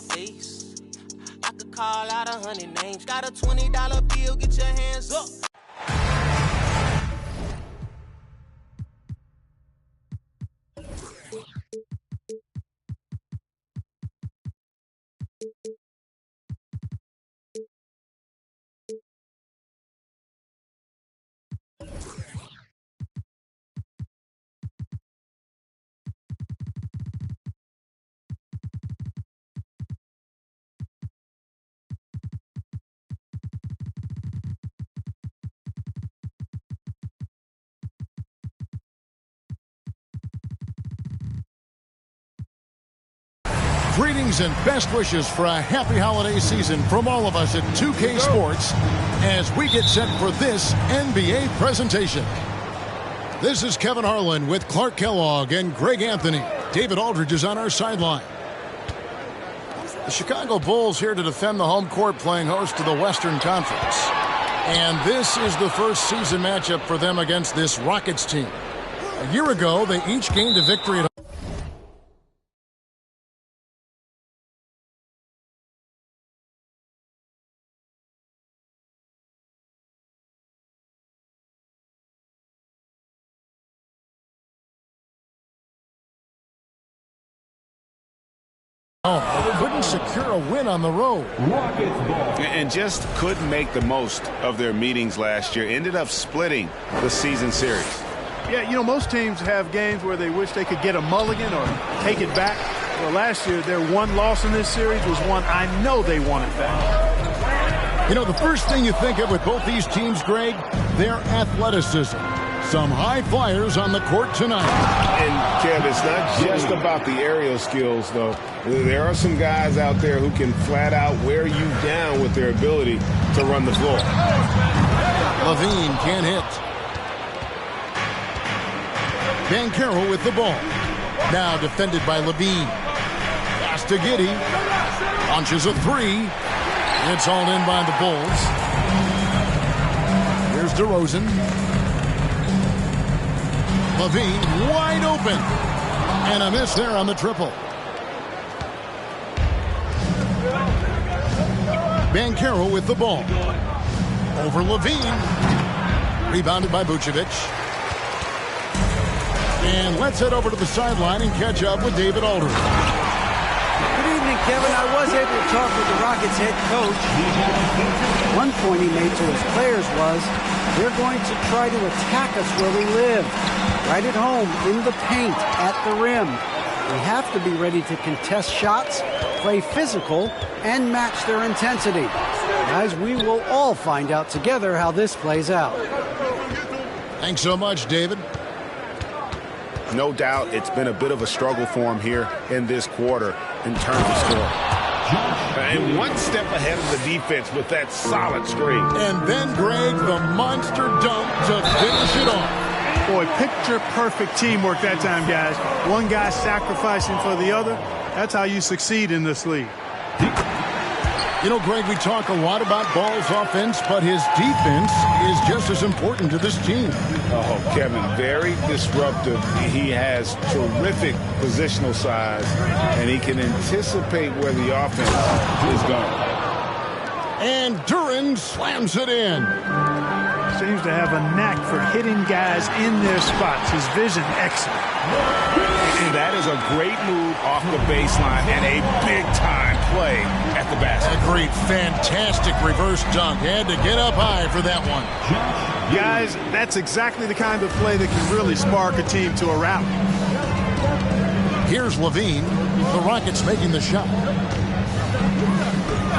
my face. I could call out 100 names. Got a $20 bill, get your hands up. Greetings and best wishes for a happy holiday season from all of us at 2K Sports as we get set for this NBA presentation. This is Kevin Harlan with Clark Kellogg and Greg Anthony. David Aldridge is on our sideline. The Chicago Bulls here to defend the home court, playing host to the Western Conference. And this is the first season matchup for them against this Rockets team. A year ago, they each gained a victory at home. Couldn't secure a win on the road. And just couldn't make the most of their meetings last year. Ended up splitting the season series. Yeah, you know, most teams have games where they wish they could get a mulligan or take it back. Well, last year, their one loss in this series was one I know they wanted back. You know, the first thing you think of with both these teams, Greg, their athleticism. Some high flyers on the court tonight. And, Kev, it's not just about the aerial skills, though. There are some guys out there who can flat out wear you down with their ability to run the floor. LaVine can't hit. Banchero with the ball. Now defended by LaVine. Pass to Giddey. Launches a three. It's all in by the Bulls. Here's DeRozan. LaVine wide open. And a miss there on the triple. Banchero with the ball. Over LaVine. Rebounded by Vucevic. And let's head over to the sideline and catch up with David Aldridge. Good evening, Kevin. I was able to talk with the Rockets head coach. One point he made to his players was, they're going to try to attack us where we live. Right at home, in the paint, at the rim. We have to be ready to contest shots, play physical, and match their intensity. Guys, we will all find out together how this plays out. Thanks so much, David. No doubt it's been a bit of a struggle for him here in this quarter in terms of scoring. And one step ahead of the defense with that solid screen. And then, Greg, the monster dunk to finish it off. Boy, picture-perfect teamwork that time, guys. One guy sacrificing for the other. That's how you succeed in this league. You know, Greg, we talk a lot about Ball's offense, but his defense is just as important to this team. Oh, Kevin, very disruptive. He has terrific positional size, and he can anticipate where the offense is going. And Duren slams it in. Seems to have a knack for hitting guys in their spots. His vision, excellent. And that is a great move off the baseline and a big-time play at the basket. Agreed. Fantastic reverse dunk. Had to get up high for that one. Guys, that's exactly the kind of play that can really spark a team to a rally. Here's LaVine. The Rockets making the shot.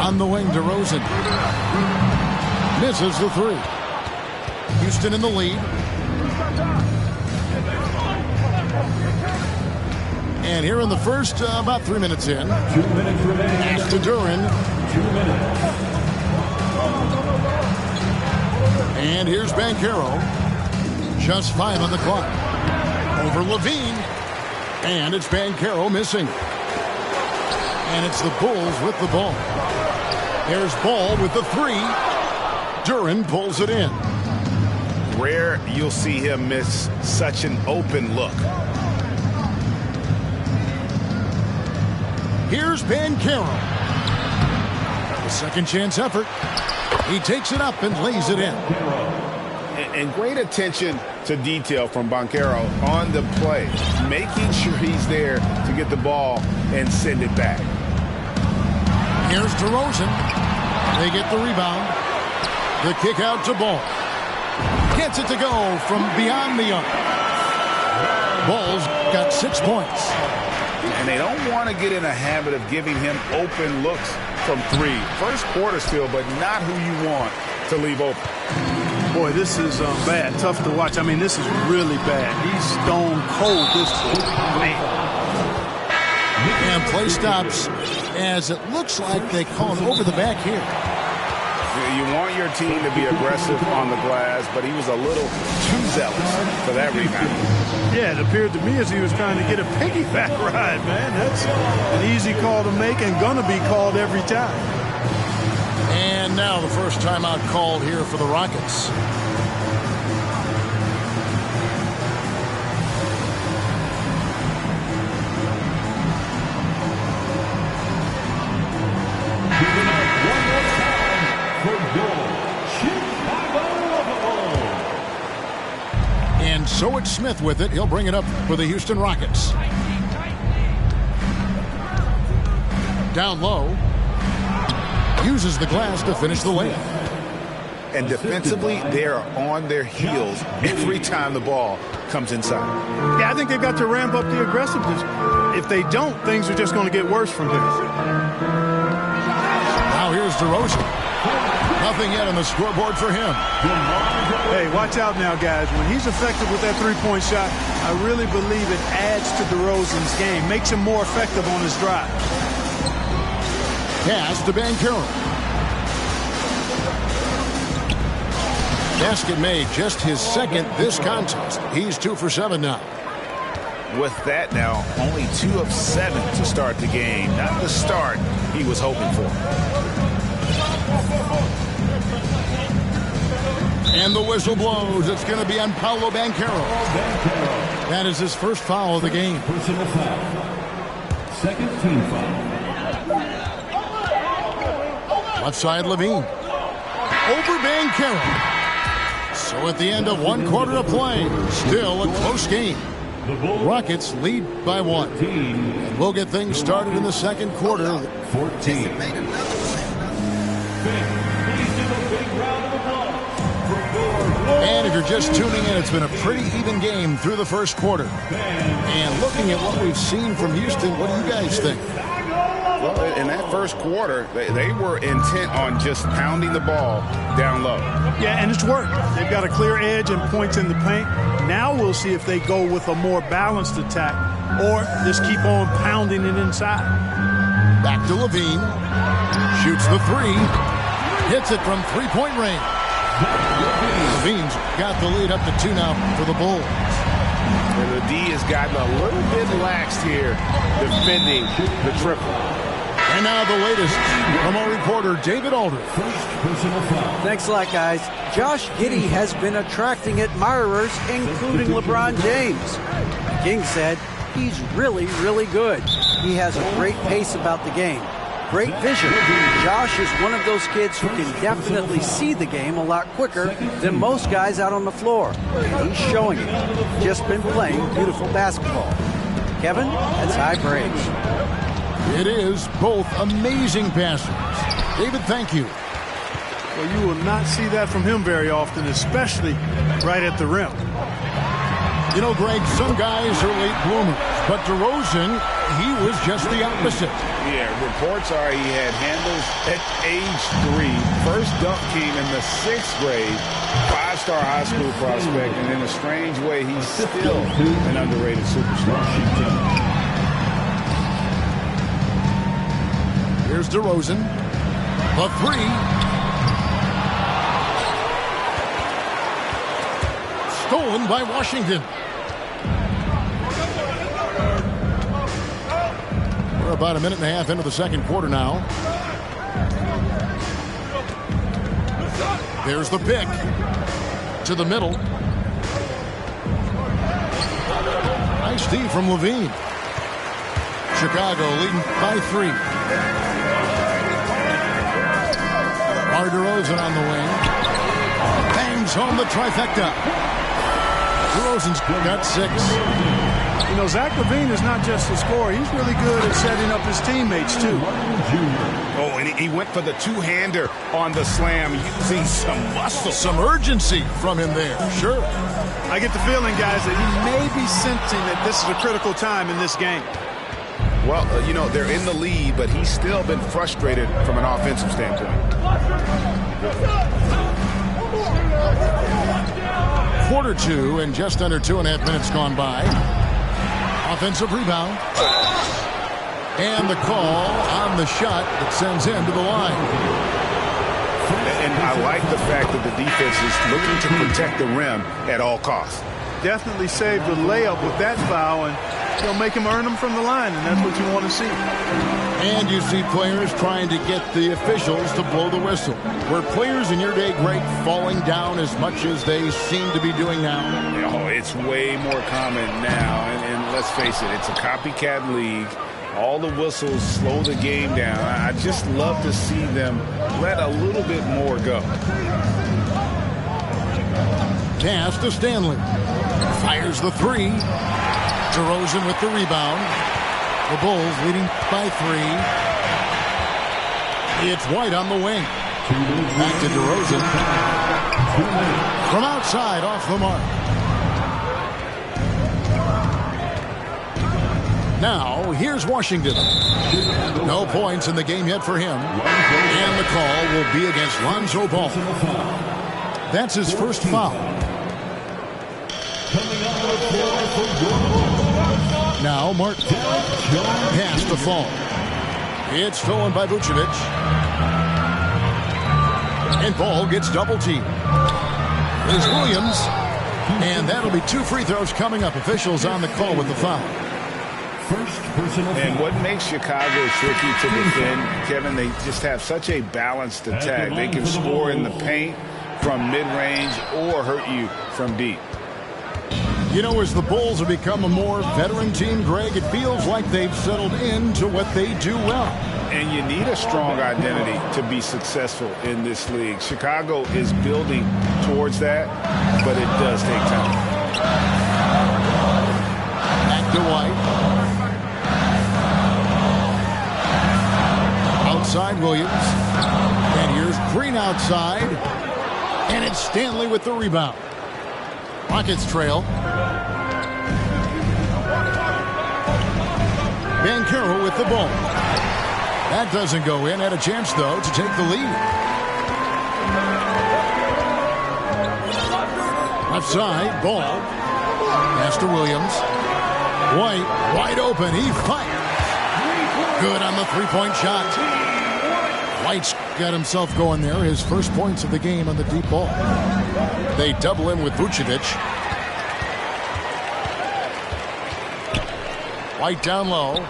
On the wing, DeRozan. Misses the three. Houston in the lead. And here in the first, about 3 minutes in. 2 minutes remaining. Pass to Duren. 2 minutes. And here's Banchero. Just 5 on the clock. Over LaVine. And it's Banchero missing. And it's the Bulls with the ball. There's Ball with the three. Duren pulls it in. Rare you'll see him miss such an open look. Here's Banchero. A second chance effort. He takes it up and lays it in. And great attention to detail from Banchero on the play, making sure he's there to get the ball and send it back. Here's DeRozan. They get the rebound. The kick out to Ball. Gets it to go from beyond the arc. Ball's got 6 points. And they don't want to get in a habit of giving him open looks from three. First quarter still, but not who you want to leave open. Boy, this is bad. Tough to watch. I mean, this is really bad. He's stone cold this man. And play stops as it looks like they call it over the back here. You want your team to be aggressive on the glass, but he was a little too zealous for that rebound. Yeah, it appeared to me as he was trying to get a piggyback ride, man. That's an easy call to make and going to be called every time. And now the first timeout called here for the Rockets. And so it's Smith with it. He'll bring it up for the Houston Rockets. Down low. Uses the glass to finish the layup. And defensively, they are on their heels every time the ball comes inside. Yeah, I think they've got to ramp up the aggressiveness. If they don't, things are just going to get worse from here. Now here's DeRozan. Nothing yet on the scoreboard for him. Hey, watch out now, guys. When he's effective with that three-point shot, I really believe it adds to DeRozan's game, makes him more effective on his drive. Pass to Banchero. Basket made, just his second this contest. He's 2 for 7 now. With that now, only 2 of 7 to start the game. Not the start he was hoping for. And the whistle blows. It's going to be on Paolo Banchero. That is his first foul of the game. Personal foul. Second team foul. Left side, Levine. Over Banchero. So at the end of 1 quarter of play, still a close game. Rockets lead by 1. And we'll get things started in the second quarter. 14. And if you're just tuning in, it's been a pretty even game through the first quarter. And looking at what we've seen from Houston, what do you guys think? Well, in that first quarter, they were intent on just pounding the ball down low. Yeah, and it's worked. They've got a clear edge and points in the paint. Now we'll see if they go with a more balanced attack or just keep on pounding it inside. Back to Levine. Shoots the 3. Hits it from three-point range. Levine's got the lead up to 2 now for the Bulls. And the D has gotten a little bit laxed here defending the triple. And now the latest from our reporter, David Aldridge. Thanks a lot, guys. Josh Giddey has been attracting admirers, including LeBron James. King said he's really, really good. He has a great pace about the game. Great vision. Josh is one of those kids who can definitely see the game a lot quicker than most guys out on the floor. He's showing it. Just been playing beautiful basketball. Kevin, that's high praise. It is both amazing passers. David, thank you. Well, you will not see that from him very often, especially right at the rim. You know, Greg, some guys are late bloomers, but DeRozan, he was just the opposite. Yeah, reports are he had handles at age 3. First dunk came in the 6th grade. 5-star high school prospect, and in a strange way, he's still an underrated superstar. Here's DeRozan. The 3. Stolen by Washington. We're about a minute and a half into the second quarter now. There's the pick. To the middle. Nice D from Levine. Chicago leading by 3. DeRozan on the wing. Bangs home the trifecta. DeRozan's got 6. You know, Zach LaVine is not just a scorer. He's really good at setting up his teammates, too. Oh, and he went for the two-hander on the slam, using some muscle. Some urgency from him there, sure. I get the feeling, guys, that he may be sensing that this is a critical time in this game. Well, you know, they're in the lead, but he's still been frustrated from an offensive standpoint. Quarter 2 and just under 2.5 minutes gone by. Offensive rebound. And the call on the shot that sends him to the line. And I like the fact that the defense is looking to protect the rim at all costs. Definitely saved the layup with that foul, and he'll make him earn them from the line, and that's what you want to see. And you see players trying to get the officials to blow the whistle. Were players in your day, Greg, falling down as much as they seem to be doing now? Oh, it's way more common now, and let's face it, it's a copycat league. All the whistles slow the game down. I just love to see them let a little bit more go. Pass to Stanley. Fires the 3. DeRozan with the rebound. The Bulls leading by 3. It's White on the wing. Back to DeRozan. From outside, off the mark. Now, here's Washington. No points in the game yet for him. And the call will be against Lonzo Ball. That's his first foul. Now Martin. Pass to Fall. It's stolen by Vucevic. And Ball gets double teamed. There's Williams. And that'll be 2 free throws coming up. Officials on the call with the foul. And what makes Chicago tricky to defend, Kevin, they just have such a balanced attack. They can score in the paint from mid-range or hurt you from deep. You know, as the Bulls have become a more veteran team, Greg, it feels like they've settled into what they do well. And you need a strong identity to be successful in this league. Chicago is building towards that, but it does take time. Back to White. Outside Williams. And here's Green outside. And it's Stanley with the rebound. Rockets trail. Banchero with the ball. That doesn't go in. Had a chance, though, to take the lead. Left side, Ball. Pass to Williams. White, wide open. He fires. Good on the three-point shot. White's got himself going there. His first points of the game on the deep ball. They double him with Vucevic. White down low.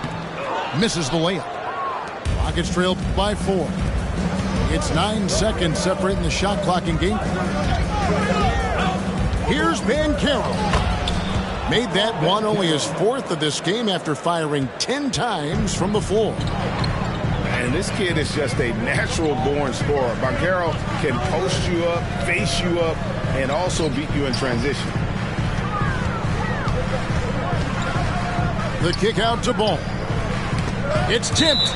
Misses the layup. Rockets trail by 4. It's 9 seconds separating the shot clock in game. Here's Banchero. Made that one only his 4th of this game after firing 10 times from the floor. And this kid is just a natural-born scorer. Banchero can post you up, face you up, and also beat you in transition. The kick out to Ball. It's tipped.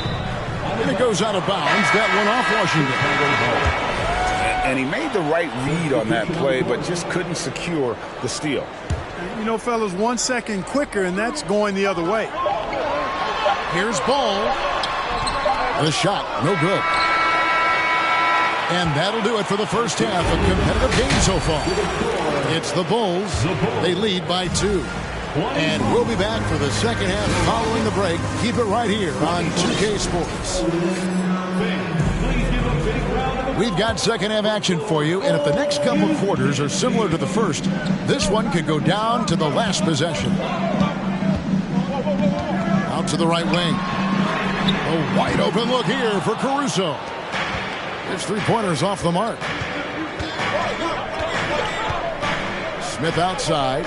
And it goes out of bounds. That one off Washington. And he made the right read on that play, but just couldn't secure the steal. You know, fellas, 1 second quicker, and that's going the other way. Here's Ball. The shot, no good. And that'll do it for the first half. A competitive game so far. It's the Bulls. They lead by 2. And we'll be back for the second half following the break. Keep it right here on 2K Sports. We've got second half action for you, and if the next couple of quarters are similar to the first, this one could go down to the last possession. Out to the right wing. A wide open look here for Caruso. His three-pointers off the mark. Smith outside.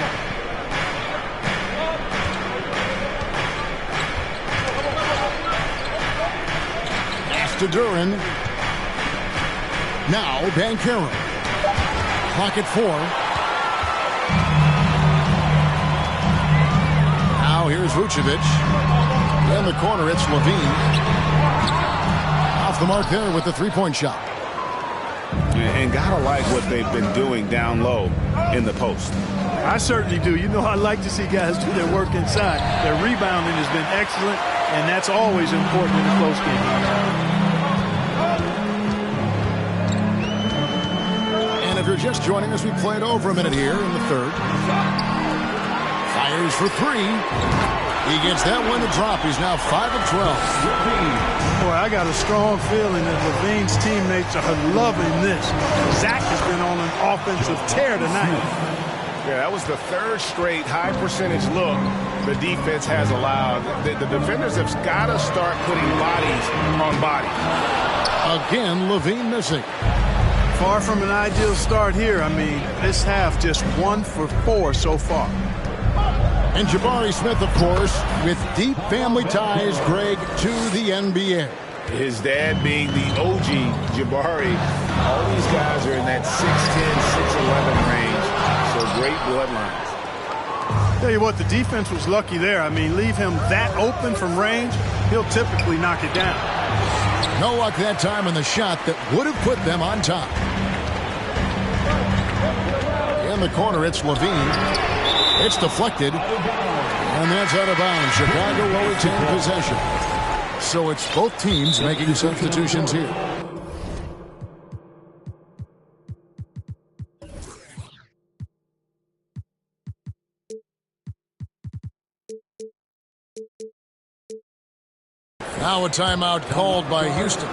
to Duren. Now Banchero. Clock at 4. Now here's Vucevic. In the corner, it's Levine. Off the mark there with the three-point shot. And gotta like what they've been doing down low in the post. I certainly do. You know, I like to see guys do their work inside. Their rebounding has been excellent, and that's always important in a close game. And if you're just joining us, we played over a minute here in the third. Fires for 3. He gets that one to drop. He's now 5 of 12. Boy, I got a strong feeling that Levine's teammates are loving this. Zach has been on an offensive tear tonight. Yeah, that was the third straight high percentage look the defense has allowed. The defenders have got to start putting bodies on body. Again, Levine missing. Far from an ideal start here. I mean, this half just 1 for 4 so far. And Jabari Smith, of course, with deep family ties, Greg, to the NBA. His dad being the OG Jabari. All these guys are in that 6'10", 6'11" range. So great bloodlines. Tell you what, the defense was lucky there. I mean, leave him that open from range, he'll typically knock it down. No luck that time on the shot that would have put them on top. In the corner, it's Levine. It's deflected, and that's out of bounds. Chicago will retain possession. So it's both teams making substitutions here. Now a timeout called by Houston.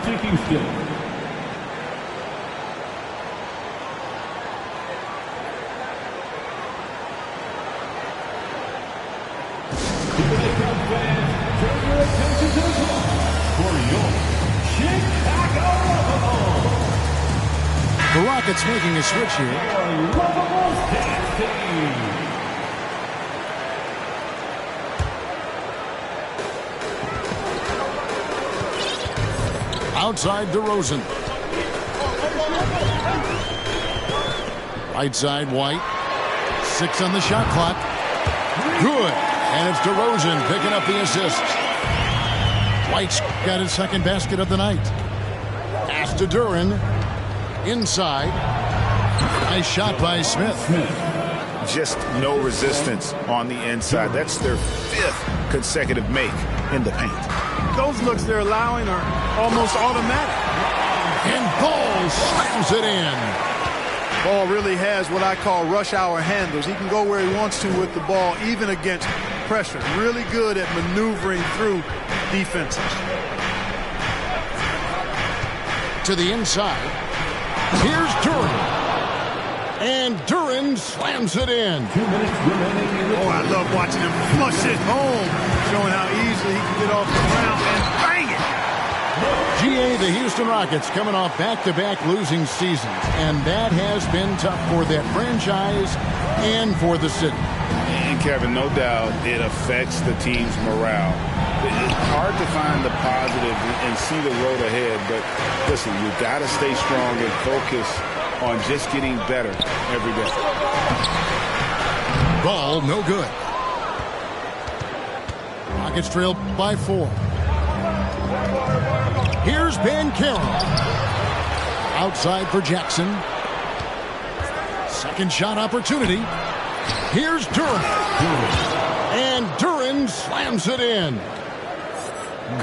The Rockets making a switch here. Outside DeRozan. Right side, White. 6 on the shot clock. Good. And it's DeRozan picking up the assist. White's got his second basket of the night. Pass to Duren. Inside. Nice shot by Smith. Just no resistance on the inside. That's their 5th consecutive make in the paint. Those looks they're allowing are almost automatic. And Ball slams it in. Ball really has what I call rush hour handles. He can go where he wants to with the ball, even against pressure. Really good at maneuvering through defenses. To the inside. Here's Duren. And Duren slams it in. 2 minutes remaining. Oh, I love watching him flush it home, showing how easily he can get off the ground and bang it. GA, the Houston Rockets coming off back-to-back losing seasons, and that has been tough for that franchise and for the city. And Kevin, no doubt it affects the team's morale. It's hard to find the positive and see the road ahead, but listen, you got to stay strong and focus on just getting better every day. Ball no good. Rockets trail by 4. Here's Banchero. Outside for Jackson. Second shot opportunity. Here's Duren. And Duren slams it in.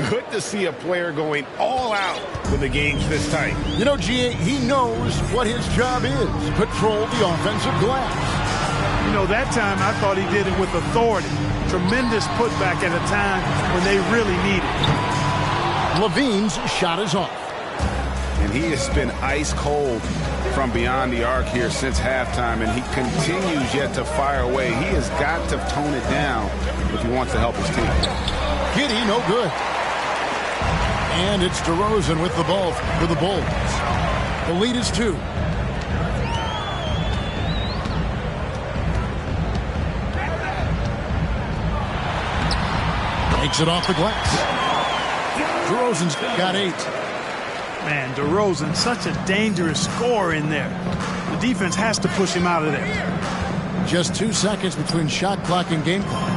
Good to see a player going all out when the game's this tight. You know, GA, he knows what his job is. Control the offensive glass. You know, that time I thought he did it with authority. Tremendous putback at a time when they really need it. Levine's shot is off. And he has been ice cold from beyond the arc here since halftime, and he continues yet to fire away. He has got to tone it down if he wants to help his team. Giddey, no good. And it's DeRozan with the ball for the Bulls. The lead is 2. Takes it off the glass. DeRozan's got 8. Man, DeRozan, such a dangerous scorer in there. The defense has to push him out of there. Just 2 seconds between shot clock and game clock.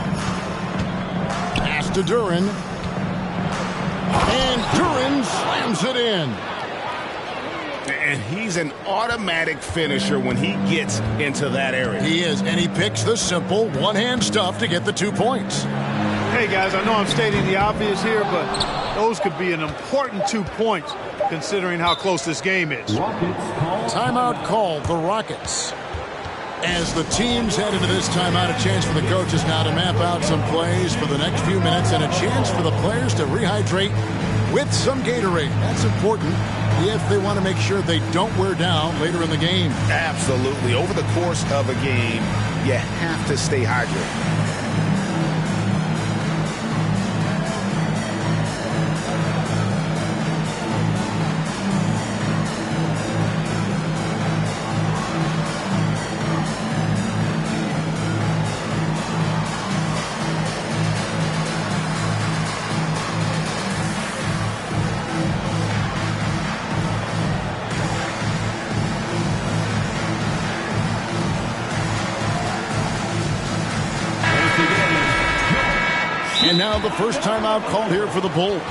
Pass to Duren. And Duren slams it in. And he's an automatic finisher when he gets into that area. He is, and he picks the simple one-hand stuff to get the 2 points. Hey, guys, I know I'm stating the obvious here, but those could be an important 2 points considering how close this game is. Timeout called, the Rockets. As the teams head into this timeout, a chance for the coaches now to map out some plays for the next few minutes and a chance for the players to rehydrate with some Gatorade. That's important if they want to make sure they don't wear down later in the game. Absolutely. Over the course of a game, you have to stay hydrated. And now the first timeout called here for the Bulls.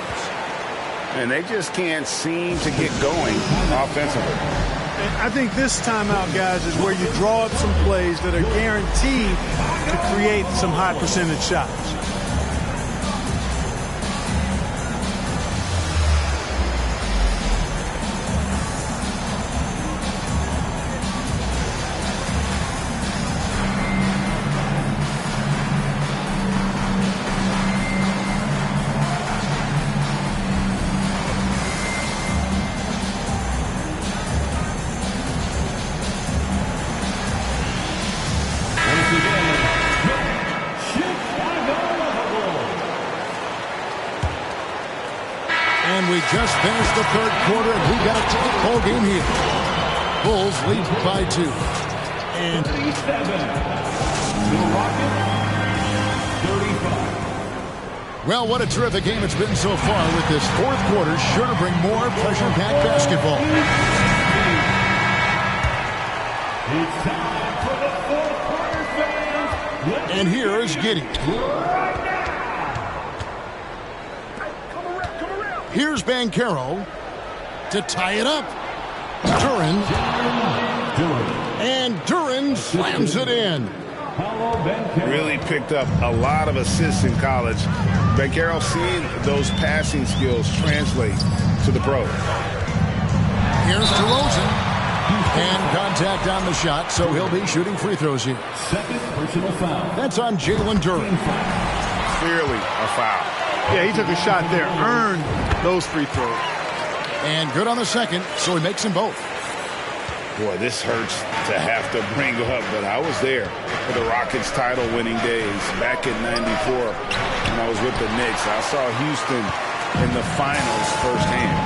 And they just can't seem to get going offensively. And I think this timeout, guys, is where you draw up some plays that are guaranteed to create some high percentage shots. And we just finished the third quarter, and we got a tight ball game here. Bulls lead by 2. And 37. The Rockets, 35. well, what a terrific game it's been so far with this fourth quarter. Sure to bring more pressure-packed basketball. It's time for the fourth quarter, fans. And here is Giddey. Here's Banchero to tie it up. Duren. And Duren slams it in. Really picked up a lot of assists in college. Banchero seeing those passing skills translate to the pros. Here's DeRozan. And contact on the shot, so he'll be shooting free throws here. Second personal foul. That's on Jalen Duren. Clearly a foul. Yeah, he took a shot there, earned those free throws. And good on the second, so he makes them both. Boy, this hurts to have to bring up, but I was there for the Rockets title-winning days back in '94 when I was with the Knicks. I saw Houston in the finals firsthand.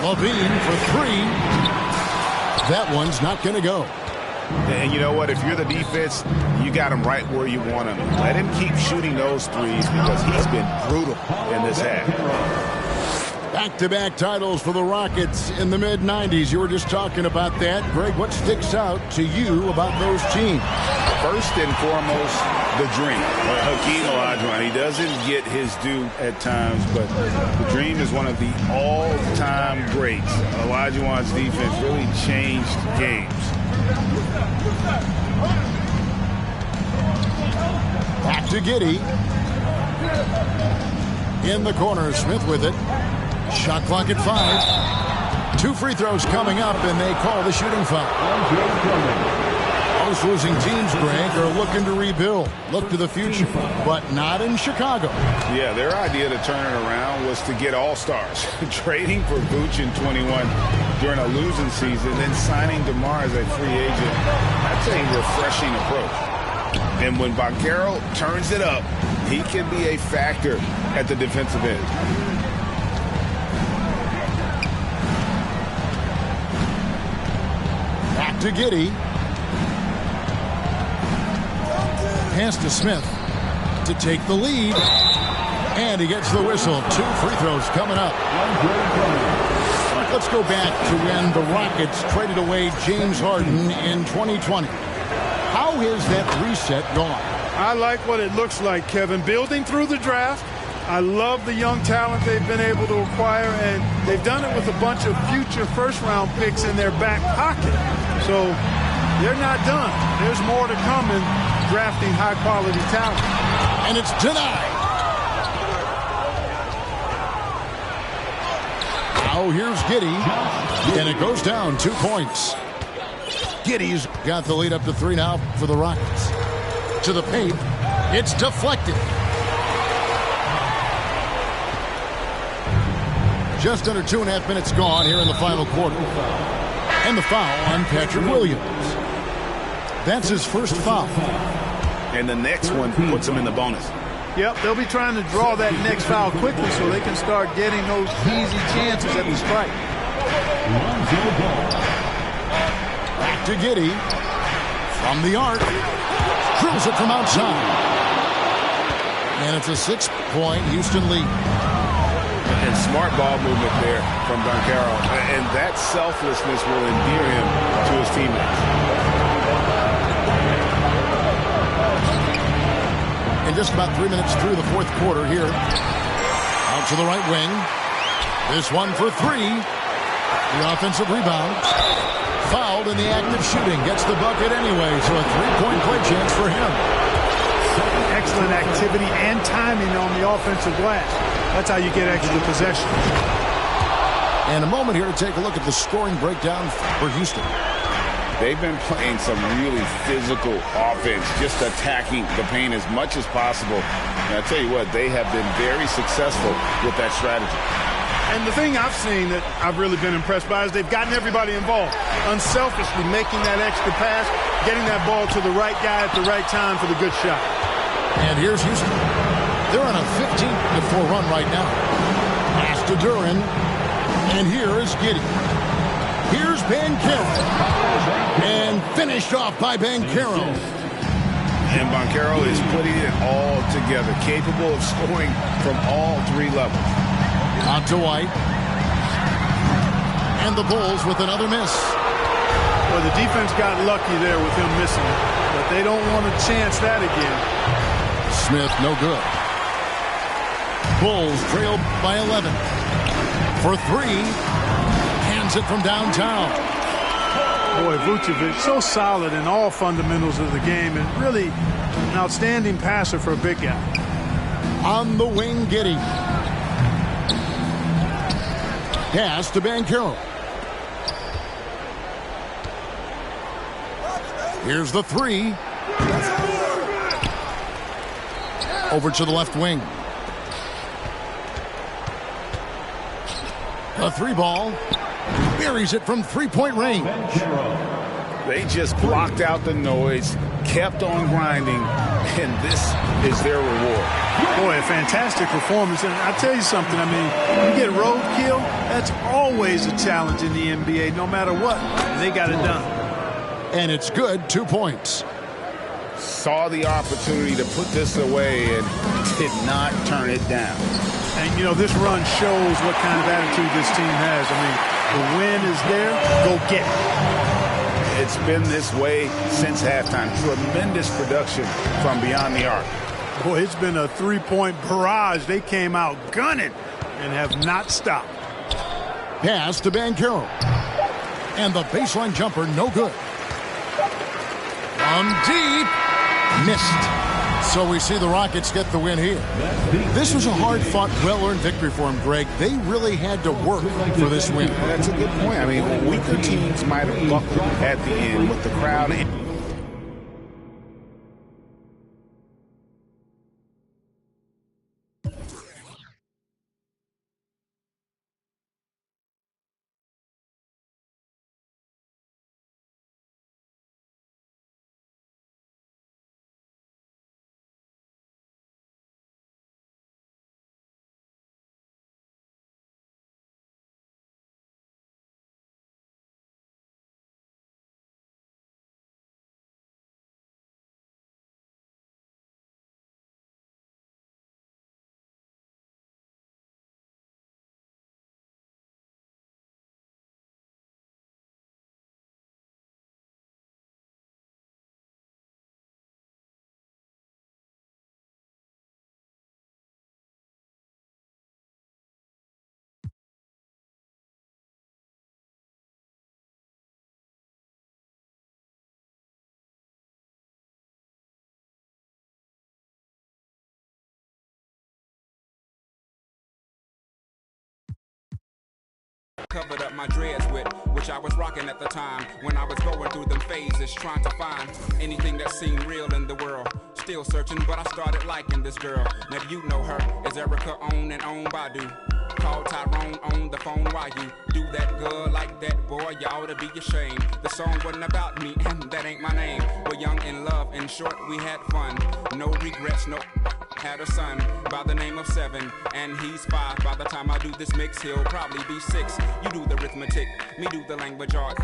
LaVine for 3. That one's not going to go. And you know what? If you're the defense, you got him right where you want him. Let him keep shooting those threes because he's been brutal in this half. Back-to-back titles for the Rockets in the mid-'90s. You were just talking about that. Greg, what sticks out to you about those teams? First and foremost, the Dream. Hakeem Olajuwon. He doesn't get his due at times, but the Dream is one of the all-time greats. Olajuwon's defense really changed games. Back to Giddey. In the corner, Smith with it. Shot clock at 5. 2 free throws coming up, and they call the shooting foul. Most losing teams, Greg, are looking to rebuild. Look to the future, but not in Chicago. Yeah, their idea to turn it around was to get all-stars. Trading for Vooch in 21 during a losing season, then signing DeMar as a free agent. That's a refreshing approach. And when Banchero turns it up, he can be a factor at the defensive end. Back to Giddey. Pass to Smith to take the lead. And he gets the whistle. 2 free throws coming up. Let's go back to when the Rockets traded away James Harden in 2020. How has that reset gone? I like what it looks like, Kevin. Building through the draft. I love the young talent they've been able to acquire, and they've done it with a bunch of future first-round picks in their back pocket. So they're not done. There's more to come in drafting high-quality talent. And it's denied. Now here's Giddey, and it goes down 2 points. Giddey's got the lead up to 3 now for the Rockets. To the paint, it's deflected. Just under 2.5 minutes gone here in the final quarter. And the foul on Patrick Williams. That's his first foul. And the next one puts him in the bonus. Yep, they'll be trying to draw that next foul quickly so they can start getting those easy chances at the strike. Back to Giddey. From the arc. Drills it from outside. And it's a 6-point Houston lead. And smart ball movement there from Banchero. And that selflessness will endear him to his teammates. And just about 3 minutes through the fourth quarter here. Out to the right wing. This one for 3. The offensive rebound. Fouled in the act of shooting. Gets the bucket anyway, so a 3-point play chance for him. Excellent activity and timing on the offensive glass. That's how you get extra possession. And a moment here to take a look at the scoring breakdown for Houston. They've been playing some really physical offense, just attacking the paint as much as possible. And I tell you what, they have been very successful with that strategy. And the thing I've seen that I've really been impressed by is they've gotten everybody involved. Unselfishly making that extra pass, getting that ball to the right guy at the right time for the good shot. And here's Houston. They're on a 15-4 run right now. Pass to Duren. And here is Giddey. Here's Banchero. And finished off by Banchero. And Banchero is putting it all together, capable of scoring from all 3 levels. Out to White. And the Bulls with another miss. Well, the defense got lucky there with him missing it, but they don't want to chance that again. Smith, no good. Bulls trailed by 11. For 3. Hands it from downtown. Boy, Vucevic, so solid in all fundamentals of the game, and really an outstanding passer for a big guy. On the wing, Giddey. Pass to Banchero. Here's the 3. Over to the left wing. A 3 ball. Buries it from 3-point range. They just blocked out the noise, kept on grinding, and this is their reward. Boy, a fantastic performance. And I'll tell you something, I mean, you get roadkill, that's always a challenge in the NBA, no matter what. They got it done. And it's good, 2 points. Saw the opportunity to put this away and did not turn it down. And, you know, this run shows what kind of attitude this team has. I mean, the win is there, go get it. It's been this way since halftime. Tremendous production from beyond the arc. Boy, it's been a 3-point barrage. They came out gunning and have not stopped. Pass to Banchero. And the baseline jumper, no good. From deep. Missed. So we see the Rockets get the win here. This was a hard-fought, well-earned victory for them, Greg. They really had to work for this win. That's a good point. I mean, weaker teams might have buckled at the end, but the crowd covered up my dreads with, which I was rocking at the time when I was going through them phases, trying to find anything that seemed real in the world. Still searching, but I started liking this girl. Now you know her as Erica on and on Badu. Call Tyrone on the phone while you do that girl like that, boy, you ought to be ashamed. The song wasn't about me, and that ain't my name. We're young in love, in short, we had fun. No regrets, no. Had a son by the name of 7, and he's 5. By the time I do this mix, he'll probably be 6. You do the arithmetic, me do the language art.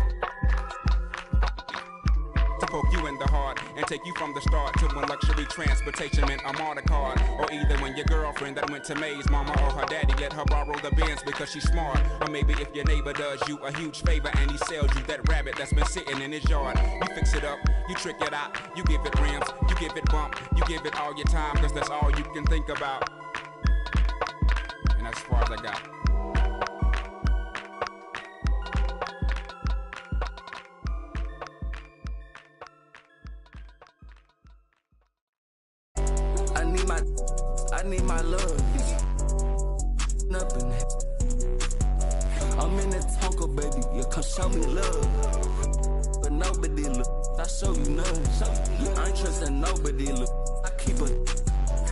To poke you in the heart and take you from the start to when luxury transportation meant a MARTA card. Or either when your girlfriend that went to Maze, mama or her daddy let her borrow the Benz because she's smart. Or maybe if your neighbor does you a huge favor and he sells you that rabbit that's been sitting in his yard. You fix it up, you trick it out, you give it rims, you give it bump, you give it all your time because that's all you can think about. And that's as far as I got. I need my love. Nothing. I'm in the Tonka, baby. You come show me love. But nobody look. I show you none. You ain't trusting nobody look. I keep a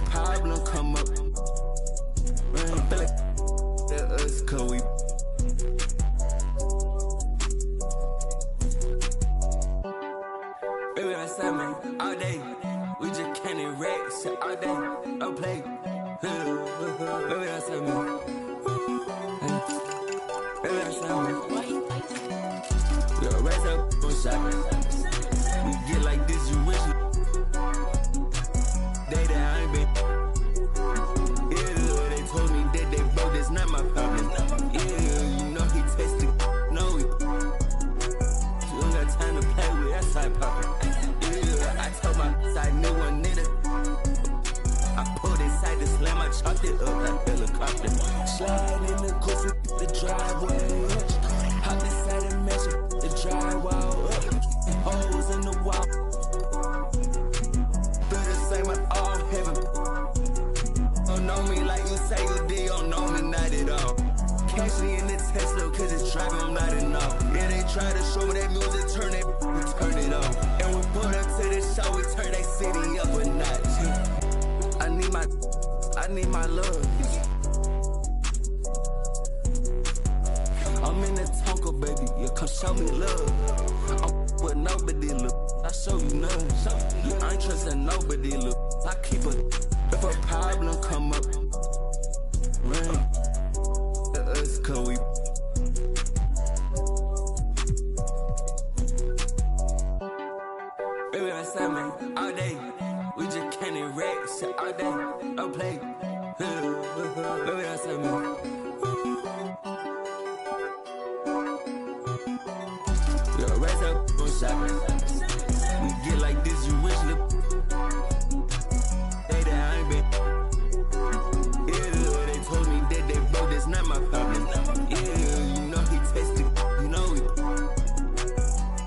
problem come up. Man, back. That us, cause we. Baby, that's that, man. All day. We just can't erect shit all day. Don't play. Baby, that's that, man. Baby, that's that, man. We raise up on shot. We get like this, you wish you. Day that I ain't been. Yeah, they told me that they broke, that's not my problem. Yeah, you know he tasted. No, you don't got time to play with that side poppin'. I told my side new one nigga. I pulled inside the slam, I chopped it up like helicopter. Slide in the coupe, the driveway. Hop inside and measure the drywall up. Holes in the wall. Feel the same at all heaven. Don't know me like you say you did, don't know me not at all. Catch me in the Tesla, cause it's driving, I'm not enough. Yeah, they try to show me that music, turn it, we turn it off. And we put up to the show, we turn that city up a notch. I need my love. I'm in the Tonka, baby, you come show me love. I'm with nobody look, I show you none. You ain't trusting nobody look. I keep a, if a problem come up, rain, us cause we. Baby, that's that, man. All day, we just can't erect shit all day. Don't play. Baby, that's that, man. We raise up on shot. We get like this, you wish look. Day that I ain't been. Yeah, they told me that they broke, that's not my problem. Yeah, you know he tasted. You know we.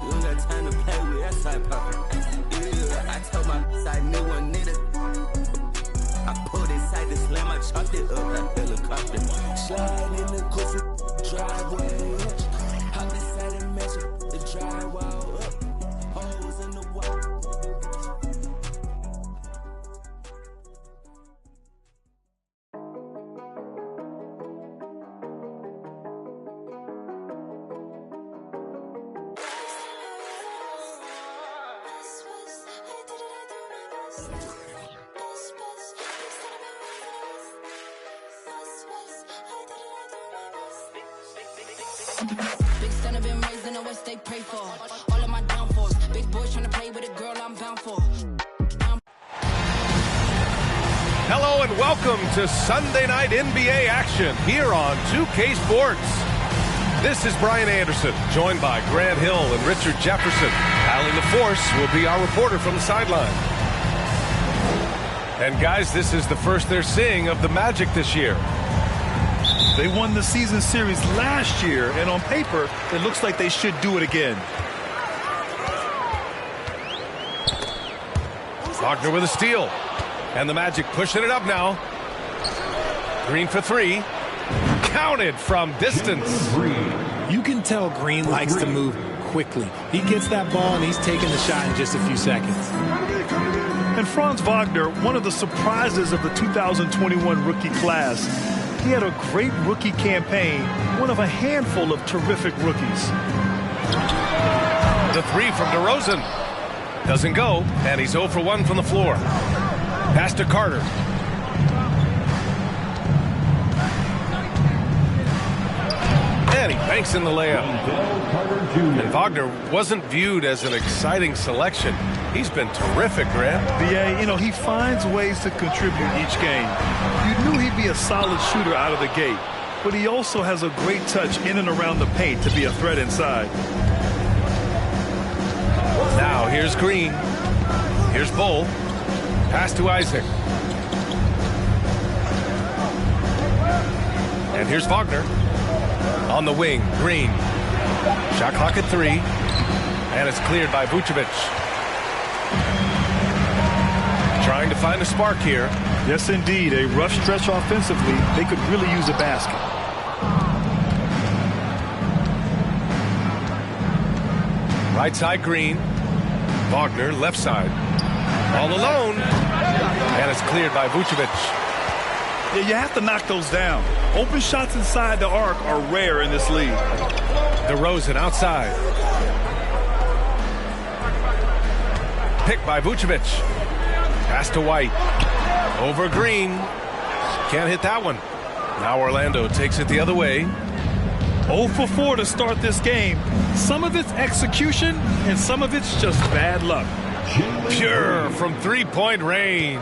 You don't got time to play with that side poppin'. I told my side new one nigga. I pulled inside the slam, I chopped it up like helicopter. Slide in the coupe, driveway. Hop inside and measure the drywall up. Holes in the wall. Big son have been raised in the West, they pray for all of my downfalls. Big boys trying to play with a girl I'm bound for. Hello and welcome to Sunday night NBA action here on 2K Sports. This is Brian Anderson, joined by Grant Hill and Richard Jefferson. Allie LaForce will be our reporter from the sideline. And guys, this is the first they're seeing of the Magic this year. They won the season series last year, and on paper, it looks like they should do it again. Wagner with a steal. And the Magic pushing it up now. Green for three. counted from distance. You can tell Green likes to move quickly. He gets that ball and he's taking the shot in just a few seconds. And Franz Wagner, one of the surprises of the 2021 rookie class. He had a great rookie campaign, one of a handful of terrific rookies. The three from DeRozan. Doesn't go, and he's 0 for 1 from the floor. Pass to Carter. And he banks in the layup. And Wagner wasn't viewed as an exciting selection. He's been terrific, Grant. Yeah, you know, he finds ways to contribute each game. You knew he'd be a solid shooter out of the gate, but he also has a great touch in and around the paint to be a threat inside. Now here's Green. Here's Bull. Pass to Isaac. And here's Wagner. On the wing, Green. Shot clock at 3. And it's cleared by Vucevic. Trying to find a spark here. Yes, indeed. A rough stretch offensively. They could really use a basket. Right side, Green. Wagner, left side. All alone. And it's cleared by Vucevic. Yeah, you have to knock those down. Open shots inside the arc are rare in this league. DeRozan outside. Picked by Vucevic. Pass to White. Over Green. Can't hit that one. Now Orlando takes it the other way. 0 for 4 to start this game. Some of it's execution, and some of it's just bad luck. Pure from three-point range.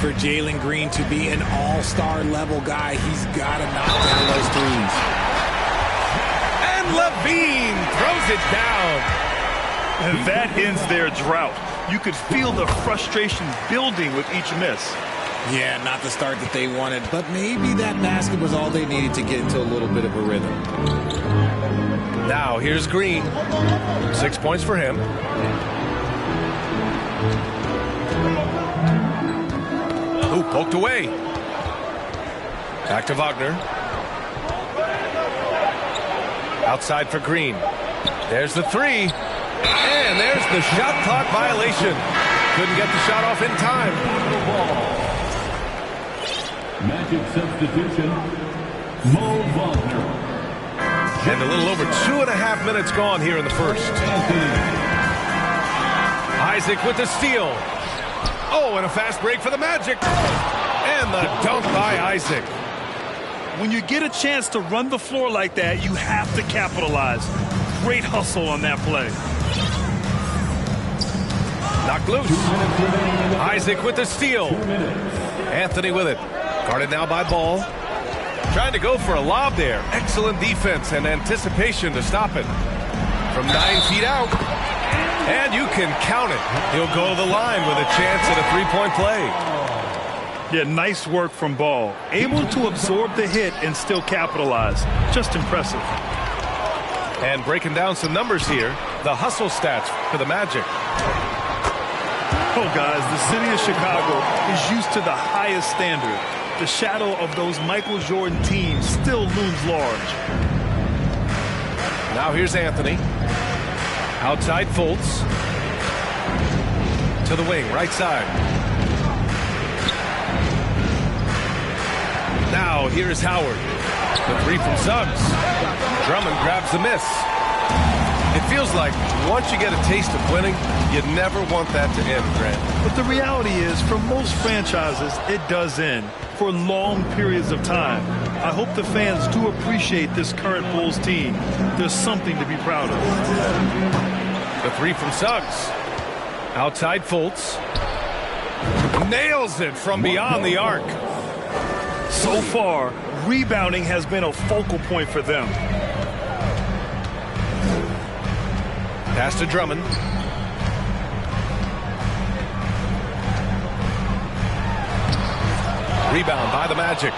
For Jalen Green to be an all-star level guy, he's got to knock down those threes. And Levine throws it down. And that ends their drought. You could feel the frustration building with each miss. Yeah, not the start that they wanted, but maybe that basket was all they needed to get into a little bit of a rhythm. Now here's Green. 6 points for him. Ooh, poked away. Back to Wagner. Outside for Green. There's the 3. And there's the shot clock violation. Couldn't get the shot off in time. Magic substitution, Mo Wagner. And a little over 2.5 minutes gone here in the first. Isaac with the steal. Oh, and a fast break for the Magic. And the dunk by Isaac. When you get a chance to run the floor like that, you have to capitalize. Great hustle on that play. Knocked loose. Isaac with the steal. Anthony with it. Guarded now by Ball. Trying to go for a lob there. Excellent defense and anticipation to stop it. From 9 feet out. And you can count it. He'll go to the line with a chance at a three-point play. Yeah, nice work from Ball. Able to absorb the hit and still capitalize. Just impressive. And breaking down some numbers here, the hustle stats for the Magic. Oh, guys, the city of Chicago is used to the highest standard. The shadow of those Michael Jordan teams still looms large. Now here's Anthony. Outside Fultz. To the wing, right side. Now here's Howard. The 3 from Suggs. Drummond grabs the miss. It feels like once you get a taste of winning, you never want that to end, Grant. But the reality is, for most franchises, it does end for long periods of time. I hope the fans do appreciate this current Bulls team. There's something to be proud of. The 3 from Suggs. Outside Fultz. Nails it from beyond the arc. So far, rebounding has been a focal point for them. Pass to Drummond. Rebound by the Magic.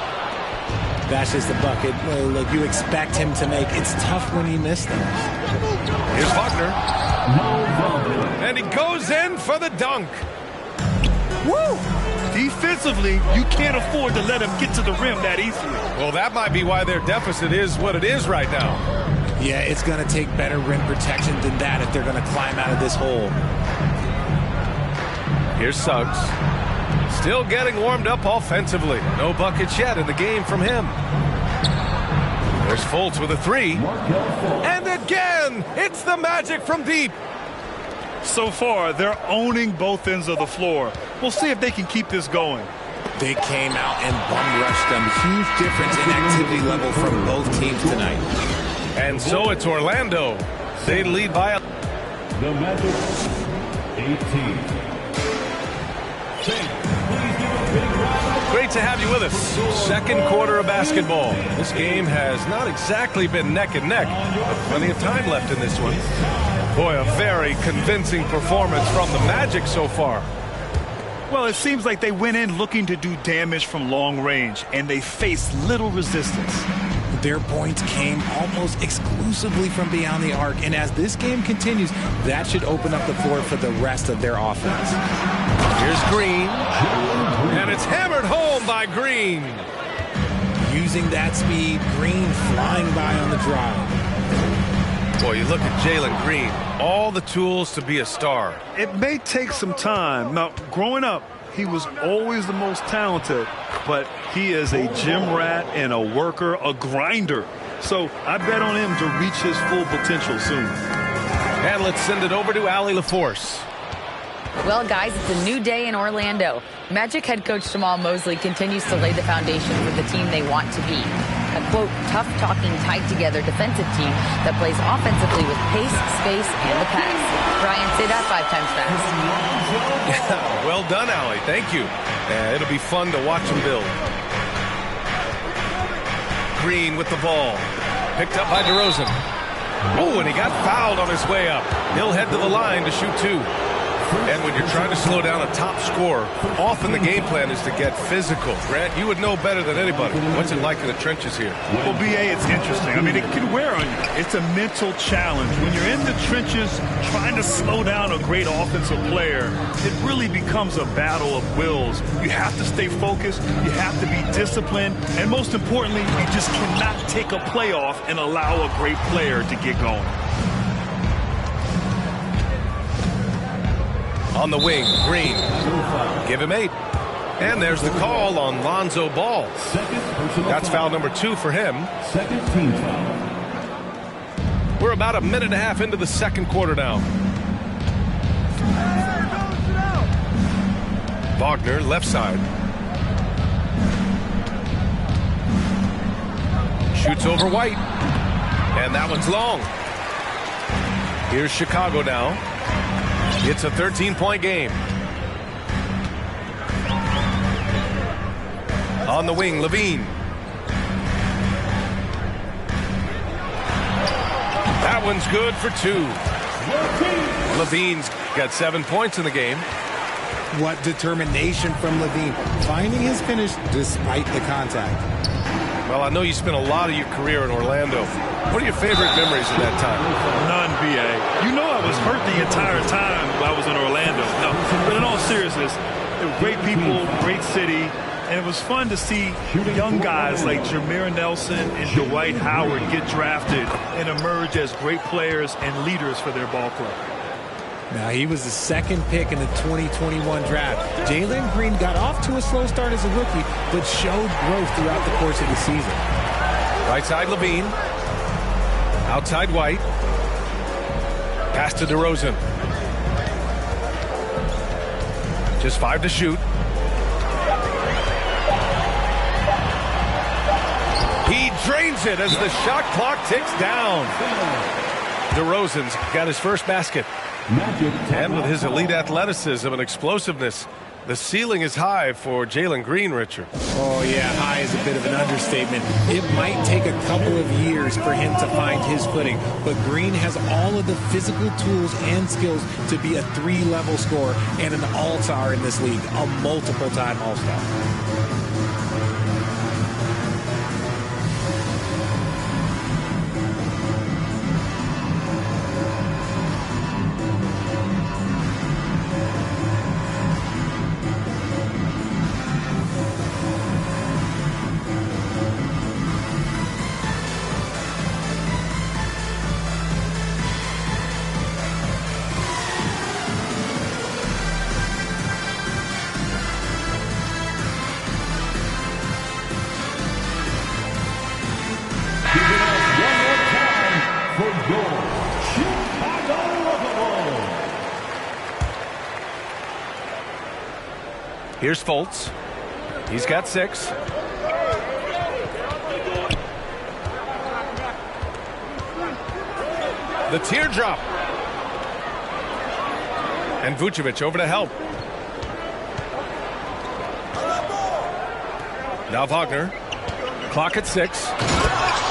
That's just the bucket like you expect him to make. It's tough when he missed those. Here's Wagner. And he goes in for the dunk. Woo! defensively, you can't afford to let them get to the rim that easily. Well, that might be why their deficit is what it is right now. Yeah, it's going to take better rim protection than that if they're going to climb out of this hole. Here's Suggs. Still getting warmed up offensively. No buckets yet in the game from him. There's Fultz with a three. And again, it's the Magic from deep. So far, they're owning both ends of the floor. We'll see if they can keep this going. They came out and bum rushed them. Huge difference in activity level from both teams tonight. And so it's Orlando. They lead by The Magic, 18. Great to have you with us. Second quarter of basketball. This game has not exactly been neck and neck, but plenty of time left in this one. Boy, a very convincing performance from the Magic so far. Well, it seems like they went in looking to do damage from long range, and they faced little resistance. Their points came almost exclusively from beyond the arc, and as this game continues, that should open up the floor for the rest of their offense. Here's Green, and it's hammered home by Green. Using that speed, Green flying by on the drive. Boy, you look at Jalen Green, all the tools to be a star. It may take some time. Now, growing up, he was always the most talented, but he is a gym rat and a worker, a grinder. So I bet on him to reach his full potential soon. And let's send it over to Allie LaForce. Well, guys, it's a new day in Orlando. Magic head coach Jamal Mosley continues to lay the foundation for the team they want to be. A, quote, tough-talking, tied-together defensive team that plays offensively with pace, space, and the pass. Brian, say that 5 times fast. Yeah, well done, Allie. Thank you. It'll be fun to watch them build. Green with the ball. Picked up by DeRozan. Oh, and he got fouled on his way up. He'll head to the line to shoot 2. And when you're trying to slow down a top scorer, often the game plan is to get physical. Grant, you would know better than anybody. What's it like in the trenches here? Well, B.A., it's interesting. I mean, it can wear on you. It's a mental challenge. When you're in the trenches trying to slow down a great offensive player, it really becomes a battle of wills. You have to stay focused. You have to be disciplined. And most importantly, you just cannot take a play off and allow a great player to get going. On the wing, Green. Give him 8. And there's the call on Lonzo Ball. That's foul number 2 for him. Second team foul. We're about a minute and a half into the second quarter now. Wagner, left side. Shoots over White. And that one's long. Here's Chicago now. It's a 13-point game. On the wing, Levine. That one's good for 2. Levine's got 7 points in the game. What determination from Levine, finding his finish despite the contact. Well, I know you spent a lot of your career in Orlando. What are your favorite memories of that time? None, B.A. You know I was hurt the entire time I was in Orlando. No, but in all seriousness, they were great people, great city, and it was fun to see young guys like Jameer Nelson and Dwight Howard get drafted and emerge as great players and leaders for their ball club. Now, he was the second pick in the 2021 draft. Jalen Green got off to a slow start as a rookie, but showed growth throughout the course of the season. Right side, Levine. Outside, White. Pass to DeRozan. Just 5 to shoot. He drains it as the shot clock ticks down. DeRozan's got his first basket. And with his elite athleticism and explosiveness, the ceiling is high for Jalen Green, Richard. Oh, yeah, high is a bit of an understatement. It might take a couple of years for him to find his footing, but Green has all of the physical tools and skills to be a 3-level scorer and an all-star in this league, a multiple-time all-star. Here's Fultz. He's got 6. The teardrop. And Vucevic over to help. Now Wagner. Clock at 6.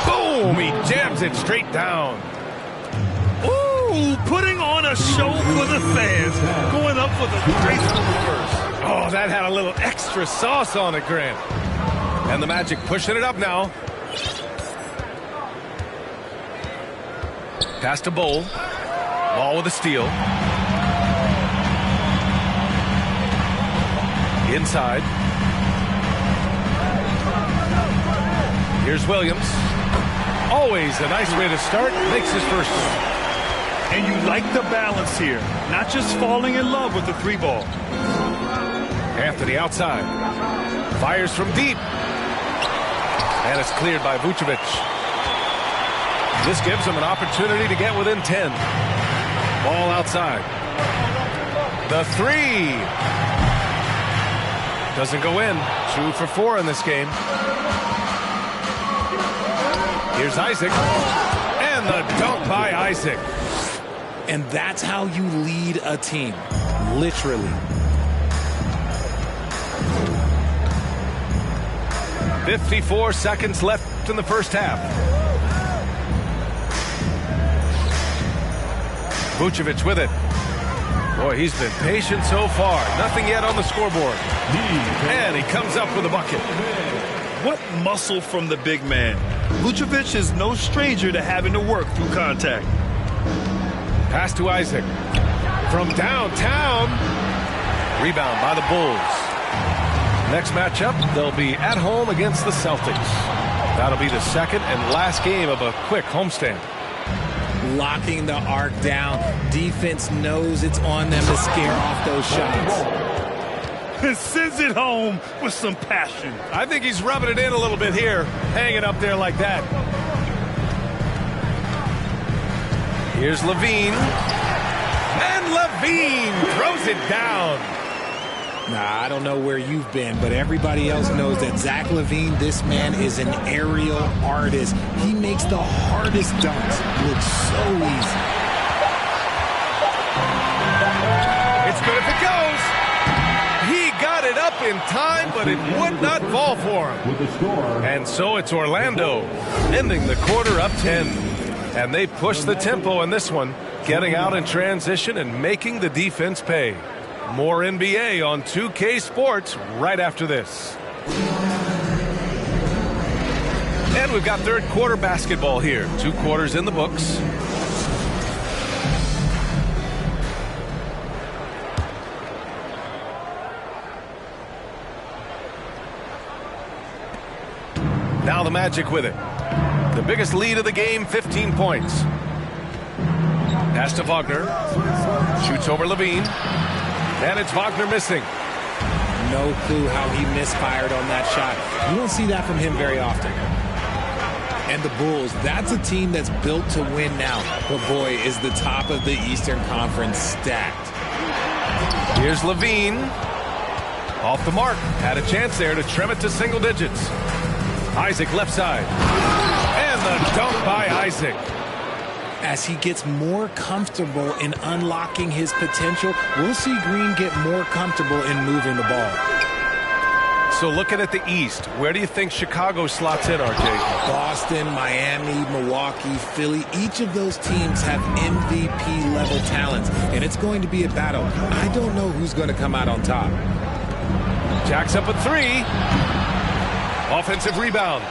Boom! He jams it straight down. Ooh, putting on a show for the fans. Going up for the graceful reverse. Oh, that had a little extra sauce on it, Grant. And the Magic pushing it up now. Pass to Bol. Ball with a steal. Inside. Here's Williams. Always a nice way to start. Makes his first one. And you like the balance here. Not just falling in love with the 3-ball. Anthony outside. Fires from deep. And it's cleared by Vucevic. This gives him an opportunity to get within 10. Ball outside. The 3. Doesn't go in. 2 for 4 in this game. Here's Isaac. And the dunk by Isaac. And that's how you lead a team. Literally. 54 seconds left in the first half. Vucevic with it. Boy, he's been patient so far. Nothing yet on the scoreboard. And he comes up with a bucket. What muscle from the big man. Vucevic is no stranger to having to work through contact. Pass to Isaac. From downtown. Rebound by the Bulls. Next matchup, they'll be at home against the Celtics. That'll be the second and last game of a quick homestand. Locking the arc down. Defense knows it's on them to scare off those shots. And sends it home with some passion. I think he's rubbing it in a little bit here, hanging up there like that. Here's Levine. And Levine throws it down. Nah, I don't know where you've been, but everybody else knows that Zach LaVine, this man is an aerial artist. He makes the hardest dunks look so easy. It's good if it goes. He got it up in time, but it would not fall for him. And so it's Orlando ending the quarter up 10. And they push the tempo in this one, getting out in transition and making the defense pay. More NBA on 2K Sports right after this. And we've got third quarter basketball here. 2 quarters in the books. Now the Magic with it. The biggest lead of the game, 15 points. Pass to Wagner. Shoots over Levine. And it's Wagner missing. No clue how he misfired on that shot. You don't see that from him very often. And the Bulls, that's a team that's built to win now. But boy, is the top of the Eastern Conference stacked. Here's Levine. Off the mark. Had a chance there to trim it to single digits. Isaac left side. And the dunk by Isaac. As he gets more comfortable in unlocking his potential, we'll see Green get more comfortable in moving the ball. So looking at the East, where do you think Chicago slots in, RJ? Boston, Miami, Milwaukee, Philly, each of those teams have MVP-level talents, and it's going to be a battle. I don't know who's going to come out on top. Jacks up a 3. Offensive rebound.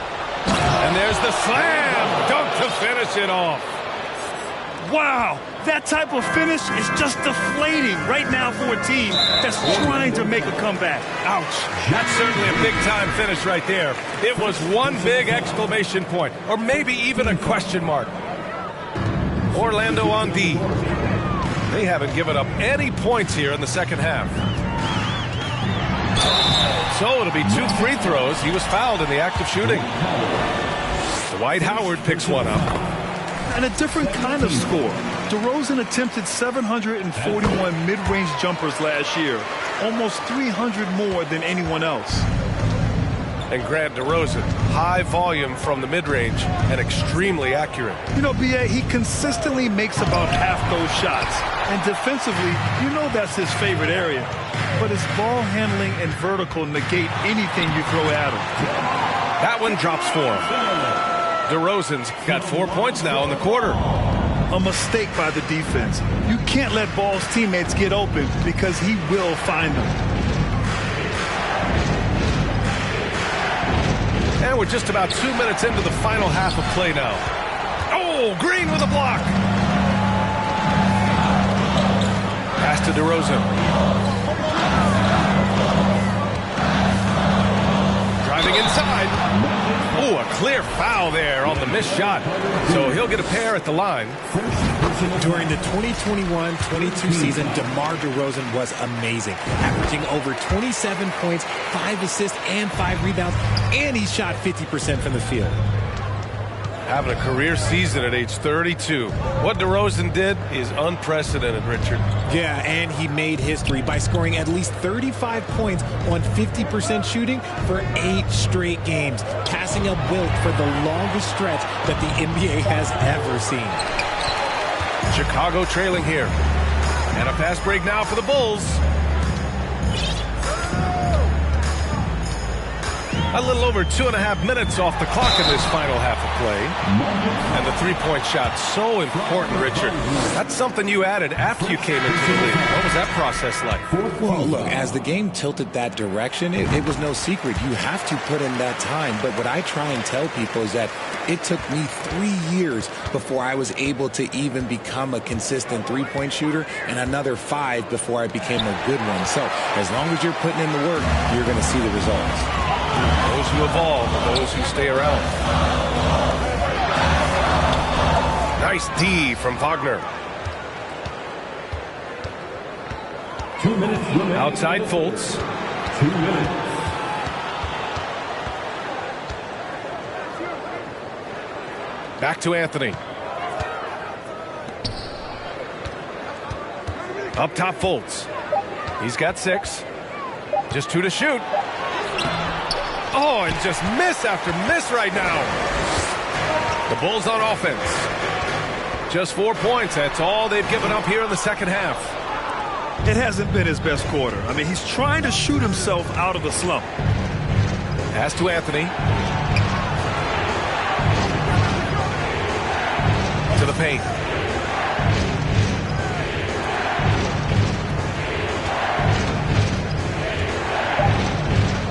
And there's the slam dunk to finish it off. Wow, that type of finish is just deflating right now for a team that's trying to make a comeback. Ouch. That's certainly a big-time finish right there. It was one big exclamation point, or maybe even a question mark. Orlando on D. They haven't given up any points here in the second half. So it'll be 2 free throws. He was fouled in the act of shooting. Dwight Howard picks one up. And a different kind of score. DeRozan attempted 741 mid-range jumpers last year. almost 300 more than anyone else. And Grant DeRozan, high volume from the mid-range and extremely accurate. You know, B.A., he consistently makes about half those shots. And defensively, you know that's his favorite area. But his ball handling and vertical negate anything you throw at him. That one drops for him. DeRozan's got 4 points now in the quarter. A mistake by the defense. You can't let Ball's teammates get open because he will find them. And we're just about 2 minutes into the final half of play now. Oh, Green with a block. Pass to DeRozan. Driving inside. Oh, a clear foul there on the missed shot. So he'll get a pair at the line. During the 2021-22 season, DeMar DeRozan was amazing, averaging over 27 points, 5 assists, and 5 rebounds, and he shot 50% from the field. Having a career season at age 32. What DeRozan did is unprecedented, Richard. Yeah, and he made history by scoring at least 35 points on 50% shooting for 8 straight games, passing up Wilt for the longest stretch that the NBA has ever seen. Chicago trailing here. And a fast break now for the Bulls. A little over 2.5 minutes off the clock in this final half of play. And the three-point shot, so important, Richard. That's something you added after you came into the league. What was that process like? Well, look, as the game tilted that direction, it was no secret. You have to put in that time. But what I try and tell people is that it took me 3 years before I was able to even become a consistent three-point shooter, and another 5 before I became a good one. So as long as you're putting in the work, you're going to see the results. Those who evolve, those who stay around. Nice D from Wagner. 2 minutes remaining. Outside Fultz. 2 minutes. Back to Anthony. Up top Fultz. He's got 6. Just 2 to shoot. Oh, and just miss after miss right now. The Bulls on offense. Just 4 points. That's all they've given up here in the second half. It hasn't been his best quarter. I mean, he's trying to shoot himself out of the slump. Pass to Anthony. To the paint.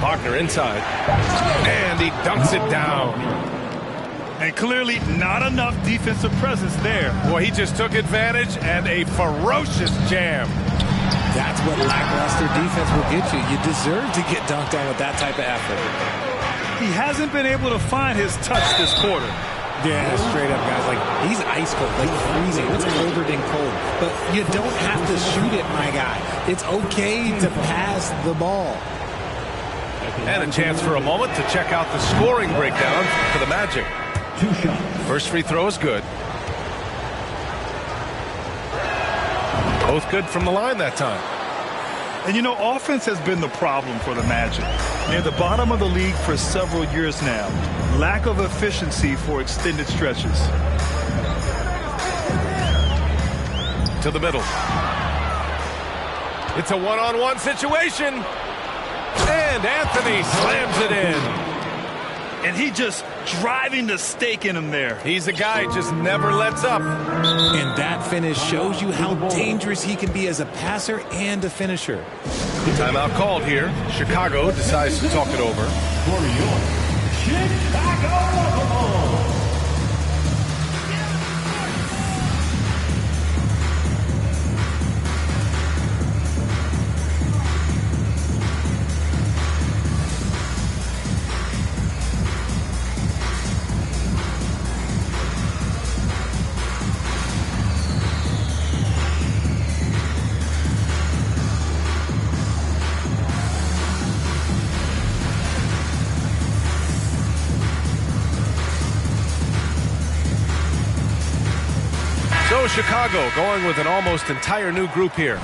Wagner inside. And he dunks it down. And clearly not enough defensive presence there. Boy, he just took advantage and a ferocious jam. That's what lackluster defense will get you. You deserve to get dunked on with that type of effort. He hasn't been able to find his touch this quarter. Yeah, straight up, guys. Like, he's ice cold, like freezing. It's colder than cold. But you don't have to shoot it, my guy. It's okay to pass the ball. And a chance for a moment to check out the scoring breakdown for the Magic. 2 shots. First free throw is good. Both good from the line that time. And you know, offense has been the problem for the Magic. Near the bottom of the league for several years now. Lack of efficiency for extended stretches. To the middle. It's a one-on-one situation. And Anthony slams it in. And he just driving the stake in him there. He's a guy who just never lets up. And that finish shows you how dangerous he can be as a passer and a finisher. Timeout called here. Chicago decides to talk it over. For your Chicago Bulls. So Chicago going with an almost entire new group here.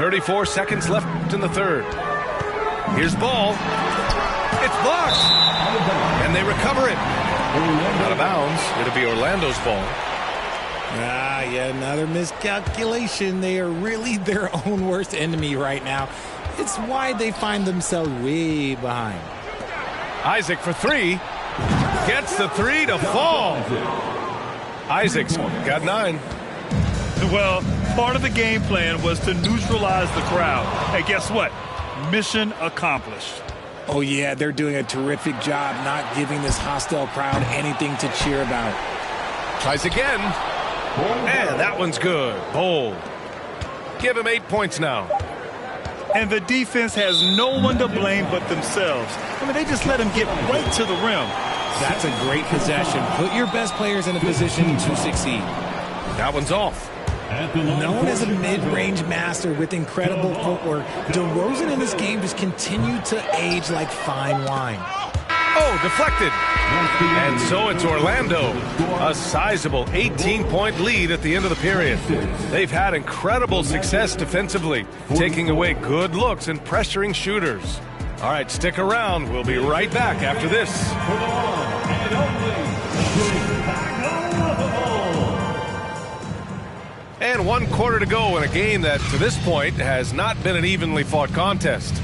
34 seconds left in the third. Here's ball. It's blocked. And they recover it. Out of bounds. It'll be Orlando's ball. Yeah, another miscalculation. They are really their own worst enemy right now. It's why they find themselves way behind. Isaac for three. Gets the three to fall. Isaac's got 9. Well, part of the game plan was to neutralize the crowd. And guess what? Mission accomplished. Oh, yeah, they're doing a terrific job not giving this hostile crowd anything to cheer about. Tries again. And that one's good. Bold. Give him 8 points now. And the defense has no one to blame but themselves. I mean, they just let him get right to the rim. That's a great possession. Put your best players in a position to succeed. That one's off. Known as a mid-range master with incredible footwork, DeRozan in this game just continued to age like fine wine. Oh, deflected. And so it's Orlando. A sizable 18-point lead at the end of the period. They've had incredible success defensively, taking away good looks and pressuring shooters. All right, stick around. We'll be right back after this. And 1 quarter to go in a game that, to this point, has not been an evenly fought contest.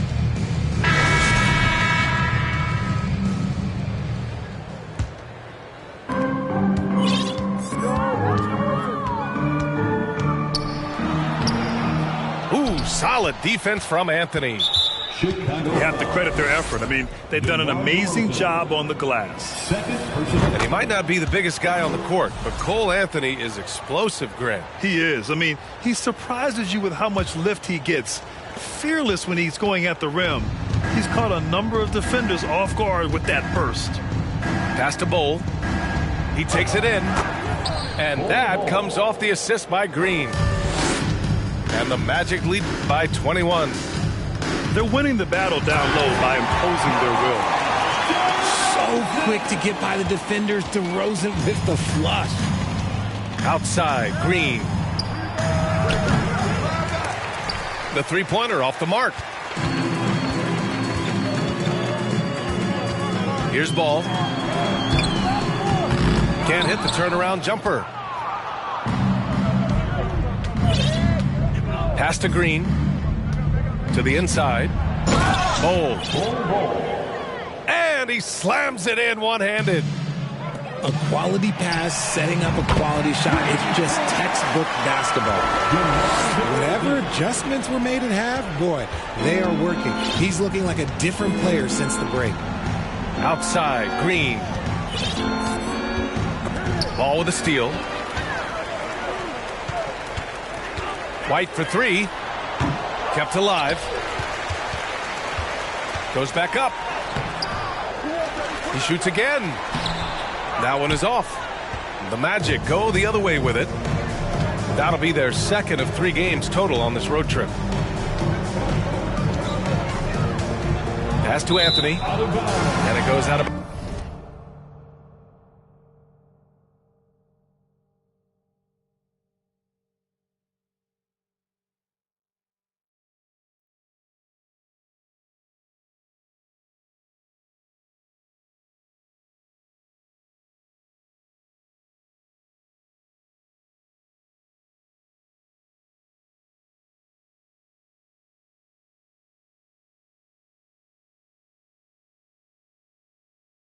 Ooh, solid defense from Anthony. You have to credit their effort. I mean, they've done an amazing job on the glass. And he might not be the biggest guy on the court, but Cole Anthony is explosive, Greg. He is. I mean, he surprises you with how much lift he gets. Fearless when he's going at the rim. He's caught a number of defenders off guard with that burst. Pass to Bowl. He takes it in. And that comes off the assist by Green. And the Magic lead by 21. They're winning the battle down low by imposing their will. So quick to get by the defenders. DeRozan with the flush. Outside, Green. The three-pointer off the mark. Here's Ball. Can't hit the turnaround jumper. Pass to Green. To the inside. Bold. And he slams it in one-handed. A quality pass, setting up a quality shot. It's just textbook basketball. Whatever adjustments were made at half, boy, they are working. He's looking like a different player since the break. Outside, Green. Ball with a steal. White for three. Kept alive. Goes back up. He shoots again. That one is off. The Magic go the other way with it. That'll be their second of 3 games total on this road trip. Pass to Anthony. And it goes out of...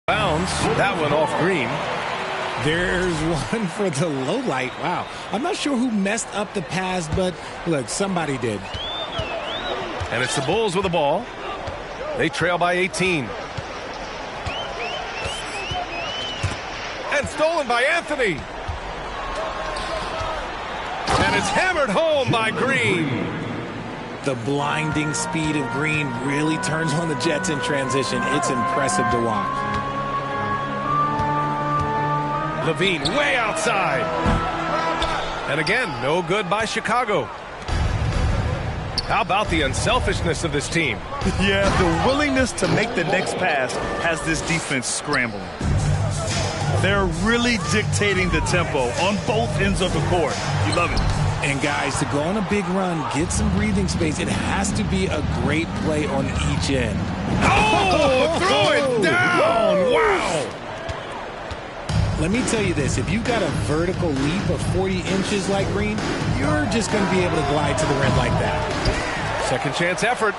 bounds. That one off Green. There's one for the low light. Wow. I'm not sure who messed up the pass, but look, somebody did. And it's the Bulls with the ball. They trail by 18. And stolen by Anthony. And it's hammered home by Green. The blinding speed of Green really turns on the Jets in transition. It's impressive to watch. Levine way outside. And again, no good by Chicago. How about the unselfishness of this team? Yeah, the willingness to make the next pass has this defense scrambling. They're really dictating the tempo on both ends of the court. You love it. And guys, to go on a big run, get some breathing space, it has to be a great play on each end. Oh, throw it down. Wow. Let me tell you this, if you've got a vertical leap of 40 inches like Green, you're just going to be able to glide to the rim like that. Second chance effort.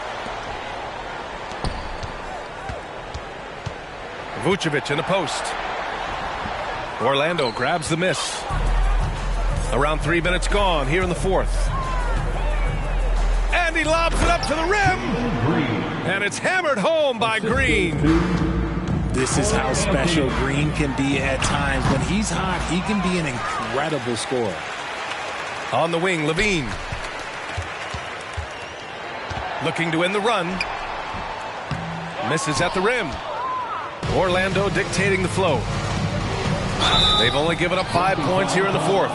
Vucevic in the post. Orlando grabs the miss. Around 3 minutes gone here in the fourth. And he lobs it up to the rim. And it's hammered home by Green. This is how special Green can be at times. When he's hot, he can be an incredible scorer. On the wing, Levine. Looking to end the run. Misses at the rim. Orlando dictating the flow. They've only given up 5 points here in the fourth.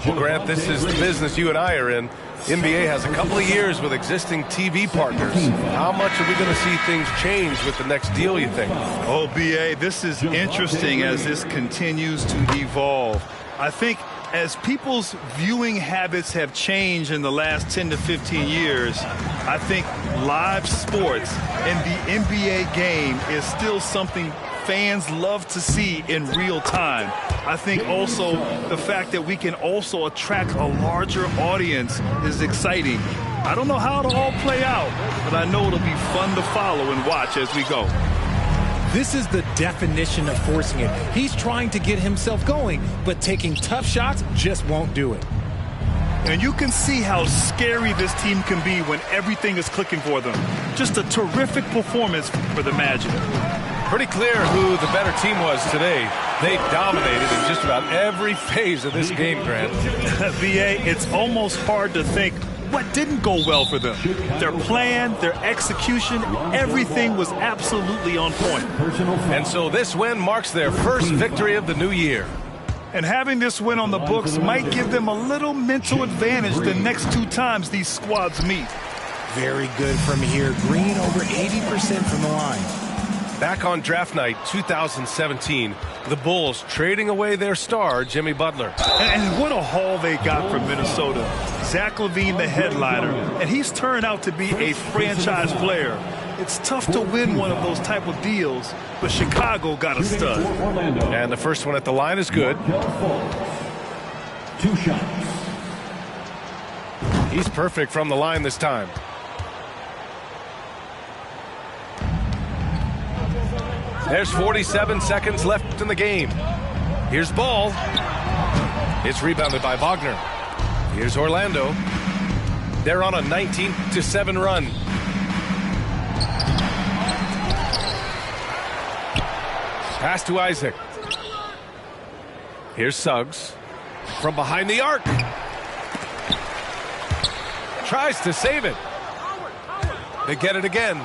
Well, Grant, this is the business you and I are in. NBA has a couple of years with existing TV partners. How much are we going to see things change with the next deal, you think? Oh, B.A., this is interesting as this continues to evolve. I think as people's viewing habits have changed in the last 10 to 15 years, I think live sports and the NBA game is still something fans love to see in real time. I think also the fact that we can also attract a larger audience is exciting. I don't know how it'll all play out, but I know it'll be fun to follow and watch as we go. This is the definition of forcing it. He's trying to get himself going, but taking tough shots just won't do it. And you can see how scary this team can be when everything is clicking for them. Just a terrific performance for the Magic. Pretty clear who the better team was today. They dominated in just about every phase of this game, Grant. VA, it's almost hard to think what didn't go well for them. Their plan, their execution, everything was absolutely on point. And so this win marks their first victory of the new year. And having this win on the books might give them a little mental advantage the next 2 times these squads meet. Very good from here. Green over 80% from the line. Back on draft night 2017, the Bulls trading away their star, Jimmy Butler. And what a haul they got from Minnesota. Zach LaVine, the headliner, and he's turned out to be a franchise player. It's tough to win one of those type of deals, but Chicago got a stud. And the first one at the line is good. 2 shots. He's perfect from the line this time. There's 47 seconds left in the game. Here's Ball. It's rebounded by Wagner. Here's Orlando. They're on a 19-7 run. Pass to Isaac. Here's Suggs. From behind the arc. Tries to save it. They get it again.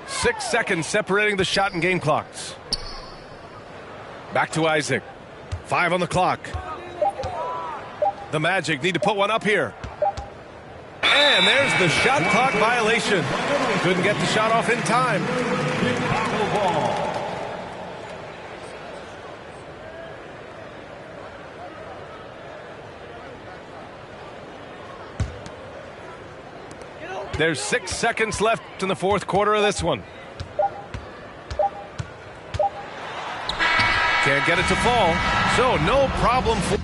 6 seconds separating the shot and game clocks. Back to Isaac. 5 on the clock. The Magic need to put one up here. And there's the shot clock violation. Couldn't get the shot off in time. There's 6 seconds left in the fourth quarter of this one. Can't get it to fall, so no problem for...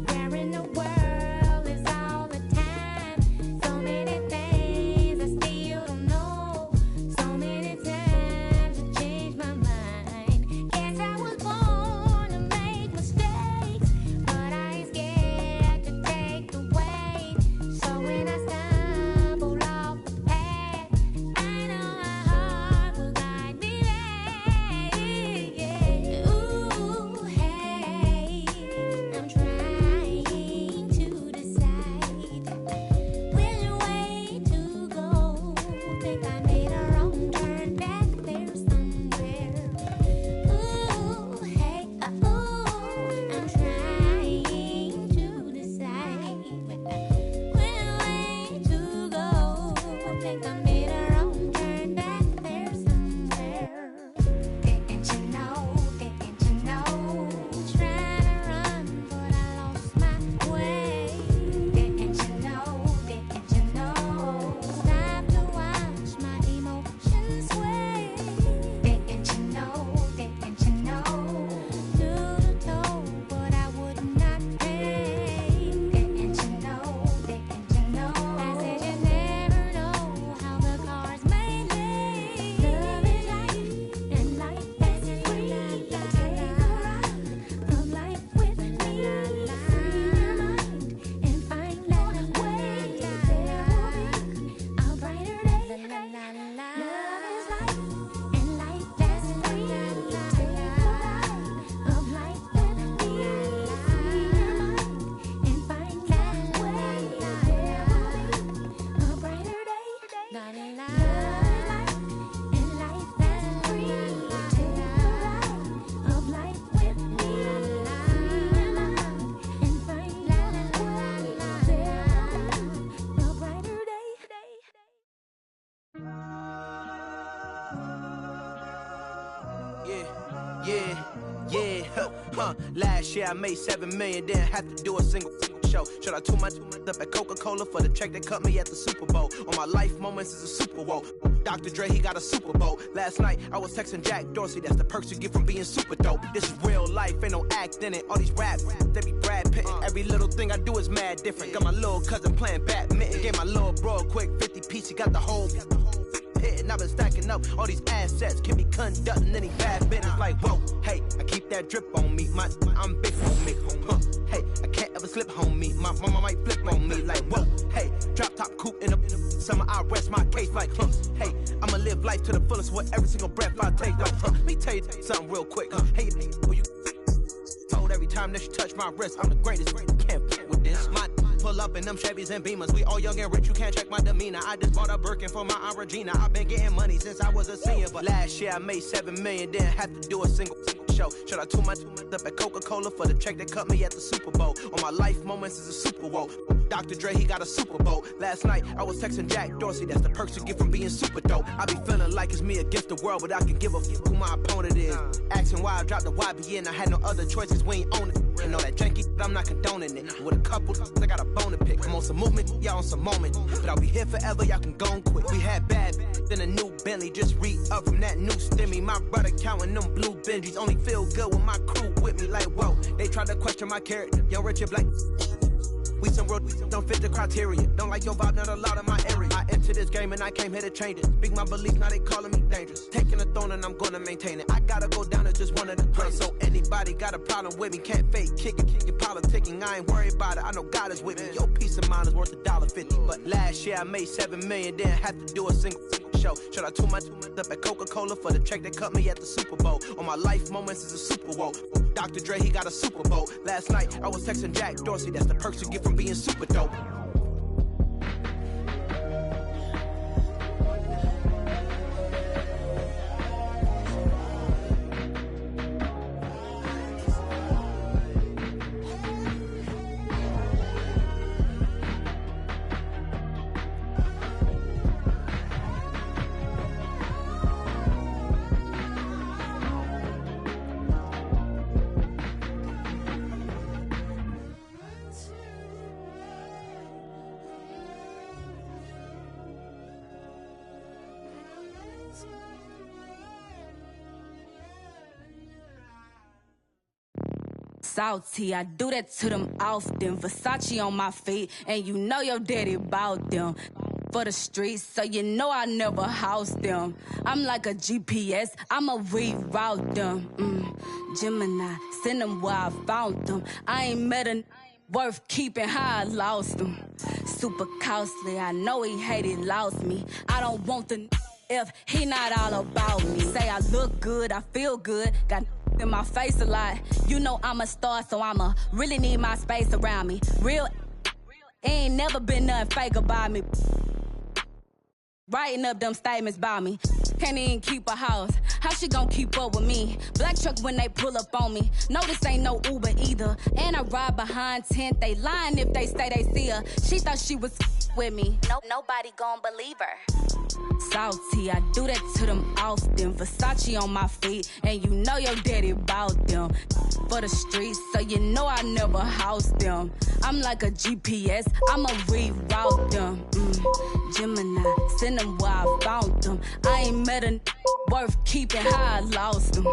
We're in a world Last year I made $7 million, didn't have to do a single show. Should I too much up at Coca-Cola for the check that cut me at the Super Bowl? On my life moments is a Super Bowl. Dr. Dre, he got a Super Bowl. Last night I was texting Jack Dorsey, that's the perks you get from being super dope. This is real life, ain't no act in it. All these raps, they be Brad Pitt. Every little thing I do is mad different. Got my little cousin playing badminton. Gave my little bro a quick 50 piece, he got the whole hitting. I've been stacking up all these assets, can be conducting any bad business. Like, whoa, hey, I keep that drip on me. I'm big on me. Hey, I can't ever slip, homie. My mama might flip on me. Like, whoa, hey, drop top coupe in the summer. I rest my case. Like, hey, I'ma live life to the fullest with every single breath I take. Like, let me tell you something real quick. Hey, you told every time that you touch my wrist, I'm the greatest. Can't play with this. My pull up in them Chevys and Beamers. We all young and rich, you can't check my demeanor. I just bought a Birkin for my Aunt Regina. I've been getting money since I was a senior, but last year I made $7 million, didn't have to do a single show. Should I too much up at Coca-Cola for the check that cut me at the Super Bowl? On my life moments is a Super Bowl. Dr. Dre, he got a Super Bowl. Last night I was texting Jack Dorsey, that's the perks you get from being super dope. I be feeling like it's me against the world, but I can give a fuck who my opponent is. Asking why I dropped the YBN, I had no other choices, we ain't own it. And all that janky, I'm not condoning it. With a couple, I got a bone to pick. I'm on some movement, y'all on some moment. But I'll be here forever, y'all can go and quit. We had bad, then a new Bentley, just re-up from that new stimmy. My brother counting them blue Benjis, only feel good with my crew with me. Like, whoa, they tried to question my character. Young Richard Blake, we some real, don't fit the criteria. Don't like your vibe, not allowed in my area. I entered this game and I came here to change it. Speak my beliefs, now they calling me dangerous. Taking a throne and I'm gonna maintain it. I gotta go down as just one of the greats. So anybody got a problem with me, can't fake kick it. You're politicking, I ain't worried about it. I know God is with me. Your peace of mind is worth $1.50. But last year I made $7 million, didn't have to do a single show. Should I too much up at Coca-Cola for the check that cut me at the Super Bowl? On my life moments is a Super Bowl. Dr. Dre, he got a Super Bowl. Last night I was texting Jack Dorsey, that's the perks you get from being super dope. Salty, I do that to them often. Versace on my feet, and you know your daddy bout them. For the streets, so you know I never house them. I'm like a GPS, I'ma reroute them. Gemini, send them where I found them. I ain't met a worth keeping how I lost them. Super costly, I know he hated, lost me. I don't want the if he not all about me. Say I look good, I feel good, got in my face a lot. You know I'm a star, so I'ma really need my space around me. Real ain't never been nothing fake about me. Writing up them statements about me. Can't even keep a house. How she gon' keep up with me? Black truck when they pull up on me. No, this ain't no Uber either. And I ride behind tent. They lying if they say they see her. She thought she was with me. Nobody gon' believe her. Salty, I do that to them often. Versace on my feet, and you know your daddy bout them. For the streets, so you know I never house them. I'm like a GPS, I'ma reroute them. Gemini, send them where I found them. I ain't met a worth keeping how I lost them.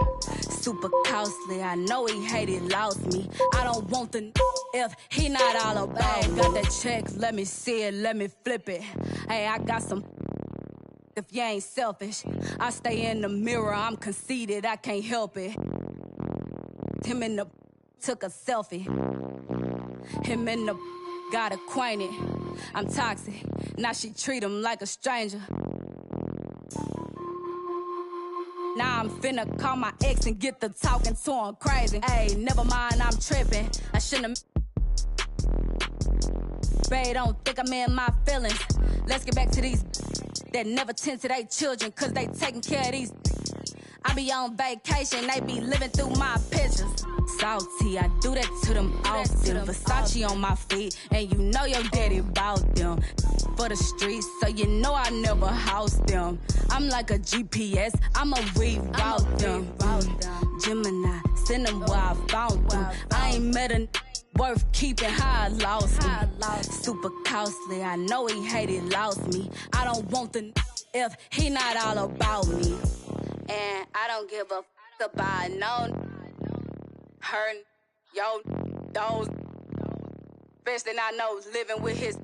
Super costly, I know he hated, lost me. I don't want the if he not all about me. Got that check, let me see it, let me flip it. Hey, I got some if you ain't selfish. I stay in the mirror, I'm conceited, I can't help it. Him in the took a selfie. Him in the got acquainted. I'm toxic, now she treat him like a stranger. Now I'm finna call my ex and get the talking to him crazy. Hey, never mind, I'm tripping. I shouldn't Babe, don't think I'm in my feelings. Let's get back to these that never tend to their children, cause they taking care of these. I be on vacation, they be living through my pictures. Salty, I do that to them often. Versace on my feet, and you know your daddy bout them. For the streets, so you know I never house them. I'm like a GPS, I'ma reroute them. Gemini, send them where I found them. I ain't met a worth keeping, how I lost him. Super costly, I know he hated, lost me. I don't want the if he not all about me. And I don't give a fuck about no her, yo, those. Especially not know living with his.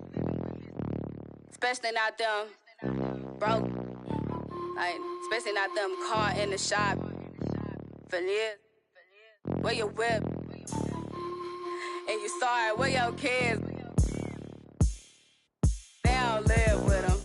Especially not them broke. Like, especially not them caught in the shop. Vanilla, where your whip? And you sorry, where your kids? They don't live with them.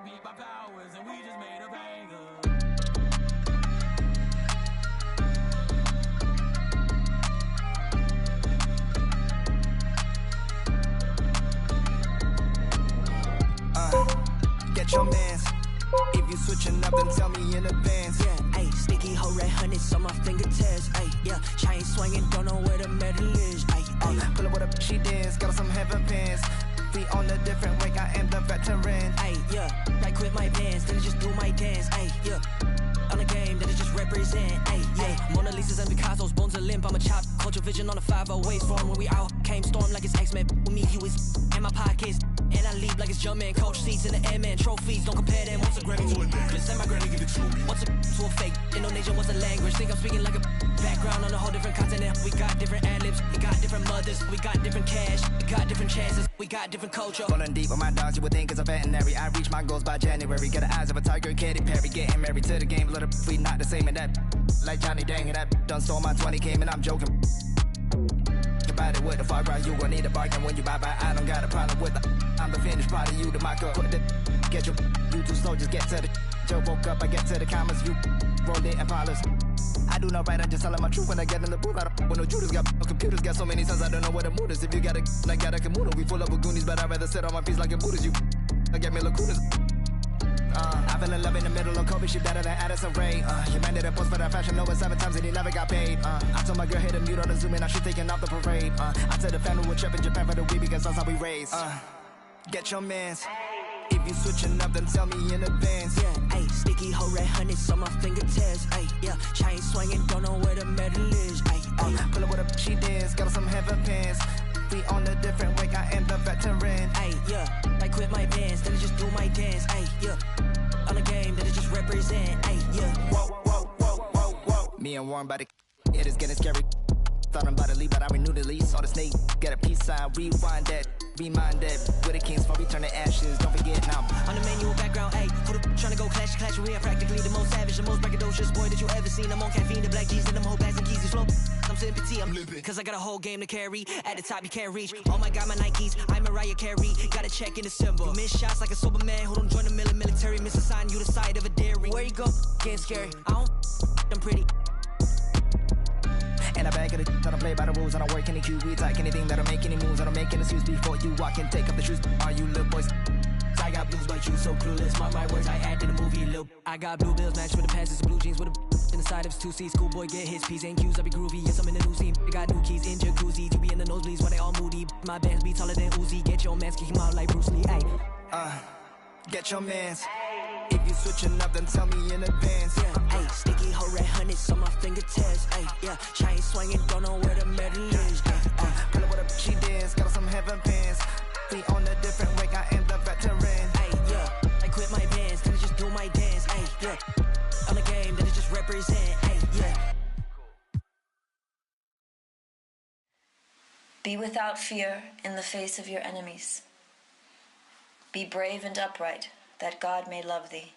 beat by powers, and we just made a banger. Get your mans. If you switching up, then tell me in advance. Yeah, ayy, sticky hoe red hundreds on my fingertips. Ayy, yeah, chain swinging, don't know where the medal is. Ayy, pull up with a she dance, got some heaven pants. We on a different way, I am the veteran. Ayy, yeah, right quit my bands, then I just do my dance. Ayy, yeah, on the game, that I just represent. Ayy, yeah, Mona Lisa's and Picasso's, bones are limp. I'm a chop, culture vision on a 508 form. When we out, came storm like it's X-Men. With me, you is in my pockets. And I leave like it's Jumpman, coach seats in the airman, trophies. Don't compare them. What's a Grammy to a necklace? And my granny give it to me. What's a to a fake? Indonesian, what's a language? Think I'm speaking like a background on a whole different continent. We got different ad-libs, we got different mothers, we got different cash, we got different chances, we got different culture. Falling deep with my dogs, you would think it's a veterinary. I reach my goals by January. Get the eyes of a tiger, Katy Perry. Getting married to the game, little we not the same. And that like Johnny Dang, and that done stole my 20 came and I'm joking. About it with the far cry, you gon' need a bargain when you buy. I don't got a problem with I'm the finished product, you the mock up. Get your you too slow, just get to the Joe woke up, I get to the comments, you rolled it and polished. I do not write, I'm just telling my truth when I get in the booth. I don't when no Judas got no computers, got so many sons, I don't know where the mood is. If you got a like got a Kimuno, we full up with Goonies, but I'd rather sit on my feet like a Buddhist. You I get me lacunas. I fell in love in the middle of Kobe, shit better than Addison Rae. You man did a post for that fashion over 7 times and he never got paid. I told my girl hit a mute on the Zoom and I should taking off the parade. I told the family we're trip in Japan for the week because that's how we raised. Get your mans. If you switching up, then tell me in advance. Yeah, ayy, sticky hoe red hundreds on my fingertips. Ayy, yeah, chain swinging, don't know where the medal is. Ayy, pull up with a she dance, got some heaven pants. We on a different way, I am the veteran. Ayy, yeah, I quit my bands, then I just do my dance. Ayy, yeah, on the game, that I just represent. Ayy, yeah. Whoa, whoa, whoa, whoa, whoa. Me and Warren by the it is getting scary. Thought I'm about to leave, but I renewed the lease. Saw the snake, get a peace sign, rewind that. Remind that we're the kings for we turn to ashes. Don't forget now. On the manual background, ayy, who the tryna go clash? We are practically the most savage, the most braggadocious boy that you ever seen. I'm on caffeine, the black G's, and them whole bags and keys. This flow, I'm sympathy, I'm limping. Cause I got a whole game to carry. At the top, you can't reach. Oh my god, my Nikes, I'm Mariah Carey. Got a check in December. You miss shots like a Superman who don't join the military. Miss a sign, you the side of a dairy. Where you go? Getting scary. I don't, I'm pretty. And I bag of the I don't play by the rules, I don't work any QBs like anything that'll make any moves. I don't make any excuse before you walk and take up the shoes. Are you little boys? I got blues, but you so clueless. Mark my words, I add to the movie, Lil. I got blue bills matched with the pants, blue jeans with a in the side of his 2C. Schoolboy get his P's and Q's, I be groovy. Yes, I'm in the new scene. I got new keys in jacuzzis. You be in the nosebleeds while they all moody. My bands be taller than Uzi. Get your mans, kick him out like Bruce Lee. Ay. Get your mans. If you switching up, then tell me in advance. Yeah, ayy, sticky hoe red hundreds on my fingertips. Ayy, yeah, chain swinging, don't know where the medal is. Pull up with a she dance, got some heaven pants. We on a different way, I am the veteran. Ayy, yeah, I quit my bands, then I just do my dance. Ayy, yeah, on the game, then I just represent. Ayy, yeah. Be without fear in the face of your enemies. Be brave and upright, that God may love thee.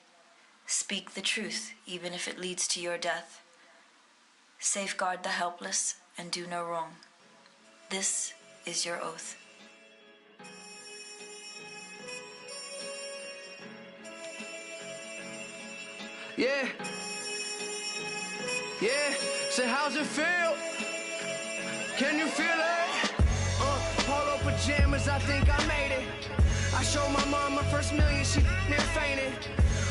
Speak the truth, even if it leads to your death. Safeguard the helpless and do no wrong. This is your oath. Yeah. So how's it feel? Can you feel it? Polo pajamas, I think I made it. I showed my mom my first million, she near fainted.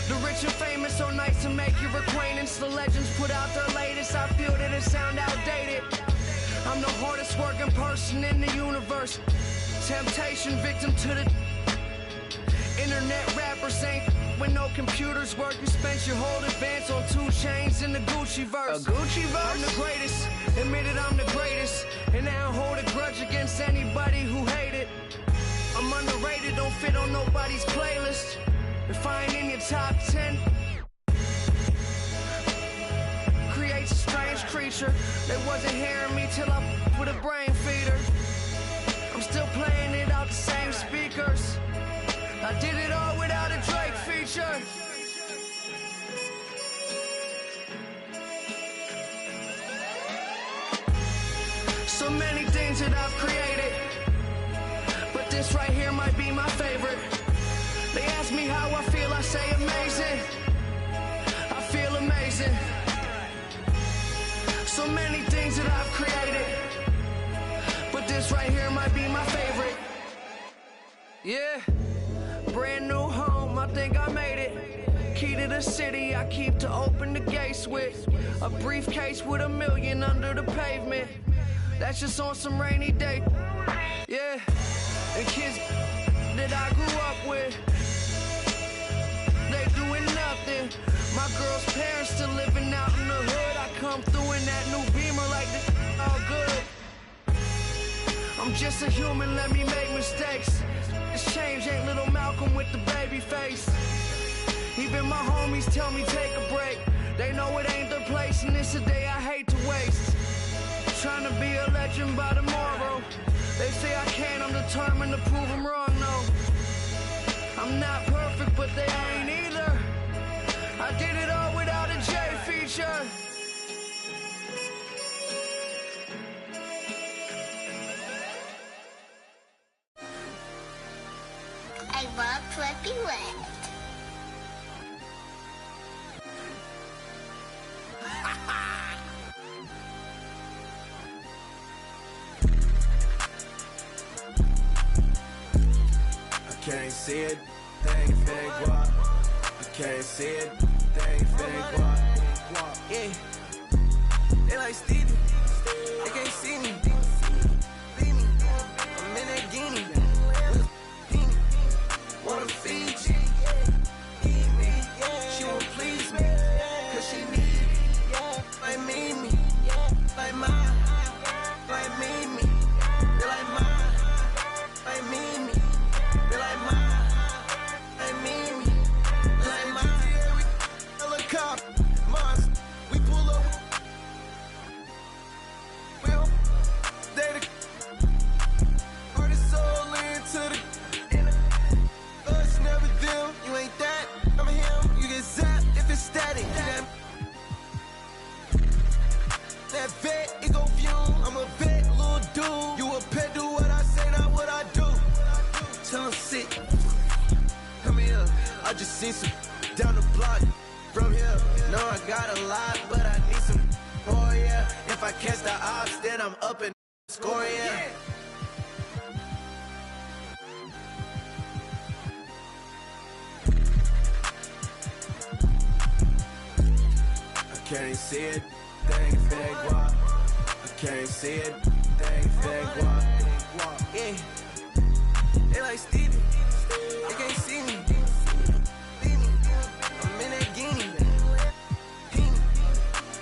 The rich and famous, so nice to make your acquaintance. The legends put out their latest, I feel that it sound outdated. I'm the hardest working person in the universe. Temptation victim to the internet rappers ain't when no computers work. You spent your whole advance on 2 Chainz in the Gucci verse. A Gucci verse? I'm the greatest, admitted I'm the greatest. And I don't hold a grudge against anybody who hate it. I'm underrated, don't fit on nobody's playlist. If I ain't in your top 10, creates a strange creature. They wasn't hearing me till I with a brain feeder. I'm still playing it out the same speakers. I did it all without a Drake feature. So many things that I've created, but this right here might be my favorite. They ask ask me how I feel, I say amazing. I feel amazing. So many things that I've created, but this right here might be my favorite. Yeah, brand new home, I think I made it. Key to the city, I keep to open the gates with. A briefcase with $1 million under the pavement. That's just on some rainy day. Yeah, and kids that I grew up with, they doing nothing. My girl's parents still living out in the hood. I come through in that new Beamer like this all good. I'm just a human, let me make mistakes. This change ain't little Malcolm with the baby face. Even my homies tell me take a break. They know it ain't their place and it's a day I hate to waste. Trying to be a legend by tomorrow. They say I can't, I'm determined to prove them wrong, no. I'm not perfect, but they ain't either. I did it all without a J feature. I want flippy wet. I can't see it, they ain't fake walk. I can't see it, they ain't fake walk. Yeah, they like Stevie, they can't see me. I'm in that guinea, wanna feed you. She won't please me, cause she need it. Like me, like mine, like me, they like mine, like me, they like mine, like me, like mine. Helicopter, Mars, we pull up. Well, they the artist soul into the us, never them. You ain't that, I'm him. You get zapped if it's static. That vet, it go fume. I'm a vet, little dude. You a pet, do what I say, not what I do. Tell him sit. Come here. I just seen some down the block from here. No, I got a lot, but I need some more, yeah. If I catch the ops, then I'm up and score, yeah. I can't see it, they ain't fake walk. I can't see it, they ain't fake walk. Yeah, they like Stevie, they can't see me. I'm in that guinea,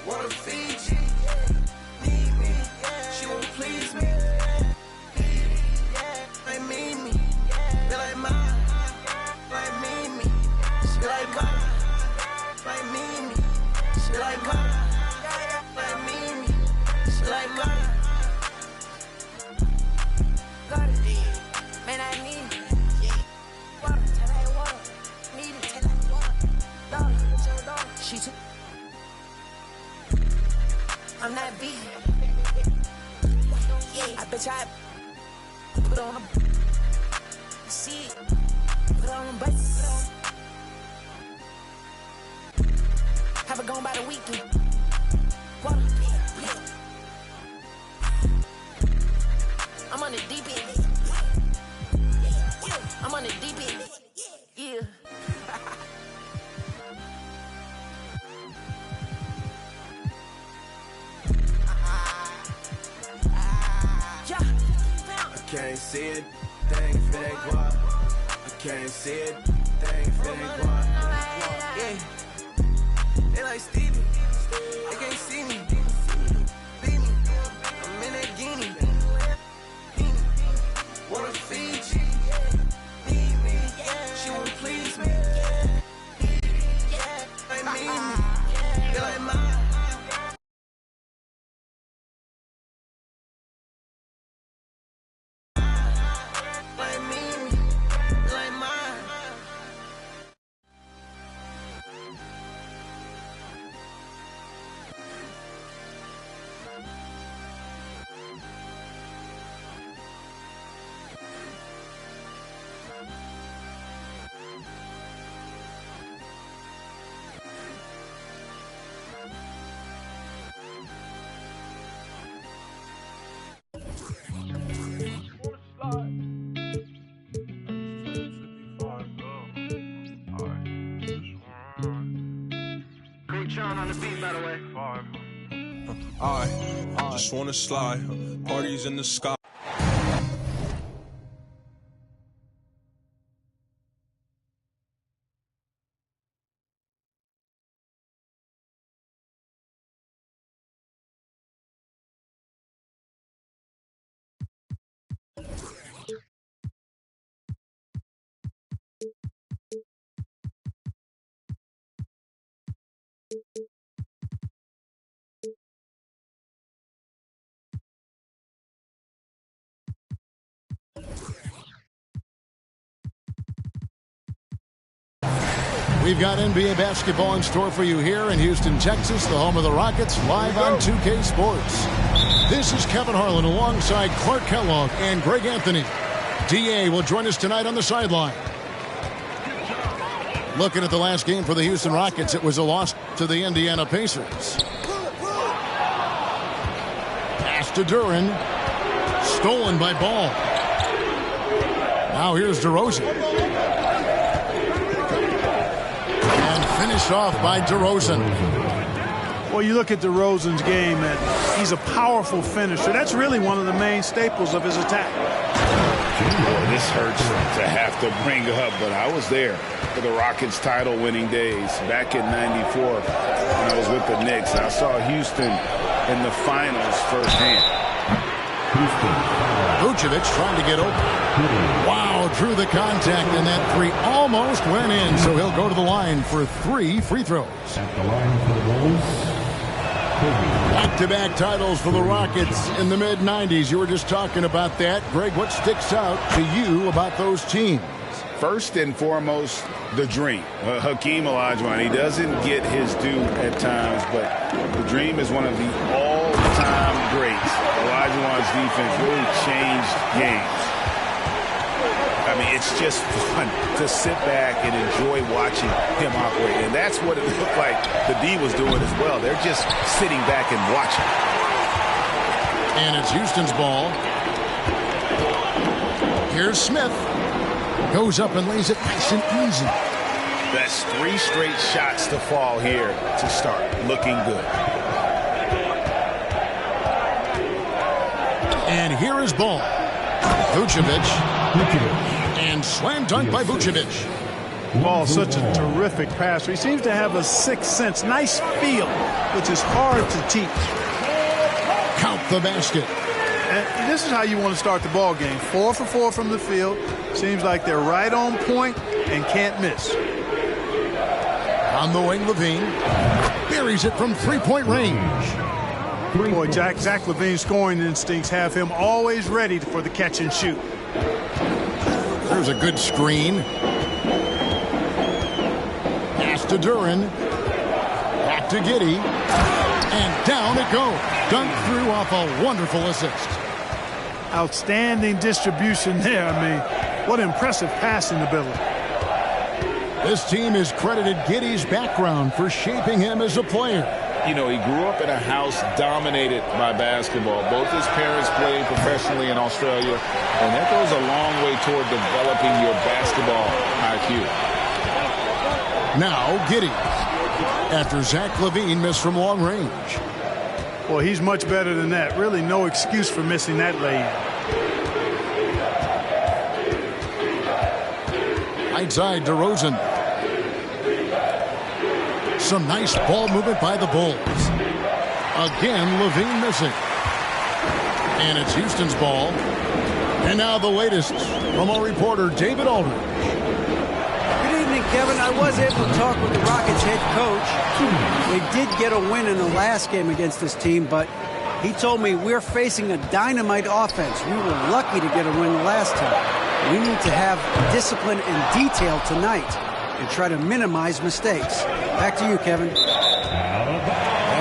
wanna feed you. Need me, she won't please me. Like me, they like mine, like me, she like mine, like me. She like mine, like me, she like mine. Got it, man, I need it. Water, tell that water. Need it, tell that water. Dollar, $2. She took. I'm not beat. Yeah, I bet I put on a see it, put on a bus. Have it gone by the weekend. Water. I'm on the deep end. I'm on the deep end. Yeah. I can't see it, they ain't fake walk. I can't see it, they ain't fake walk. Yeah. They like Stevie, they can't see me. I'm in that guinea, wanna feed you. Need me, she won't please me. Like me, they like mine. Like me, like mine. I just wanna slide. Parties in the sky. We've got NBA basketball in store for you here in Houston, Texas, the home of the Rockets, live on 2K Sports. This is Kevin Harlan alongside Clark Kellogg and Greg Anthony. DA will join us tonight on the sideline. Looking at the last game for the Houston Rockets, it was a loss to the Indiana Pacers. Pass to Duren. Stolen by Ball. Now here's DeRozan. Finished off by DeRozan. Well, you look at DeRozan's game, and he's a powerful finisher. That's really one of the main staples of his attack. Boy, this hurts to have to bring up, but I was there for the Rockets title-winning days back in '94 when I was with the Knicks. I saw Houston in the finals firsthand. Vucevic trying to get open. Wow, drew the contact, and that three almost went in. So he'll go to the line for 3 free throws. At the line for the Bulls, Back-to-back titles for the Rockets in the mid-'90s. You were just talking about that. Greg, what sticks out to you about those teams? First and foremost, the dream. Hakeem Olajuwon, he doesn't get his due at times, but the dream is one of the all-time greats. Olajuwon's defense really changed games. I mean, it's just fun to sit back and enjoy watching him operate. And that's what it looked like the D was doing as well. They're just sitting back and watching. And it's Houston's ball. Here's Smith. Goes up and lays it nice and easy. That's 3 straight shots to fall here to start. Looking good. And here is Ball. Vucevic. And slam dunk by Vucevic. Ball, such a terrific passer. He seems to have a sixth sense. Nice feel, which is hard to teach. Count the basket. And this is how you want to start the ball game. 4 for 4 from the field. Seems like they're right on point and can't miss. On the wing, Levine buries it from 3-point range. Boy, Zach LaVine's scoring instincts have him always ready for the catch and shoot. There's a good screen. Pass to Duren. Back to Giddey. And down it goes. Dunked through off a wonderful assist. Outstanding distribution there. I mean, what impressive passing ability. This team has credited Giddey's background for shaping him as a player. You know, he grew up in a house dominated by basketball. Both his parents played professionally in Australia, and that goes a long way toward developing your basketball IQ. Now Giddey, after Zach LaVine missed from long range. Well, he's much better than that. Really no excuse for missing that lay-in. Outside DeRozan. Some nice ball movement by the Bulls. Again, LaVine missing. And it's Houston's ball. And now the latest from our reporter, David Aldridge. Good evening, Kevin. I was able to talk with the Rockets head coach. They did get a win in the last game against this team, but he told me we're facing a dynamite offense. We were lucky to get a win the last time. We need to have discipline and detail tonight and try to minimize mistakes. Back to you, Kevin. All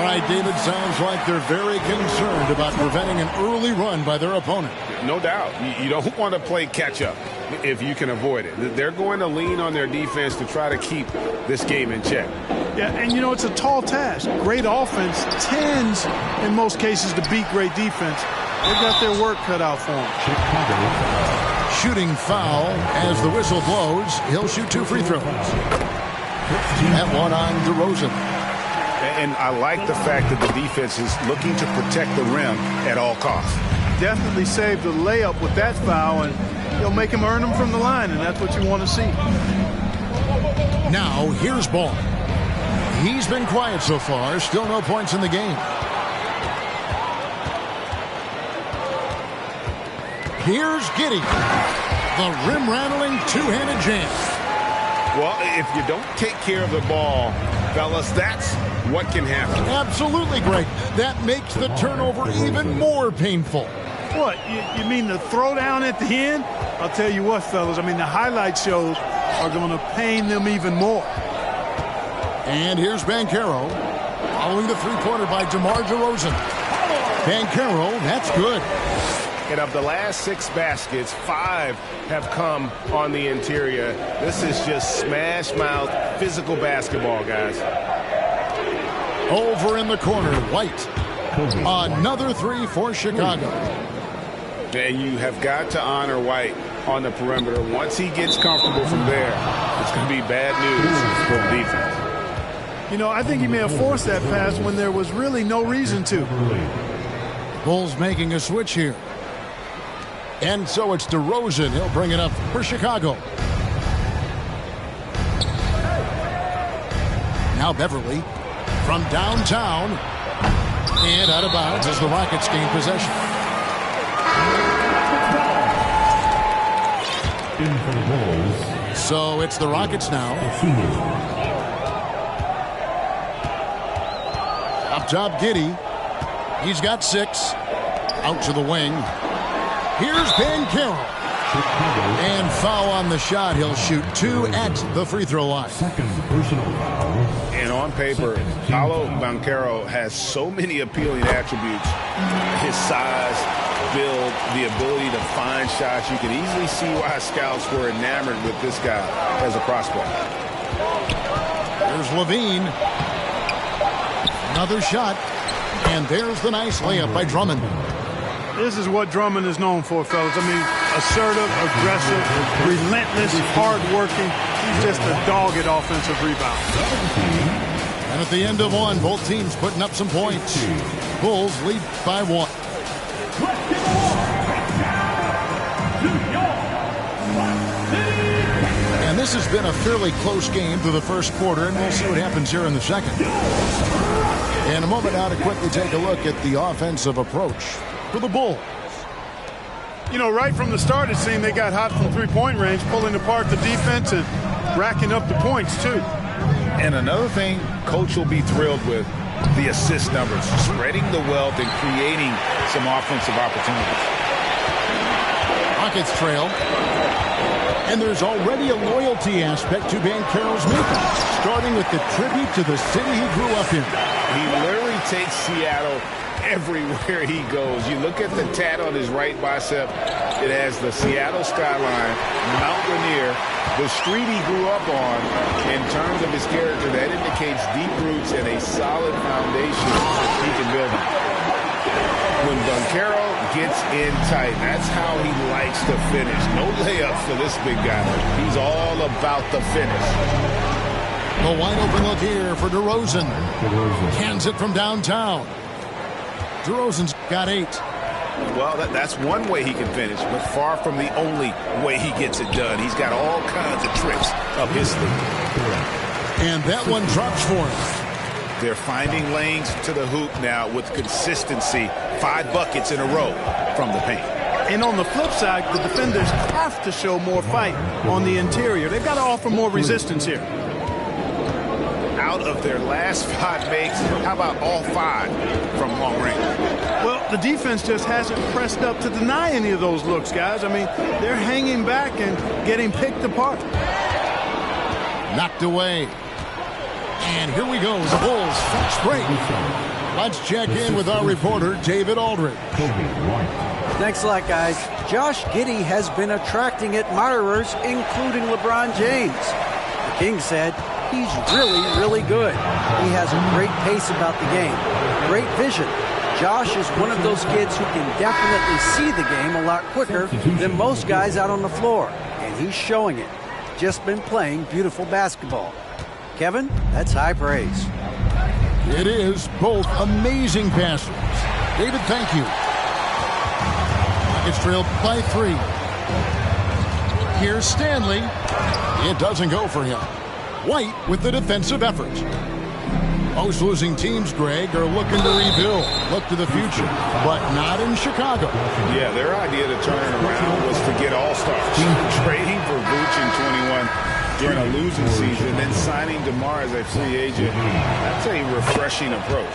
right, David, sounds like they're very concerned about preventing an early run by their opponent. No doubt. You don't want to play catch-up if you can avoid it. They're going to lean on their defense to try to keep this game in check. Yeah, and you know, it's a tall task. Great offense tends, in most cases, to beat great defense. They've got their work cut out for them. Shooting foul as the whistle blows. He'll shoot 2 free throws. That one on DeRozan. and I like the fact that the defense is looking to protect the rim at all costs. Definitely saved the layup with that foul, and he'll make him earn them from the line, and that's what you want to see. Now, here's Ball. He's been quiet so far. Still no points in the game. Here's Giddey. The rim-rattling two-handed jam. Well, if you don't take care of the ball, fellas, that's what can happen. Absolutely, Greg. That makes the turnover even more painful. What, you mean the throwdown at the end? I'll tell you what, fellas, I mean, the highlight shows are going to pain them even more. And here's Banchero, following the three-pointer by DeMar DeRozan. Banchero, that's good. And of the last 6 baskets, 5 have come on the interior. This is just smash-mouth physical basketball, guys. Over in the corner, White. Another 3 for Chicago. And you have got to honor White on the perimeter. Once he gets comfortable from there, it's going to be bad news for the defense. You know, I think he may have forced that pass when there was really no reason to. Bulls making a switch here. And so it's DeRozan. He'll bring it up for Chicago. Now Beverly from downtown. And out of bounds as the Rockets gain possession. In for the Bulls. So it's the Rockets now. Up top, Giddey. He's got 6. Out to the wing. Here's Banchero. And foul on the shot. He'll shoot 2 at the free throw line. Second personal foul. And on paper, Paolo Banchero has so many appealing attributes. His size, build, the ability to find shots. You can easily see why scouts were enamored with this guy as a prospect. There's Levine. Another shot. And there's the nice layup by Drummond. This is what Drummond is known for, fellas. I mean, assertive, aggressive, relentless, hard-working. He's just a dogged offensive rebound. And at the end of one, both teams putting up some points. Bulls lead by 1. And this has been a fairly close game through the first quarter, and we'll see what happens here in the second. In a moment now to quickly take a look at the offensive approach for the Bulls. You know, right from the start, it seemed they got hot from three-point range, pulling apart the defense and racking up the points, too. And another thing Coach will be thrilled with, the assist numbers, spreading the wealth and creating some offensive opportunities. Rockets trail. And there's already a loyalty aspect to Banchero's movement, starting with the tribute to the city he grew up in. He literally takes Seattle everywhere he goes. You look at the tat on his right bicep. It has the Seattle skyline, Mount Rainier, the street he grew up on. In terms of his character, that indicates deep roots and a solid foundation he can build on. When Banchero gets in tight, that's how he likes to finish. No layups for this big guy. He's all about the finish. A wide open look here for DeRozan. Cans it from downtown. DeRozan's got 8. Well, that's one way he can finish, but far from the only way he gets it done. He's got all kinds of tricks up his sleeve. And that one drops for him. They're finding lanes to the hoop now with consistency. 5 buckets in a row from the paint. And on the flip side, the defenders have to show more fight on the interior. They've got to offer more resistance here. Out of their last 5 makes, how about all 5 from long range? Well, the defense just hasn't pressed up to deny any of those looks, guys. I mean, they're hanging back and getting picked apart. Knocked away. And here we go, the Bulls fast break. Let's check in with our reporter, David Aldridge. Thanks a lot, guys. Josh Giddey has been attracting admirers, including LeBron James. The King said he's really, really good. He has a great pace about the game, great vision. Josh is one of those kids who can definitely see the game a lot quicker than most guys out on the floor, and he's showing it. Just been playing beautiful basketball. Kevin, that's high praise. It is both amazing passers. David, thank you. Rockets trail by 3. Here's Stanley. It doesn't go for him. White with the defensive effort. Most losing teams, Greg, are looking to rebuild, look to the future, but not in Chicago. Yeah, their idea to turn it around was to get all-stars. Trading for Vooch in 21 during a losing season, then signing DeMar as a free agent. That's a refreshing approach.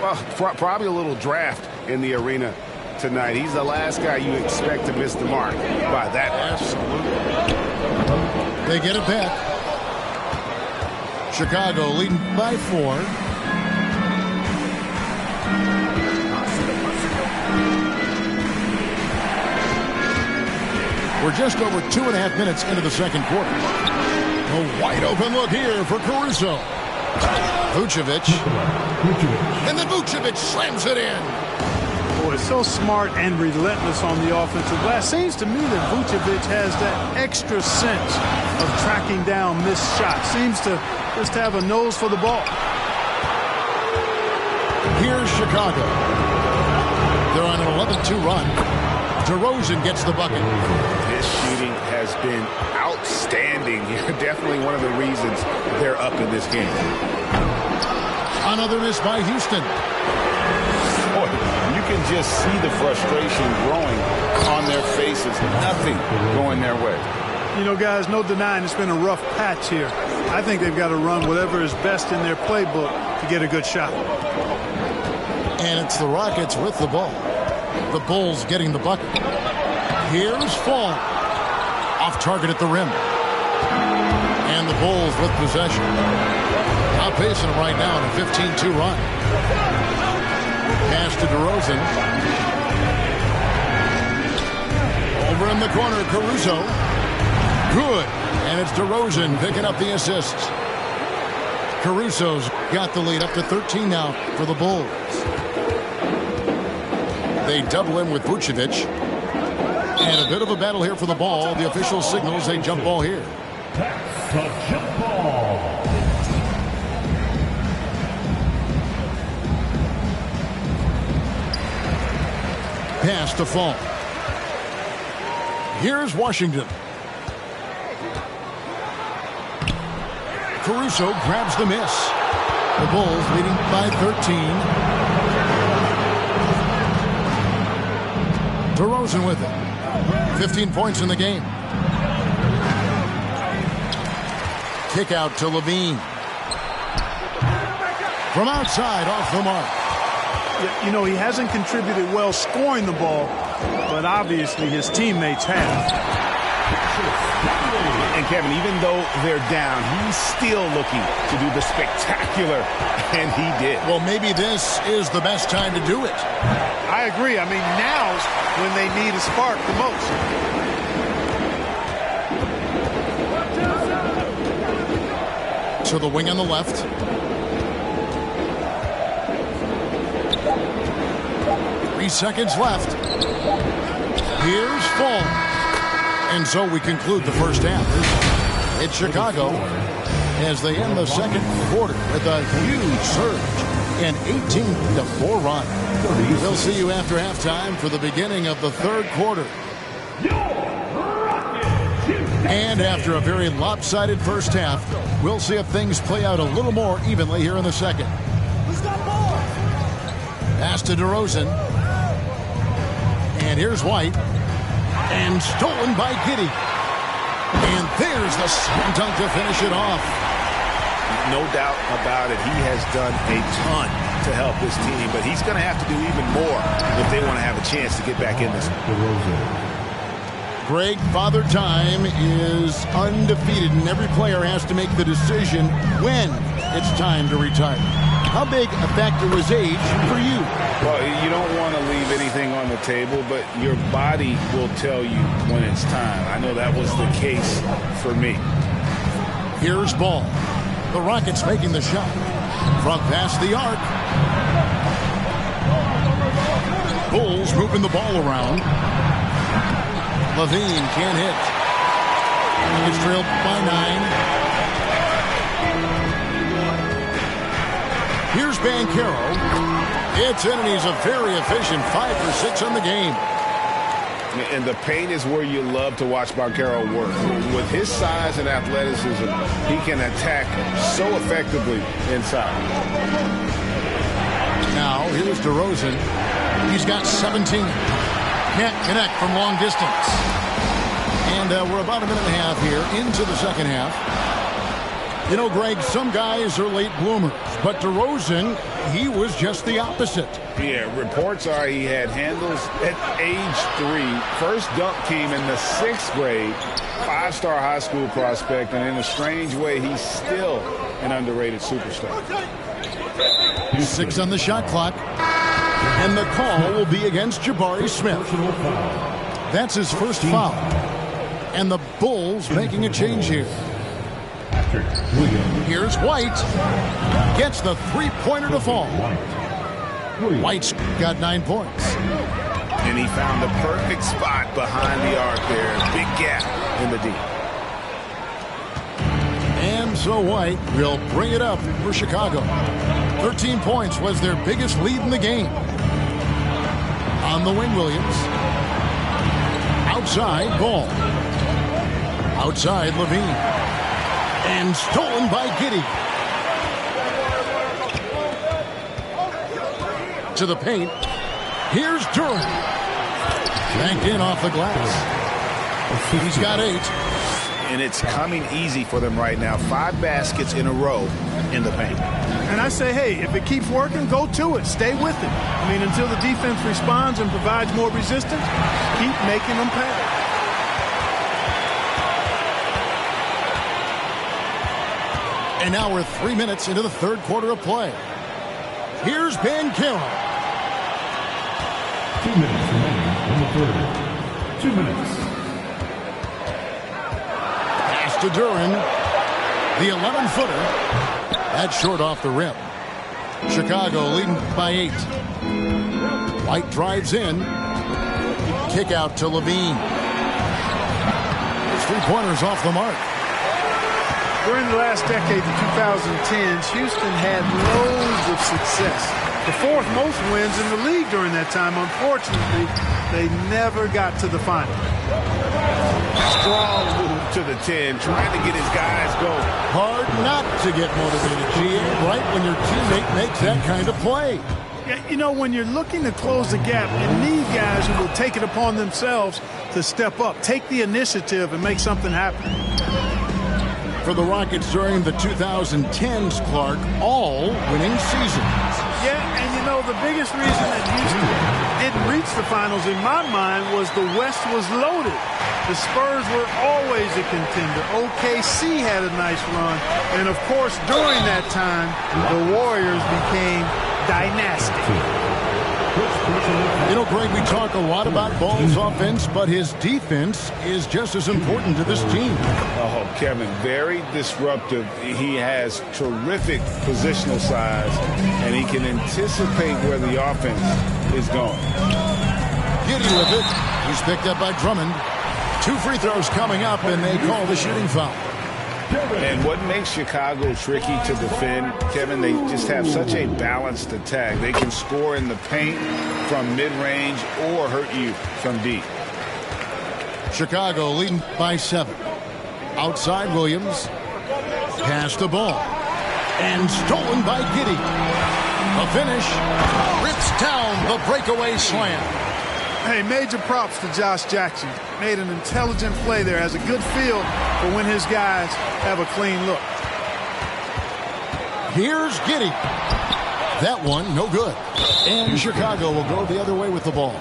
Well, probably a little draft in the arena tonight. He's the last guy you expect to miss the mark by that. Absolutely. They get it back. Chicago leading by 4. We're just over 2.5 minutes into the second quarter. A wide open look here for Caruso. Vucevic. And then Vucevic slams it in. Boy, so smart and relentless on the offensive glass. Seems to me that Vucevic has that extra sense of tracking down missed shots. Seems to just have a nose for the ball. Here's Chicago. They're on an 11-2 run. DeRozan gets the bucket. His shooting has been outstanding. Definitely one of the reasons they're up in this game. Another miss by Houston. Boy, you can just see the frustration growing on their faces. Nothing going their way. You know, guys, no denying it's been a rough patch here. I think they've got to run whatever is best in their playbook to get a good shot. And it's the Rockets with the ball. The Bulls getting the bucket. Here's Fall. Off target at the rim. And the Bulls with possession. Outpacing them right now in a 15-2 run. Pass to DeRozan. Over in the corner, Caruso. Good. And it's DeRozan picking up the assists. Caruso's got the lead up to 13 now for the Bulls. They double him with Vucevic. And a bit of a battle here for the ball. The official signals a jump ball here. That's a jump ball. Pass to Fall. Here's Washington. Caruso grabs the miss. The Bulls leading by 13. DeRozan with it. 15 points in the game. Kick out to Levine. From outside, off the mark. You know, he hasn't contributed well scoring the ball, but obviously his teammates have. And Kevin, even though they're down, he's still looking to do the spectacular, and he did. Well, maybe this is the best time to do it. I agree. I mean, now's when they need a spark the most. To the wing on the left. Three seconds left. Here's Fall. And so we conclude the first half. It's Chicago as they end the second quarter with a huge surge, an 18-4 run. We'll see you after halftime for the beginning of the third quarter. And after a very lopsided first half, we'll see if things play out a little more evenly here in the second. Pass to DeRozan. And here's White. And stolen by Giddey. And there's the slam dunk to finish it off. No doubt about it. He has done a ton to help this team, but he's going to have to do even more if they want to have a chance to get back in this. Greg, Father Time is undefeated, and every player has to make the decision when it's time to retire. How big a factor was age for you? Well, you don't want to leave anything on the table, but your body will tell you when it's time. I know that was the case for me. Here's Ball. The Rockets making the shot. From past the arc. Bulls moving the ball around. Levine can't hit. It's trailed by 9. Here's Banchero. It's in, and he's a very efficient 5 for 6 on the game. And the paint is where you love to watch Banchero work. With his size and athleticism, he can attack so effectively inside. Now, here's DeRozan. He's got 17. Can't connect from long distance. And we're about a minute and a half here into the second half. You know, Greg, some guys are late bloomers, but DeRozan, he was just the opposite. Yeah, reports are he had handles at age 3. First dunk came in the 6th grade. 5-star high school prospect, and in a strange way, he's still an underrated superstar. 6 on the shot clock. And the call will be against Jabari Smith. That's his first foul. And the Bulls making a change here. Here's White. Gets the three-pointer to fall. White's got 9 points. And he found the perfect spot behind the arc there. Big gap in the D. And so White will bring it up for Chicago. 13 points was their biggest lead in the game. On the wing, Williams. Outside, Ball. Outside, Levine. And stolen by Giddey. To the paint. Here's Durant. Banked in off the glass. He's got 8. And it's coming easy for them right now. 5 baskets in a row in the paint. And I say, hey, if it keeps working, go to it. Stay with it. I mean, until the defense responds and provides more resistance, keep making them pay. And now we're 3 minutes into the third quarter of play. Here's Banchero. 2 minutes remaining in the third. 2 minutes. Pass to Duran. The 11-footer. That's short off the rim. Chicago leading by 8. White drives in. Kick out to Levine. His 3-pointers off the mark. During the last decade, the 2010s, Houston had loads of success. The 4th most wins in the league during that time. Unfortunately, they never got to the final. Strong move to the 10, trying to get his guys going. Hard not to get motivated, GA, right when your teammate makes that kind of play. Yeah, you know, when you're looking to close the gap, you need guys who will take it upon themselves to step up, take the initiative, and make something happen. For the Rockets during the 2010s, Clark, all winning seasons. Yeah, and you know, the biggest reason that Houston didn't reach the finals, in my mind, was the West was loaded. The Spurs were always a contender. OKC had a nice run. And, of course, during that time, the Warriors became dynastic. You know, Greg, we talk a lot about Ball's offense, but his defense is just as important to this team. Oh, Kevin, very disruptive. He has terrific positional size, and he can anticipate where the offense is going. Giddey with it. He's picked up by Drummond. 2 free throws coming up, and they call the shooting foul. And what makes Chicago tricky to defend, Kevin, they just have such a balanced attack. They can score in the paint from mid-range or hurt you from deep. Chicago leading by 7. Outside Williams. Pass the ball. And stolen by Giddey. A finish. Rips down the breakaway slam. Hey, major props to Josh Jackson. Made an intelligent play there. Has a good feel for when his guys have a clean look. Here's Giddey. That one, no good. And Chicago will go the other way with the ball.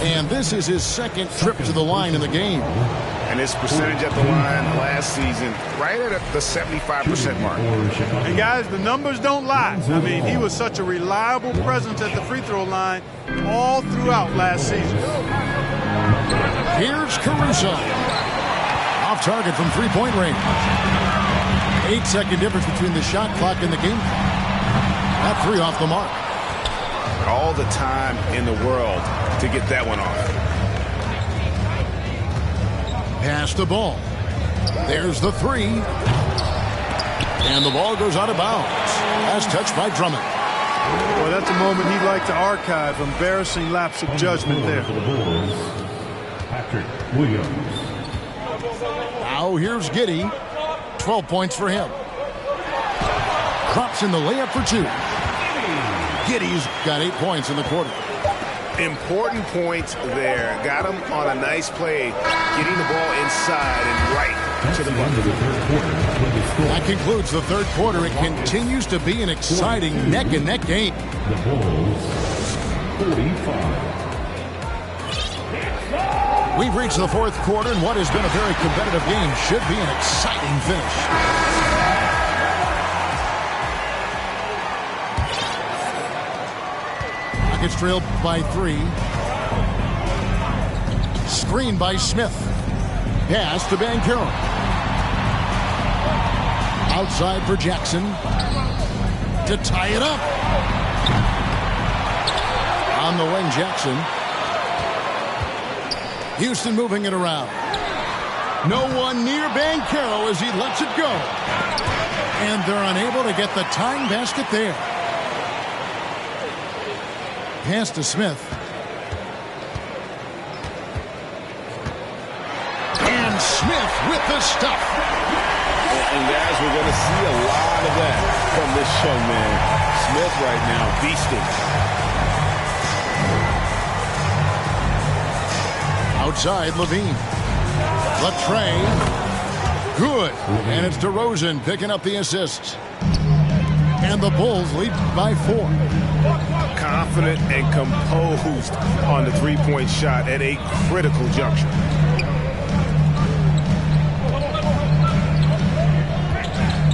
And this is his 2nd trip to the line in the game. And his percentage at the line last season, right at the 75% mark. And guys, the numbers don't lie. I mean, he was such a reliable presence at the free throw line all throughout last season. Here's Caruso. Off target from 3-point range. 8-second difference between the shot clock and the game clock. That 3 off the mark. All the time in the world to get that one off. Pass the ball. There's the 3. And the ball goes out of bounds. As touched by Drummond. Well, that's a moment he'd like to archive. Embarrassing lapse of judgment there. For the Bulls, Patrick Williams. Now here's Giddey. 12 points for him. Drops in the layup for 2. Giddey's got 8 points in the quarter. Important points there. Got him on a nice play, getting the ball inside and right to the bucket. That concludes the third quarter. It continues to be an exciting neck-and-neck game. The Bulls, 45. We've reached the fourth quarter, and what has been a very competitive game should be an exciting finish. Rockets trailed by 3. Screen by Smith. Pass to Banchero. Outside for Jackson. To tie it up. On the wing, Jackson. Houston moving it around. No one near Banchero as he lets it go. And they're unable to get the tying basket there. Pass to Smith. And Smith with the stuff. And guys, we're going to see a lot of that from this young man. Smith right now beasting. Outside, Levine. Latrey. Good. And it's DeRozan picking up the assists. And the Bulls lead by 4. Confident and composed on the three-point shot at a critical juncture.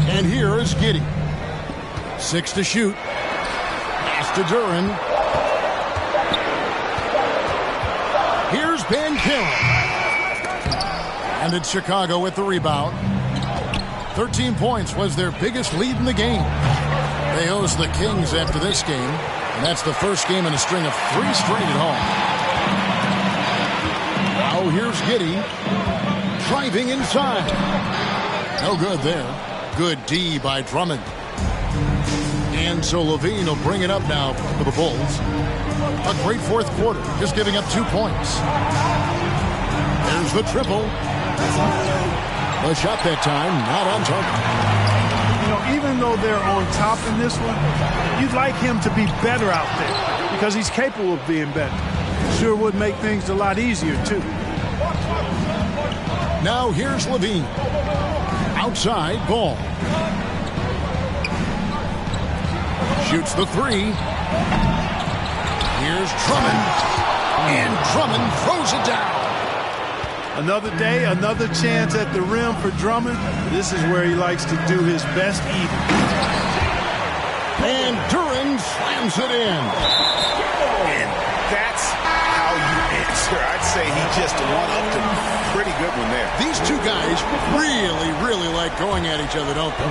And here is Giddey. 6 to shoot. Pass to Duren. Here's Banchero. And it's Chicago with the rebound. 13 points was their biggest lead in the game. They host the Kings after this game. And that's the first game in a string of 3 straight at home. Now here's Giddey. Driving inside. No good there. Good D by Drummond. And so Levine will bring it up now for the Bulls. A great fourth quarter, just giving up 2 points. There's the triple. The shot that time, not on target. You know, even though they're on top in this one, you'd like him to be better out there because he's capable of being better. Sure would make things a lot easier, too. Now here's Levine. Outside, Ball. Shoots the 3. Here's Drummond. And Drummond throws it down. Another day, another chance at the rim for Drummond. This is where he likes to do his best eating. And Duren slams it in. And that's how you answer. I'd say he just one-upped a pretty good one there. These two guys really, really like going at each other, don't they?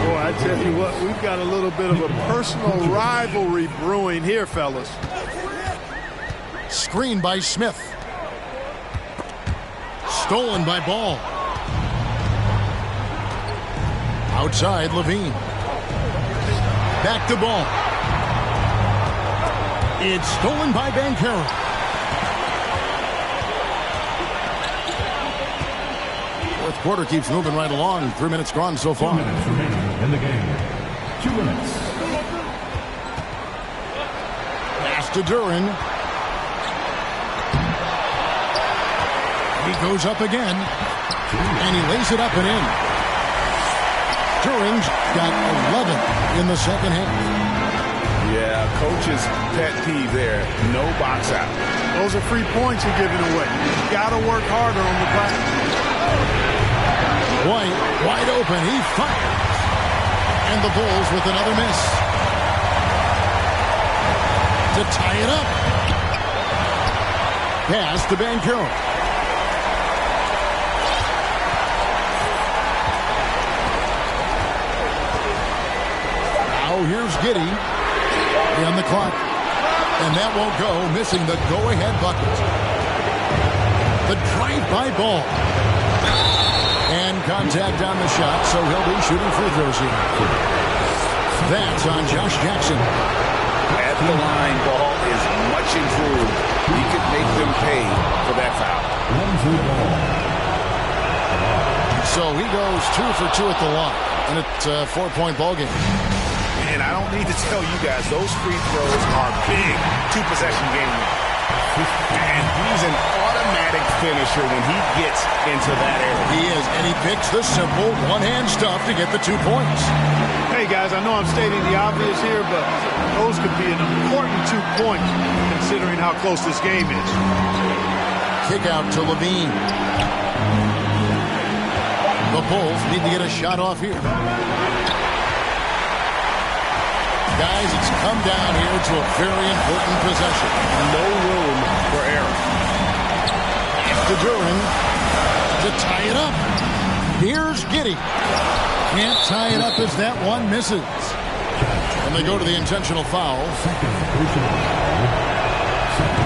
Boy, I tell you what, we've got a little bit of a personal rivalry brewing here, fellas. Screen by Smith. Stolen by Ball. Outside, Levine. Back to Ball. It's stolen by Banchero. Fourth quarter keeps moving right along. 3 minutes gone so far. 2 minutes remaining in the game. 2 minutes. Pass to Duren. He goes up again. And he lays it up and in. Duren's got 11 in the second half. Yeah, coach's pet peeve there. No box out. Those are free points you're giving away. You got to work harder on the glass. White, wide open. He fires. And the Bulls with another miss. To tie it up. Pass to Banchero. Now here's Giddey. On the clock. And that won't go, missing the go-ahead bucket. The drive-by Ball. And contact on the shot, so he'll be shooting free throws here. That's on Josh Jackson. At the line, ball is much improved. He could make them pay for that foul. So he goes 2 for 2 at the line, and it's a 4-point ball game. And I don't need to tell you guys, those free throws are big two-possession game. And he's an automatic finisher when he gets into that area. He is, and he picks the simple one-hand stuff to get the 2 points. Hey, guys, I know I'm stating the obvious here, but those could be an important 2 points considering how close this game is. Kick out to Levine. The Bulls need to get a shot off here. Guys, it's come down here to a very important possession. No room for error. To Duren to tie it up. Here's Giddey. Can't tie it up as that one misses. And they go to the intentional foul.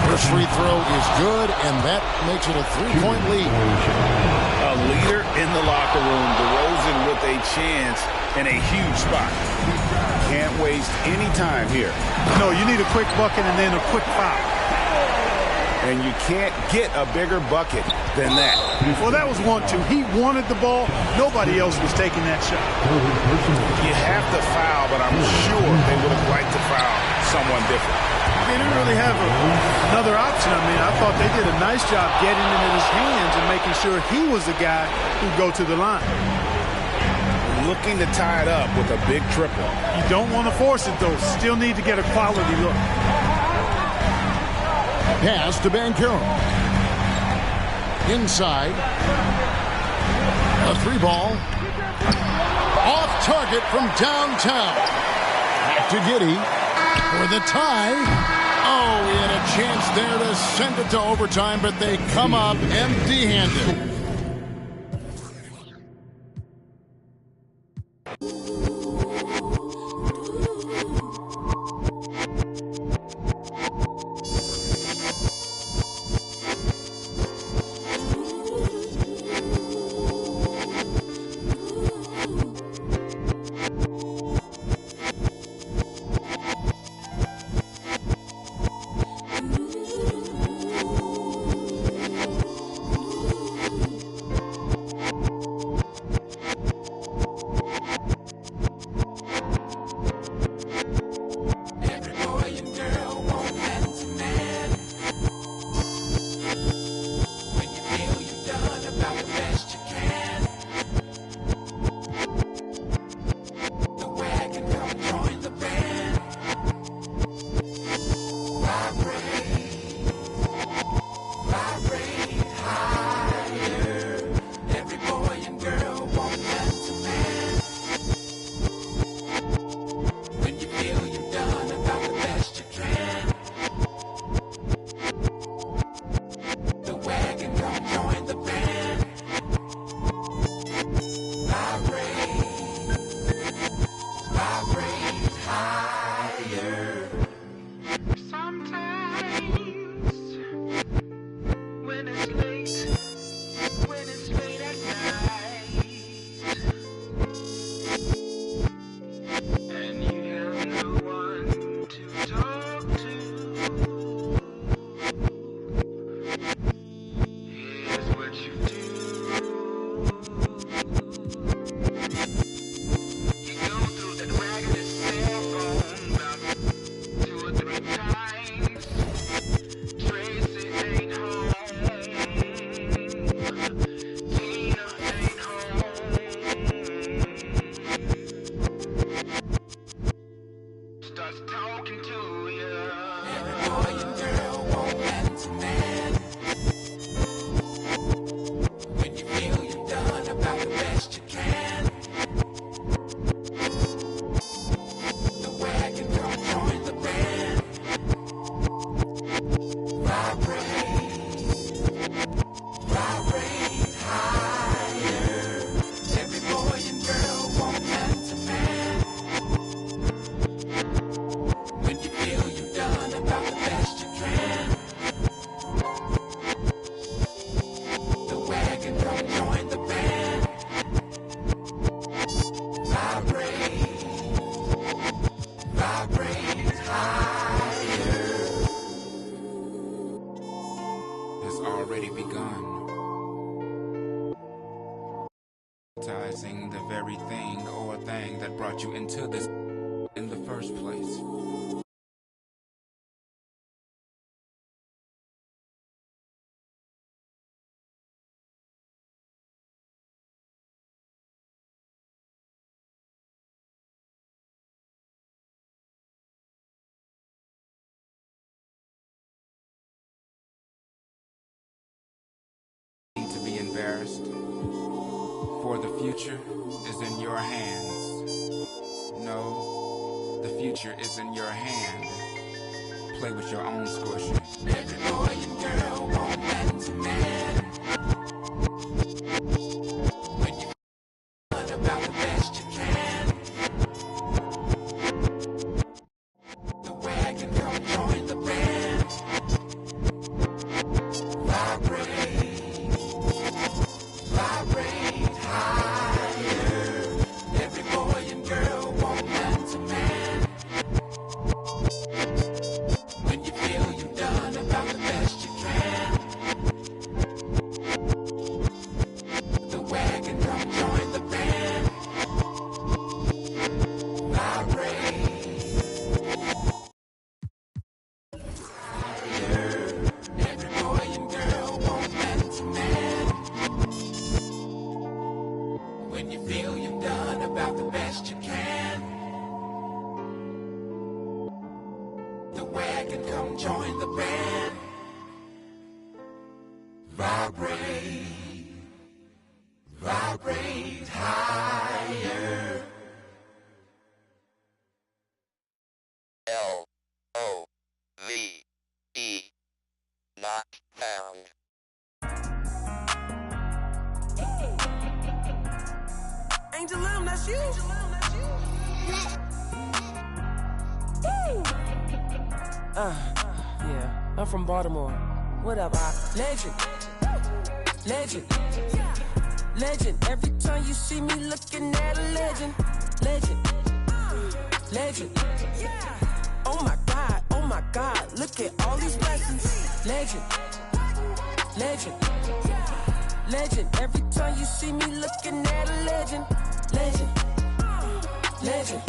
First free throw is good, and that makes it a 3-point lead. A leader in the locker room. DeRozan with a chance in a huge spot. Can't waste any time here. No, you need a quick bucket and then a quick foul. And you can't get a bigger bucket than that. Well, that was 1-2. He wanted the ball. Nobody else was taking that shot. You have to foul, but I'm sure they would have liked to foul someone different. They didn't really have another option. I mean, I thought they did a nice job getting it in his hands and making sure he was the guy who'd go to the line. Looking to tie it up with a big triple. You don't want to force it, though. Still need to get a quality look. Pass to Banchero. Inside. A 3-ball. Off target from downtown. Back to Giddey for the tie. Oh, he had a chance there to send it to overtime, but they come up empty-handed. already begun. The very thing or thing that brought you into this in the first place. Need to be embarrassed. For the future is in your hands. No, the future is in your hand. Play with your own squishy. Every boy and girl want that to man. When you learn about the best you can. The wagon come join the band. Vibrate, vibrate higher. Every boy and girl want man to man. When you feel you've done about the best you can. The wagon come join the band. Vibrate. Every boy and girl want man to man. When you feel you've done about the best you can. The wagon come join the band. Vibrate, vibrate higher. L-O-V-E, not found. Angel Lim, that's you. Yeah, I'm from Baltimore. What up, legend, legend, legend. Every time you see me looking at a legend, legend, legend. Oh my God, look at all these blessings, legend, legend, legend. Every time you see me looking at a legend, legend, legend.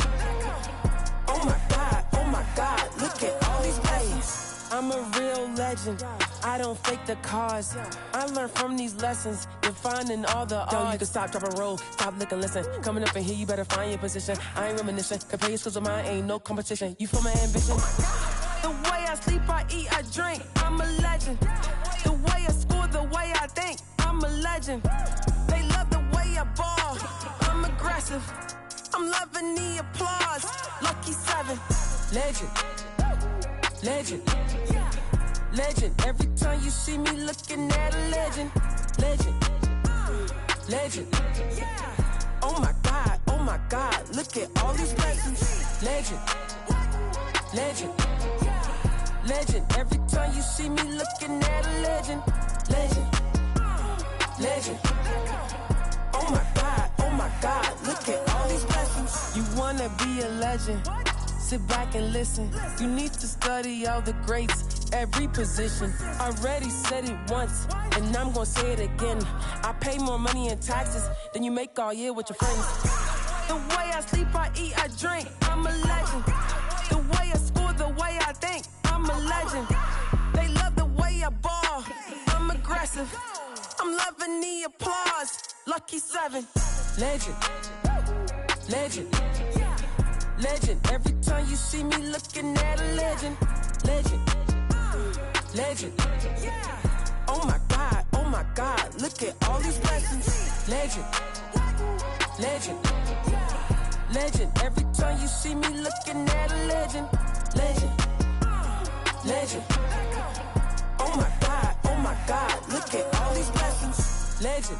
Oh my God, look at all these blessings. I'm a real legend. I don't fake the cars. I learned from these lessons. You're finding all the odds. You can stop, drop, and roll. Stop, look, and listen. Coming up in here, you better find your position. I ain't reminiscing. Compare your skills with mine, ain't no competition. You feel my ambition? The way I sleep, I eat, I drink. I'm a legend. The way I score, the way I think. I'm a legend. They love the way I ball. I'm aggressive. I'm loving the applause. Lucky 7. Legend. Legend. Legend. Every time you see me looking at a legend. Legend. Legend. Oh my God, look at all these blessings. Legend. Legend. Legend. Every time you see me looking at a legend. Legend. Legend. Oh my God, look at all these blessings. You wanna be a legend? Sit back and listen. You need to study all the greats, every position. Already said it once, and I'm gonna say it again. I pay more money in taxes than you make all year with your friends. The way I sleep, I eat, I drink. I'm a legend. The way I score, the way I think. I'm a legend. They love the way I ball. I'm aggressive. I'm loving the applause. Lucky 7. Legend. Legend. Legend. Every time you see me looking at a legend. Legend. Legend. Oh my God, look at all these blessings. Legend. Legend. Legend. Every time you see me looking at a legend. Legend. Legend. Oh my God, look at all these blessings. Legend.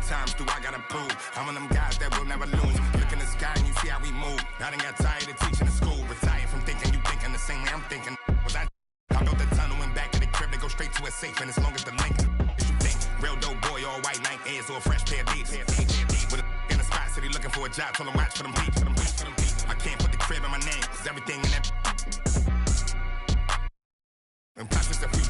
times do I gotta prove? I'm one of them guys that will never lose. Look in the sky and you see how we move. I done got tired of teaching in school. Retired from thinking you thinking the same way I'm thinking. Was I built the tunnel and back of the crib to go straight to a safe, and as long as the link is you think. Real dope boy, all white Nike Airs or a fresh pair of D's. With a in the spot city looking for a job, told him watch for them beats. I can't put the crib in my name, cause everything in that. And plus it's a few.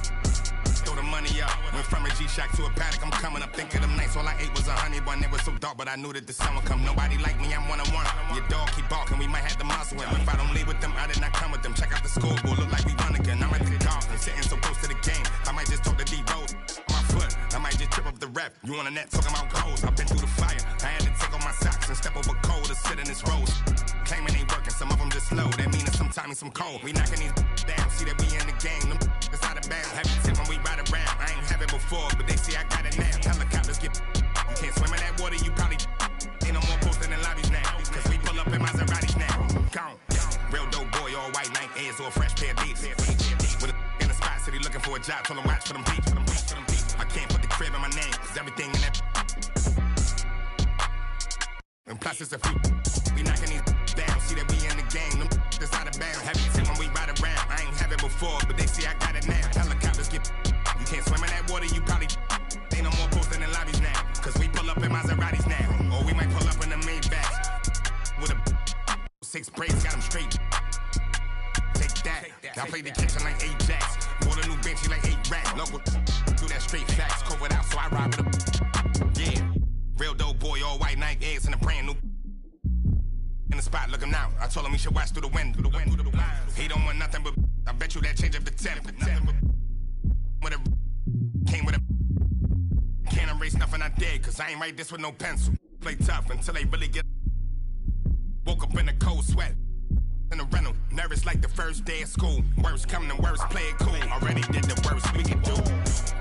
Throw the money up. Went from a G-Shock to a paddock. I'm coming up thinking them nights. All I ate was a honey bun. It was so dark, but I knew that the sun would come. Nobody like me, I'm one-on-one. Your dog keep barking, we might have to muscle him. If I don't leave with them, I did not come with them. Check out the scoreboard, look like we run again. I'm at the golf and sitting so close to the game. I might just talk to D-Rose. My foot, I might just trip up the ref. You on the net talking about goals. I've been through the fire. I had to take off my socks and step over cold to sit in this rose. Claiming ain't working, some of them just slow. That mean it's sometimes some cold. We knocking these down, see that we in the game. Them it's out of bounds. Heavy tip when we ride around. I ain't have it before, but they see I got it now. Helicopters get. You can't swim in that water, you probably ain't no more posting in lobbies now. Cause we pull up in Maseratis now. Gone. Real dope boy, all white Nike Airs or a fresh pair of D's. With a in the spot city looking for a job, told him watch for them beats. I can't put the crib in my name, cause everything in that. And plus it's a few. We knocking these down, see that we in the game. Them it's out of bounds. Heavy tip when we ride around. I ain't have it before, but they see I got it now. Helicopters get. You can't swim in that water, you probably ain't no more posting in lobbies now. Cause we pull up in Maseratis now. Or we might pull up in the Maybachs. With a 6 braids, got them straight. Take that. I play the kitchen like Ajax. Bought a new benchy like 8 racks. Local do that straight facts. Covered out, so I ride with a. Yeah. Real dope boy, all white Nike Airs and a brand new. In the spot looking out. I told him he should watch through the window. He don't want nothing but. I bet you that change up the temp. With a came with a. Can't erase nothing I did, cause I ain't write this with no pencil. Play tough until they really get. Woke up in a cold sweat. In a rental, nervous like the first day of school. Worst coming and worst, play it cool. Already did the worst we can do.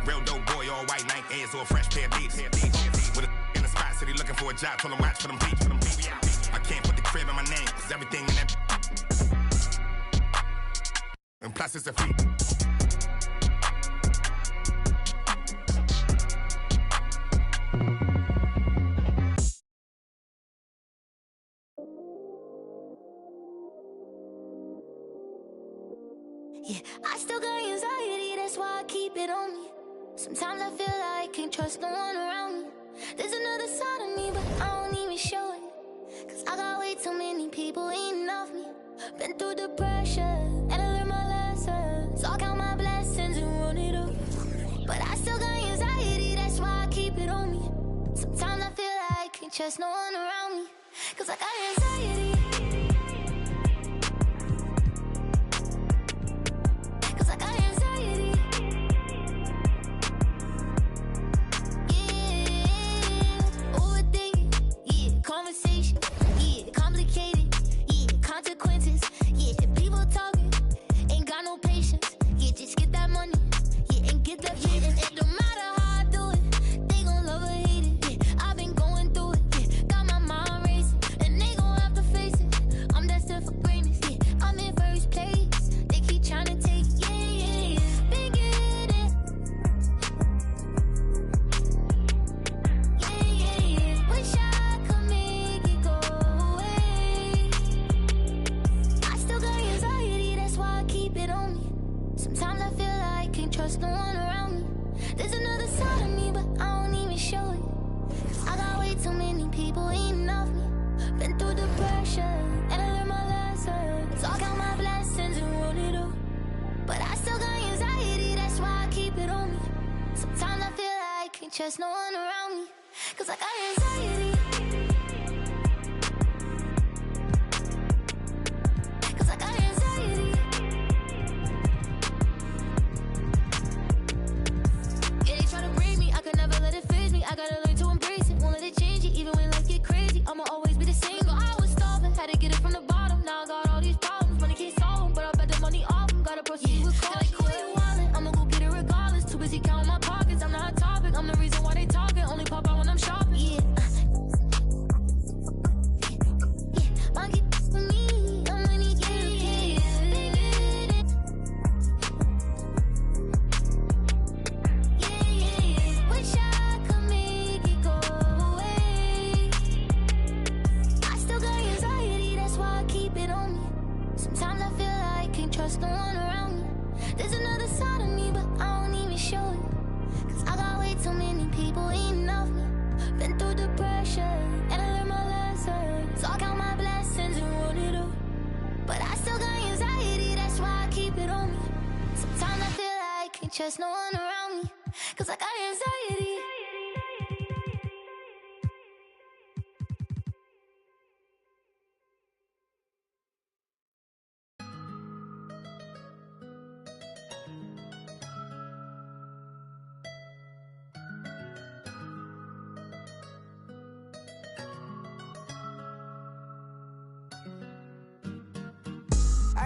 Real dope boy, all white Nike Airs or a fresh pair of D's. With a in the spot city looking for a job, told him watch for them beats. I can't put the crib in my name, cause everything in that. And plus it's a few. Yeah, I still got anxiety, that's why I keep it on me. Sometimes I feel like I can't trust no one around me. There's another side of me, but I don't even show it. Cause I got way too many people eating off me. Been through the pressure, and I learned my lesson. So I count my blessings and run it up. But I still got anxiety, that's why I keep it on me. Sometimes I feel like I can't trust no one around me. Cause I got anxiety. Cause I got anxiety. Yeah, overthinking. Yeah, conversation. Yeah, complicated. Yeah, consequences. Yeah, people talking. Ain't got no patience. Yeah, just get that money. Yeah, and get that shit. And it don't matter how I do it. They gon' love or hate it. Yeah, I've been going through it. Yeah, got my mind racing. And they gon' have to face it. I'm destined for greatness. Yeah, I'm in first place. They keep trying to take it. Yeah, yeah, yeah. Been getting it. Yeah, yeah, yeah. Wish I could make it go away. I still got anxiety, that's why I keep it on me. Sometimes I feel like I can't trust no one around me. There's another side of me, but I don't even show it. I got way too many people eating off me. Been through the pressure, and I learned my lesson. So I count my blessings and run it up. But I still got anxiety, that's why I keep it on me. Sometimes I feel like I can't trust no one around me. Cause I got anxiety. Cause I got anxiety. Yeah, they try to break me, I could never let it phase me. I gotta learn to embrace it, won't let it change it. Even when life get crazy, I'ma always be the same. But I was starving, had to get it from the bottom. Now I got all these problems, money can't solve them. But I bet the money off them, gotta proceed with caution. Like quit wildin', I'ma go get it regardless. Too busy counting my pockets, I'm not a topic. I'm the reason why they talking, only pop out when I'm shopping. Yeah,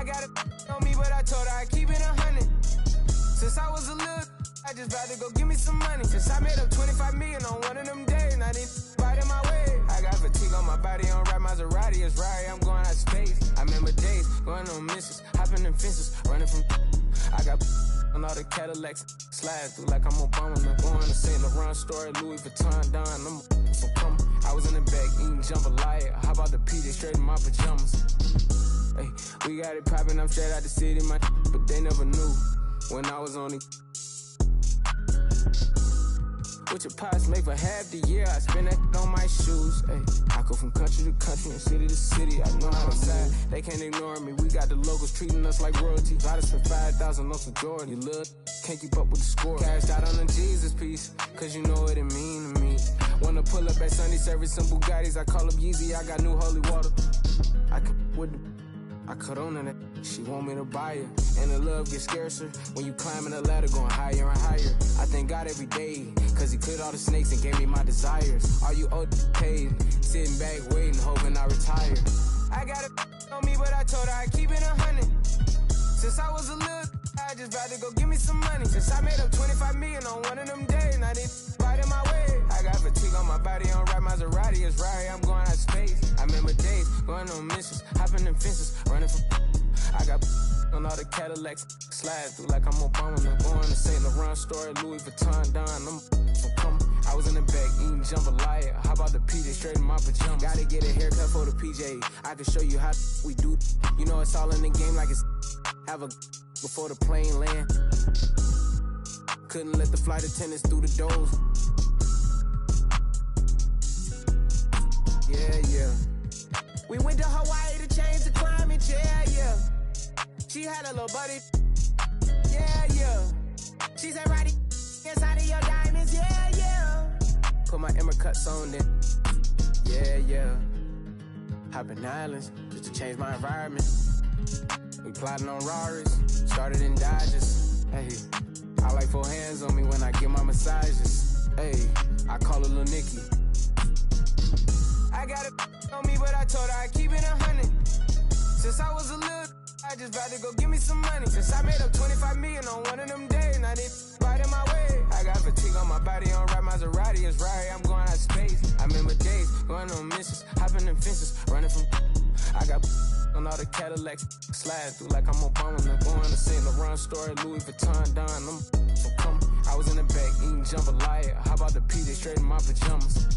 I got a on me, but I told her I keep it 100. Since I was a little, I just vowed to go give me some money. Since I made up 25 million on one of them days, now they biting my way. I got fatigue on my body, on ride Maserati, it's right, I'm going out of space. I remember days, going on missions, hopping in fences, running from. I got on all the Cadillacs, slide through like I'm Obama. I'm going to St. Laurent store, Louis Vuitton, Don. I'm so come. I was in the back eating jambalaya. How about the PJ straight in my pajamas? Hey, we got it poppin', I'm straight out the city, my but they never knew when I was on it. What your pops make for half the year, I spend that on my shoes. Ay, I go from country to country and city to city. I know how to side, they can't ignore me. We got the locals treating us like royalty. I just spent 5,000 on some Jordan. You look, can't keep up with the score. Cashed out on the Jesus piece, cause you know what it mean to me. Wanna pull up at Sunday service, some Bugattis. I call up Yeezy, I got new holy water. I could with the I cut on that, she want me to buy her. And the love gets scarcer when you climbing the ladder, going higher and higher. I thank God every day, cause he cleared all the snakes and gave me my desires. All you old paid, sitting back waiting, hoping I retire. I got a on me, but I told her I keep it 100. Since I was a little, I just vowed to go give me some money. Since I made up 25 million on one of them days, now they biting my way. I got fatigue on my body, on ride Maserati, it's right, I'm going out of space. I remember days, going on missions, hopping in fences, running from. I got on all the Cadillacs, slide through like I'm Obama. I'm going to St. Laurent store, Louis Vuitton, Don. I'm so come. I was in the back eating jambalaya. How about the PJ straight in my pajamas? Gotta get a haircut for the PJ. I can show you how we do. You know it's all in the game like it's have a before the plane land. Couldn't let the flight attendants through the doors. Yeah. We went to Hawaii to change the climate, yeah. She had a little buddy, yeah. She said, right inside of your diamonds, yeah. Put my Emma cuts on then, yeah. Hopping islands just to change my environment. We plotting on Raris, started in Dodges. Hey, I like 4 hands on me when I get my massages. Hey, I call her Lil Nicky. I got it on me, but I told her I keep it 100. Since I was a little, I just vowed to go give me some money. Since I made up 25 million on one of them days, now they biting my way. I got fatigue on my body, on ride Maserati, it's right, I'm going out of space. I remember days, going on missions, hopping in fences, running from. I got on all the Cadillacs, slide through like I'm Obama. I'm going to St. Laurent store, Louis Vuitton, Don. I'm so come. I was in the back eating jambalaya. How about the PJ straight in my pajamas?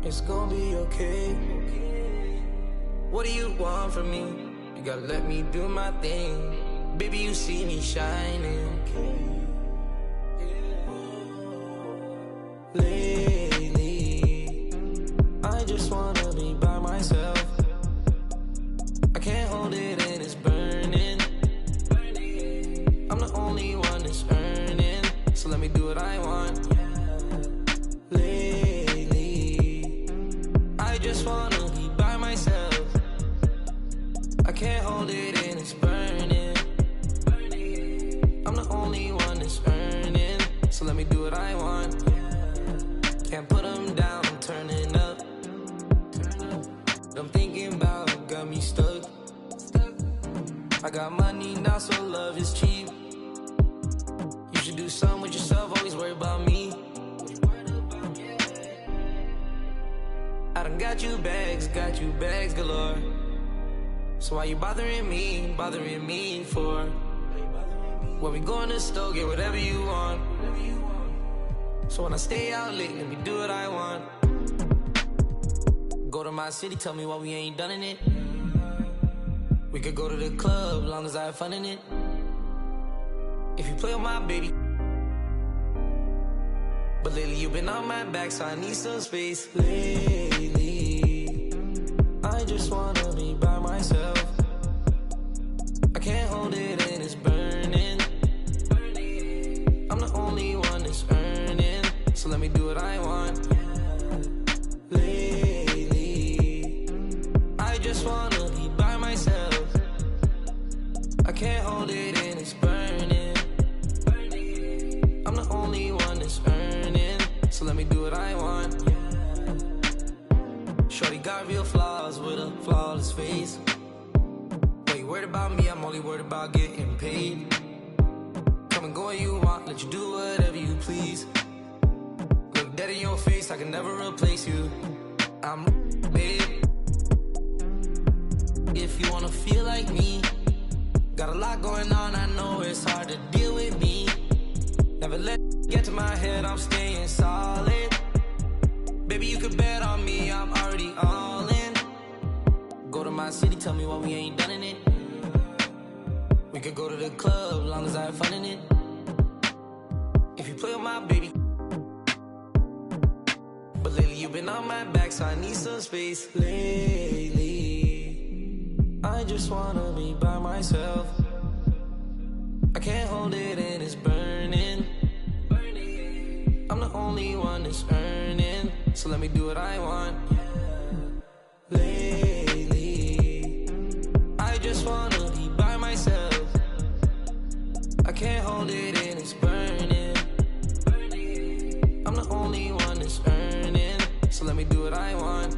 It's gonna be okay. What do you want from me? You gotta let me do my thing. Baby, you see me shining. Lately, I just wanna be by myself. I can't hold it and it's burning. I'm the only one that's earning, so let me do what I want. I just wanna be by myself. I can't hold it and it's burning. I'm the only one that's earning, so let me do what I want. Can't put them down, I'm turning up. I'm thinking about got me stuck. I got money now, so love is cheap. You should do something with yourself, always worry about me. I done got you bags galore. So why you bothering me for? When we go in the store, get whatever you want. So when I stay out late, let me do what I want. Go to my city, tell me why we ain't done in it. We could go to the club, long as I have fun in it. If you play with my baby. But lately you've been on my back, so I need some space. Lately, I just wanna be by myself. I can't hold it and it's burning. I'm the only one that's earning, so let me do what I want. Lately, I just wanna be by myself. I can't hold it and it's burning. I'm the only one that's earning, so let me do what I want. Shorty got real flaws with a flawless face. What you worried about me? I'm only worried about getting paid. Come and go when you want, let you do whatever you please. Look dead in your face, I can never replace you. I'm babe. If you wanna feel like me, got a lot going on, I know it's hard to deal with me. Never let it get to my head, I'm staying solid. Baby, you can bet on me, I'm already all in. Go to my city, tell me why we ain't done in it. We could go to the club, long as I have fun in it. If you play with my baby. But lately you've been on my back, so I need some space. Lately, I just wanna be by myself. I can't hold it and it's burning. I'm the only one that's earning, so let me do what I want. Lately, I just wanna be by myself. I can't hold it and it's burning. I'm the only one that's earning, so let me do what I want.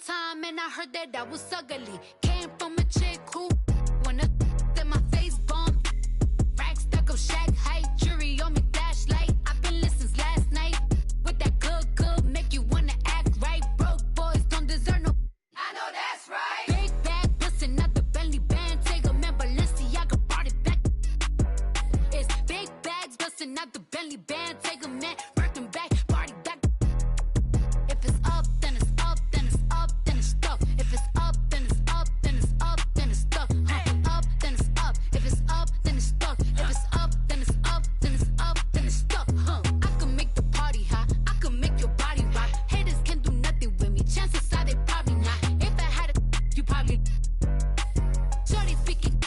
time and I heard that I was ugly. Came from a chick who wanna in my face bomb. Rack stuck up shack height, jury on me flashlight. I've been listening since last night. With that good, make you wanna act right. Broke boys don't deserve no. I know that's right. Big bag bustin' out the Bentley band. Take a man, Balenciaga brought it back. It's big bags bustin' out the Bentley band. Take a man, working back, party back. If it's up, then it's up, then it's up, then it's stuck. If it's up, then it's up, then it's up, then it's stuck. Up, then it's up. If it's up, then it's stuck. If it's up, then it's up, then it's up, then it's stuck. I can make the party hot. I can make your body rock. Haters can do nothing with me. Chances are they probably not. If I had a, you probably. Shorty speaking,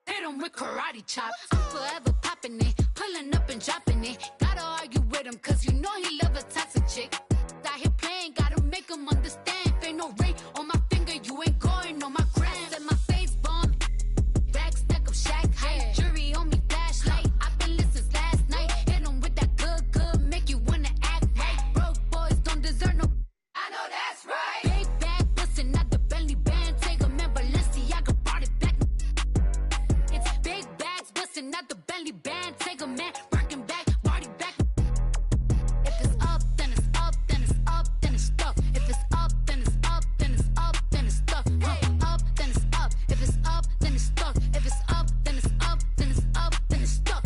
hit 'em with karate chop. I'm forever popping it, pulling up and dropping it. Gotta argue with him, cause you know he love a toxic chick. Out here playing, gotta make him understand. If ain't no ring on my finger, you ain't going on my gram. Let my face bomb, back stack of shack height. Jury on me flashlight. I've been listening since last night. Hit him with that good, make you wanna act right. Broke boys don't deserve no. I know that's right. Big bag bustin' out the Bentley band. Take a man, Balenciaga brought it back. It's big bags bustin' out the Bentley band. Take a man, working back, body back. If it's up, then it's up, then it's up, then it's stuck. If it's up, then it's up, then it's up, then it's stuck. Up, then it's up. If it's up, then it's stuck. If it's up, then it's up, then it's up, then it's stuck.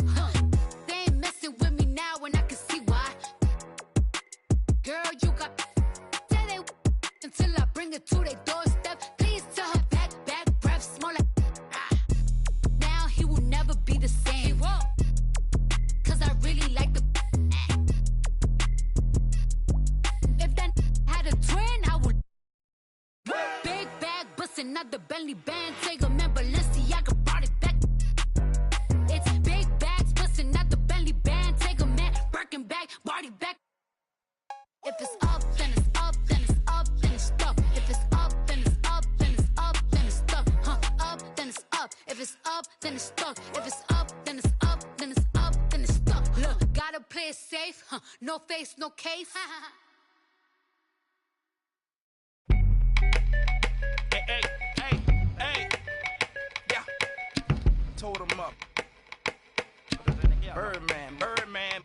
They ain't messing with me now, and I can see why. Girl, you got tell they until I bring it to their doorstep. Please tell her back breath smell like. Now he will never be the same. He won't. Cause I really like the. If that had a twin, I would. Big bag bustin' out the Bentley band. Take a man, Balenciaga brought it back. It's big bags bustin' out the Bentley band. Take a man, Birkin back, body back. If it's up, then it's up, then it's up, then it's stuck. If it's up, then it's up, then it's up, then it's stuck. Up, then it's up. If it's up, then it's stuck. If it's up, then it's up, then it's up, then it's stuck. Look, gotta play it safe. No face, no case. Hey. Yeah. Told him up. Birdman.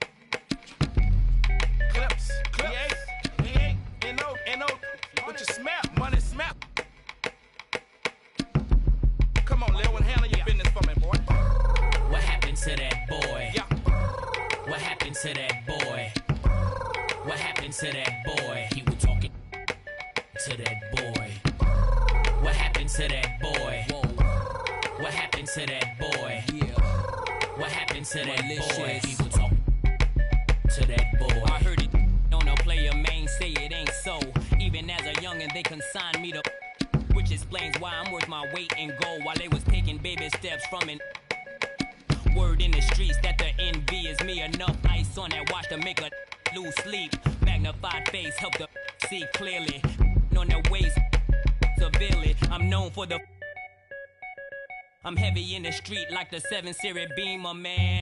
Clips. He ain't. N.O. What you smell? Money smell. Come on, Lil, and handle your business for me, boy. What happened to that boy? Yeah. What happened to that boy? What happened to that boy? He was talking to that boy. What happened to that boy? Whoa. What happened to that boy? Yeah. What happened to that boy? He was talking to that boy. I heard it on a player main say it ain't so. Even as a youngin', they consigned me to, which explains why I'm worth my weight in gold while they was taking baby steps from an. Word in the streets that the envy is me. Enough ice on that watch to make a lose sleep. Magnified face help the see clearly. On their waist severely. I'm known for the. I'm heavy in the street like the 7 Series Beamer, man.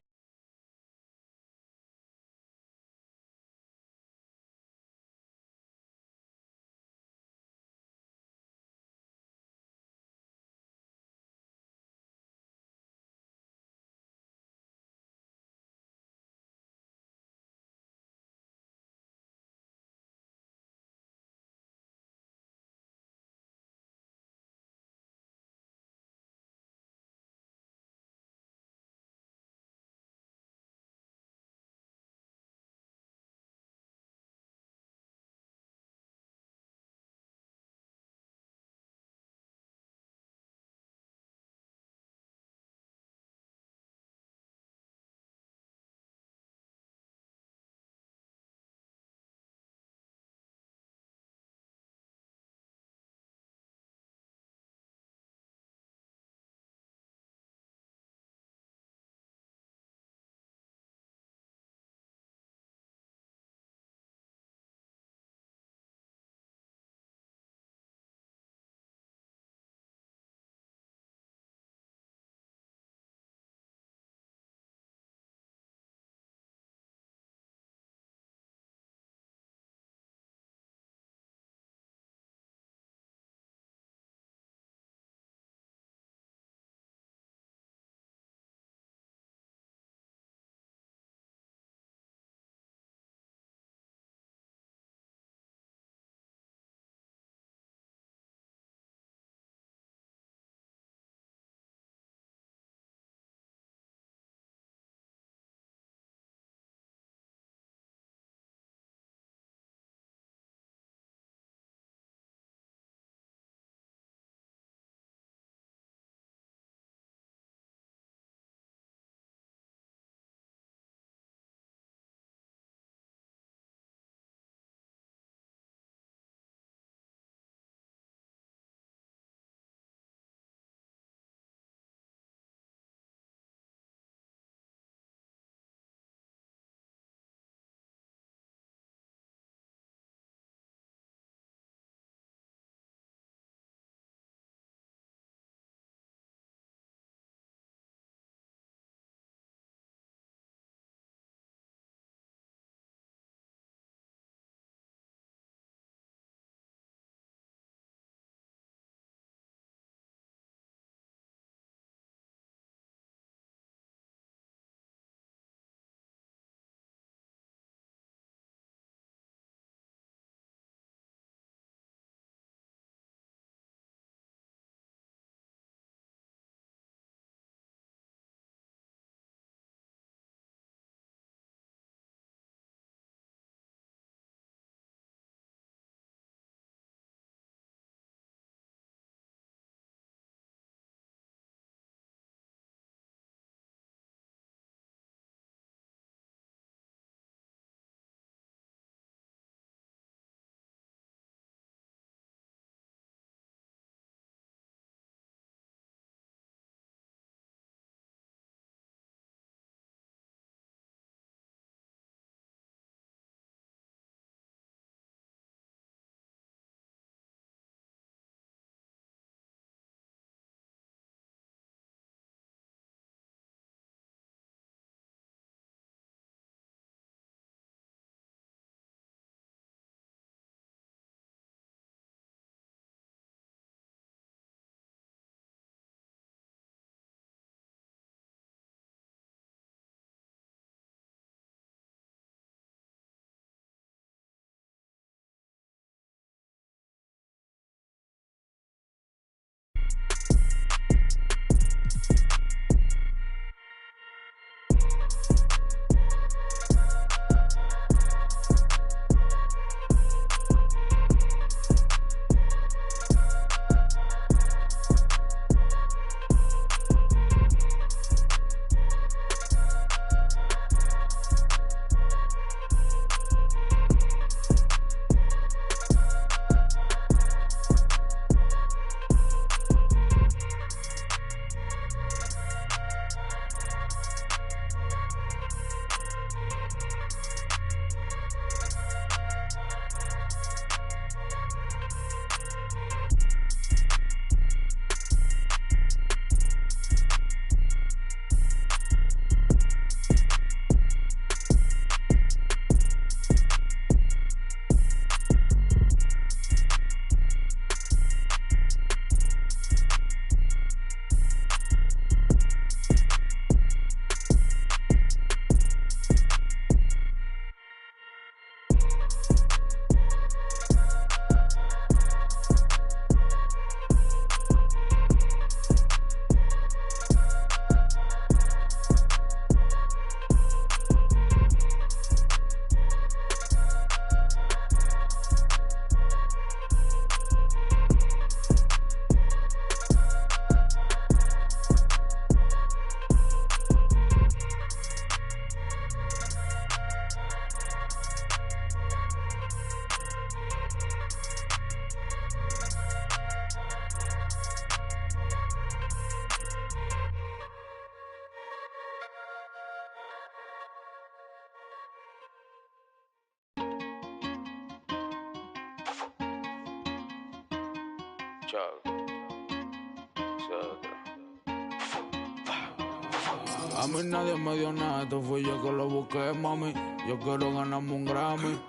A mí nadie me dio nada, esto fui yo que lo busqué, mami. Yo quiero ganarme un Grammy,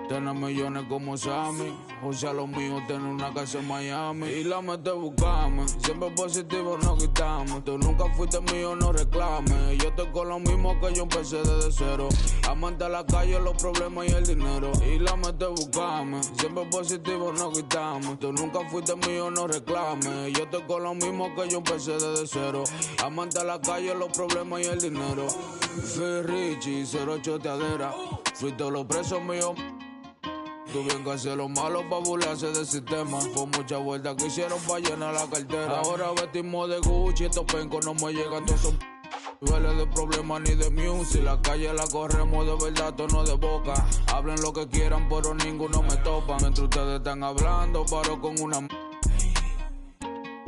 tener millones como Sammy. O sea, lo mío, tener una casa en Miami. Y la mete buscarme, siempre positivo no quitamos. Tú nunca fuiste mío, no reclames. Yo estoy con lo mismo que yo empecé desde cero. Amante a la calle, los problemas y el dinero. Y la mete buscarme, siempre positivo no quitamos. Tú nunca fuiste mío, no reclames. Yo estoy con lo mismo que yo empecé desde cero. Amante a la calle, los problemas y el dinero. Fui Richie, 08 teadera. Fui todos los presos míos. Tú bien que hacer lo malo pa' burlarse del sistema. Por muchas vueltas que hicieron pa' llenar la cartera. Ahora vestimos de Gucci, estos pencos no me llegan todos esos duele de problemas ni de music. La calle la corremos de verdad, tono de boca. Hablen lo que quieran, pero ninguno me topa. Mientras ustedes están hablando, paro con una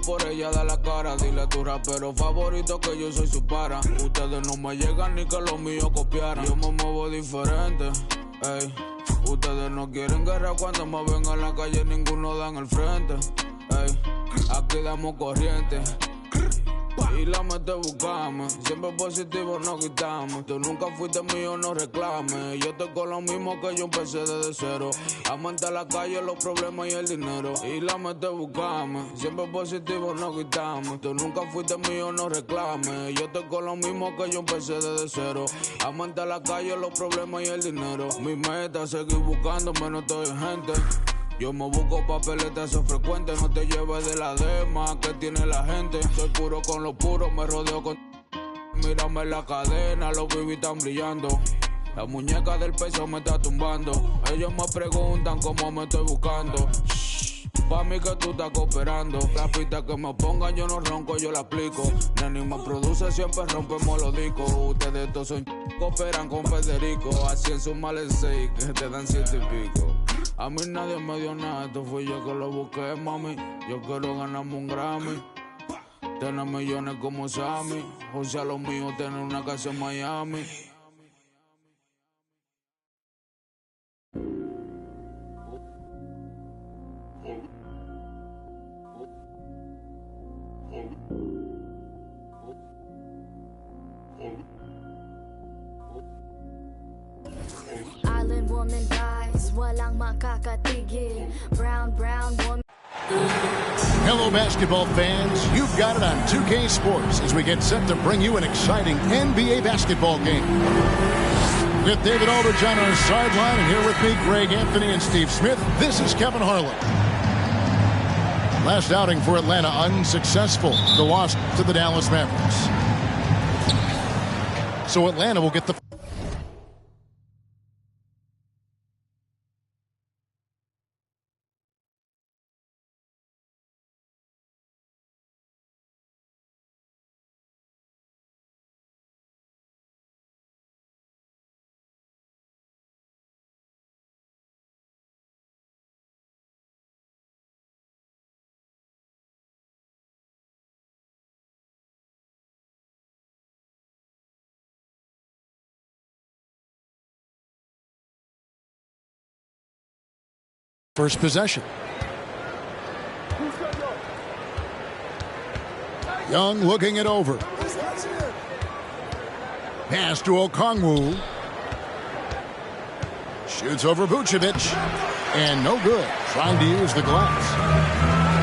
por ella da la cara. Dile a tu rapero favorito que yo soy su para. Ustedes no me llegan ni que los míos copiaran. Yo me muevo diferente, ey. Ustedes no quieren guerra cuando me ven en la calle, ninguno da en el frente. Ey, aquí damos corriente. Y la mete buscame, siempre positivo no quitamos. Tú nunca fuiste mío, no reclames. Yo estoy con lo mismo que yo empecé desde cero. Amante a la calle, los problemas y el dinero. Y la mete buscame, siempre positivo no quitamos. Tú nunca fuiste mío, no reclames. Yo estoy con lo mismo que yo empecé desde cero. Amante a la calle, los problemas y el dinero. Mi meta es seguir buscándome, no estoy en gente. Yo me busco papeletas, eso frecuente. No te lleves de la dema que tiene la gente. Soy puro con lo puro, me rodeo con... Mírame la cadena, los baby están brillando. La muñeca del peso me está tumbando. Ellos me preguntan cómo me estoy buscando. Pa' mí que tú estás cooperando. La pista que me pongan yo no ronco, yo la aplico. Neni me produce, siempre rompemos los discos. Ustedes todos son cooperan con Federico. Así en su males 6 que te dan 7 y pico. A mí nadie me dio nada, esto fui yo que lo busqué, mami. Yo quiero ganarme un Grammy, tener millones como Sammy. O sea, lo mío, tener una casa en Miami. Island woman dies, walang makakatigil. Brown woman. Hello, basketball fans. You've got it on 2K Sports as we get set to bring you an exciting NBA basketball game. With David Aldridge on our sideline, and here with me, Greg Anthony and Steve Smith, this is Kevin Harlan. Last outing for Atlanta unsuccessful. The loss to the Dallas Mavericks. So Atlanta will get the... First possession. Young looking it over. Pass to Okongwu. Shoots over Vucevic. And no good. Trying to use the glass.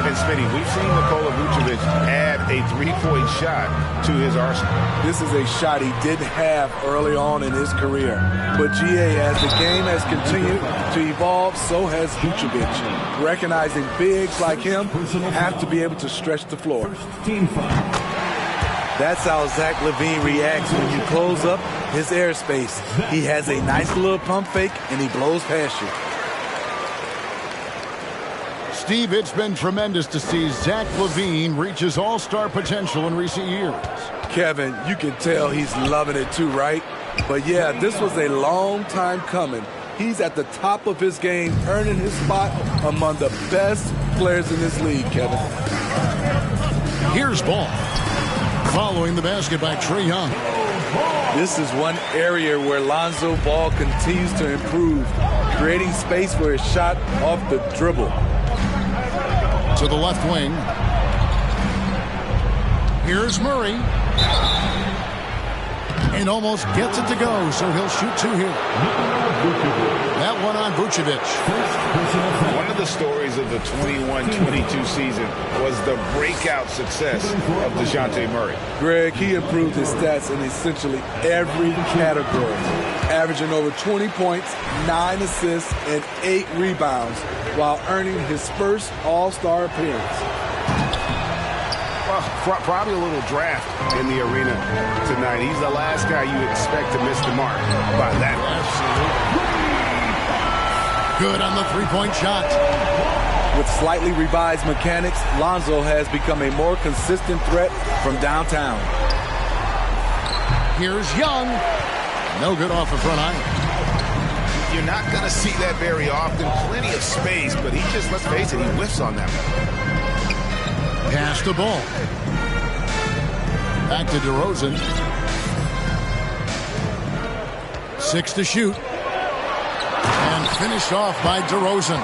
And Smitty, we've seen Nikola Vucevic add a three-point shot to his arsenal. This is a shot he didn't have early on in his career. But GA, as the game has continued to evolve, so has Vucevic. Recognizing bigs like him have to be able to stretch the floor. That's how Zach LaVine reacts when you close up his airspace. He has a nice little pump fake, and he blows past you. Steve, it's been tremendous to see Zach LaVine reach his all-star potential in recent years. Kevin, you can tell he's loving it too, right? But yeah, this was a long time coming. He's at the top of his game, earning his spot among the best players in this league, Kevin. Here's Ball. Following the basket by Trae Young. This is one area where Lonzo Ball continues to improve, creating space for his shot off the dribble. To the left wing. Here's Murray. And almost gets it to go, so he'll shoot two here. That one on Vucevic. One of the stories of the 21-22 season was the breakout success of DeJounte Murray. Greg, he improved his stats in essentially every category, averaging over 20 points, 9 assists, and 8 rebounds, while earning his first All-Star appearance. Well, probably a little draft in the arena tonight. He's the last guy you expect to miss the mark by that. Absolutely. Good on the three-point shot. With slightly revised mechanics, Lonzo has become a more consistent threat from downtown. Here's Young. No good off the front iron. You're not going to see that very often. Plenty of space, but he just, let's face it, he whiffs on that one. Pass the ball. Back to DeRozan. 6 to shoot. And finished off by DeRozan.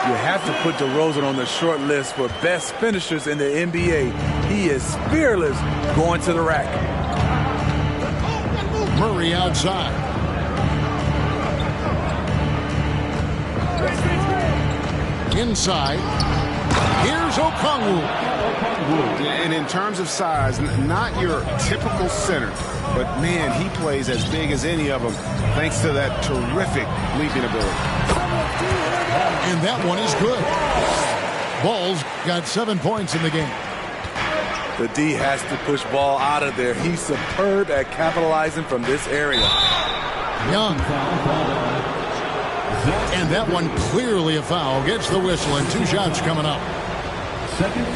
You have to put DeRozan on the short list for best finishers in the NBA. He is fearless going to the rack. Murray outside. Inside. Here's Okongwu. And in terms of size, not your typical center, but man, he plays as big as any of them thanks to that terrific leaping ability. And that one is good. Ball's got 7 points in the game. The D has to push ball out of there. He's superb at capitalizing from this area. Young. And that one clearly a foul. Gets the whistle and 2 shots coming up.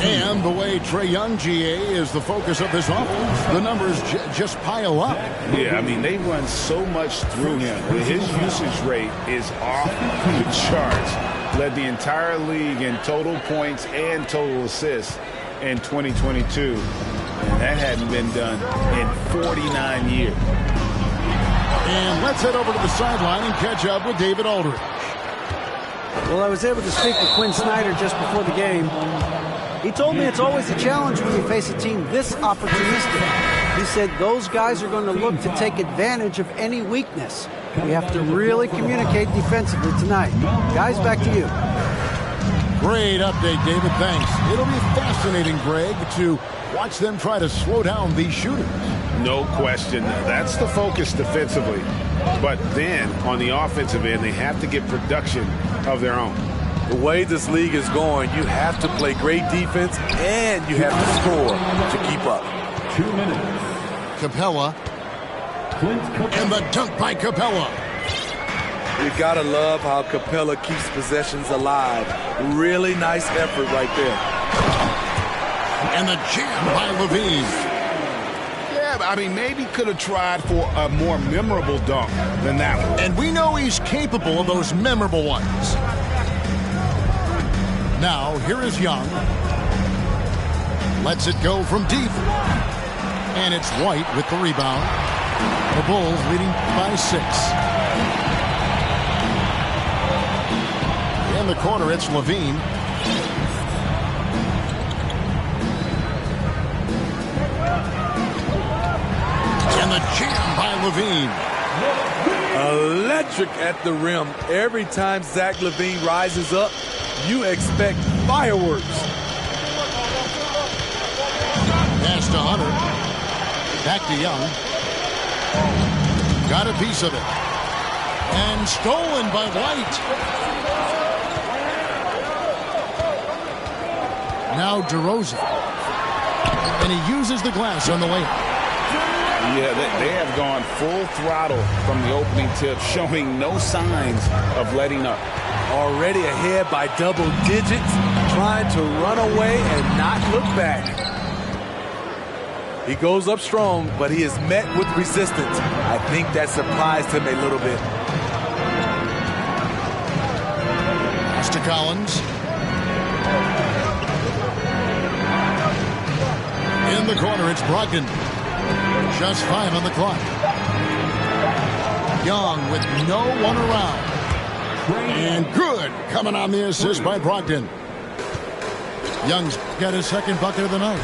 And the way Trae Young, GA, is the focus of this offense. The numbers just pile up. Yeah, I mean, they run so much through him. His usage rate is off the charts. Led the entire league in total points and total assists in 2022. And that hadn't been done in 49 years. And let's head over to the sideline and catch up with David Aldridge. Well, I was able to speak with Quinn Snyder just before the game. He told me it's always a challenge when you face a team this opportunistic. He said those guys are going to look to take advantage of any weakness. We have to really communicate defensively tonight. Guys, back to you. Great update, David. Thanks. It'll be fascinating, Greg, to watch them try to slow down these shooters. No question. That's the focus defensively. But then, on the offensive end, they have to get production of their own. The way this league is going, you have to play great defense and you have to score to keep up. 2 minutes. Capella. And the dunk by Capella. You gotta love how Capella keeps possessions alive. Really nice effort right there. And the jam by Levine. Yeah, I mean, maybe could have tried for a more memorable dunk than that one. And we know he's capable of those memorable ones. Now, here is Young. Lets it go from deep. And it's White with the rebound. The Bulls leading by 6. In the corner, it's Levine. And the jam by Levine. Electric at the rim. Every time Zach LaVine rises up, you expect fireworks. Pass to Hunter. Back to Young. Got a piece of it. And stolen by White. Now DeRozan. And he uses the glass on the layup. Yeah, they have gone full throttle from the opening tip, showing no signs of letting up. Already ahead by double digits, trying to run away and not look back. He goes up strong, but he is met with resistance. I think that surprised him a little bit. Pass to Collins. In the corner, it's Brogdon. Just 5 on the clock. Young with no one around. And good coming on the assist by Brogdon. Young's got his second bucket of the night.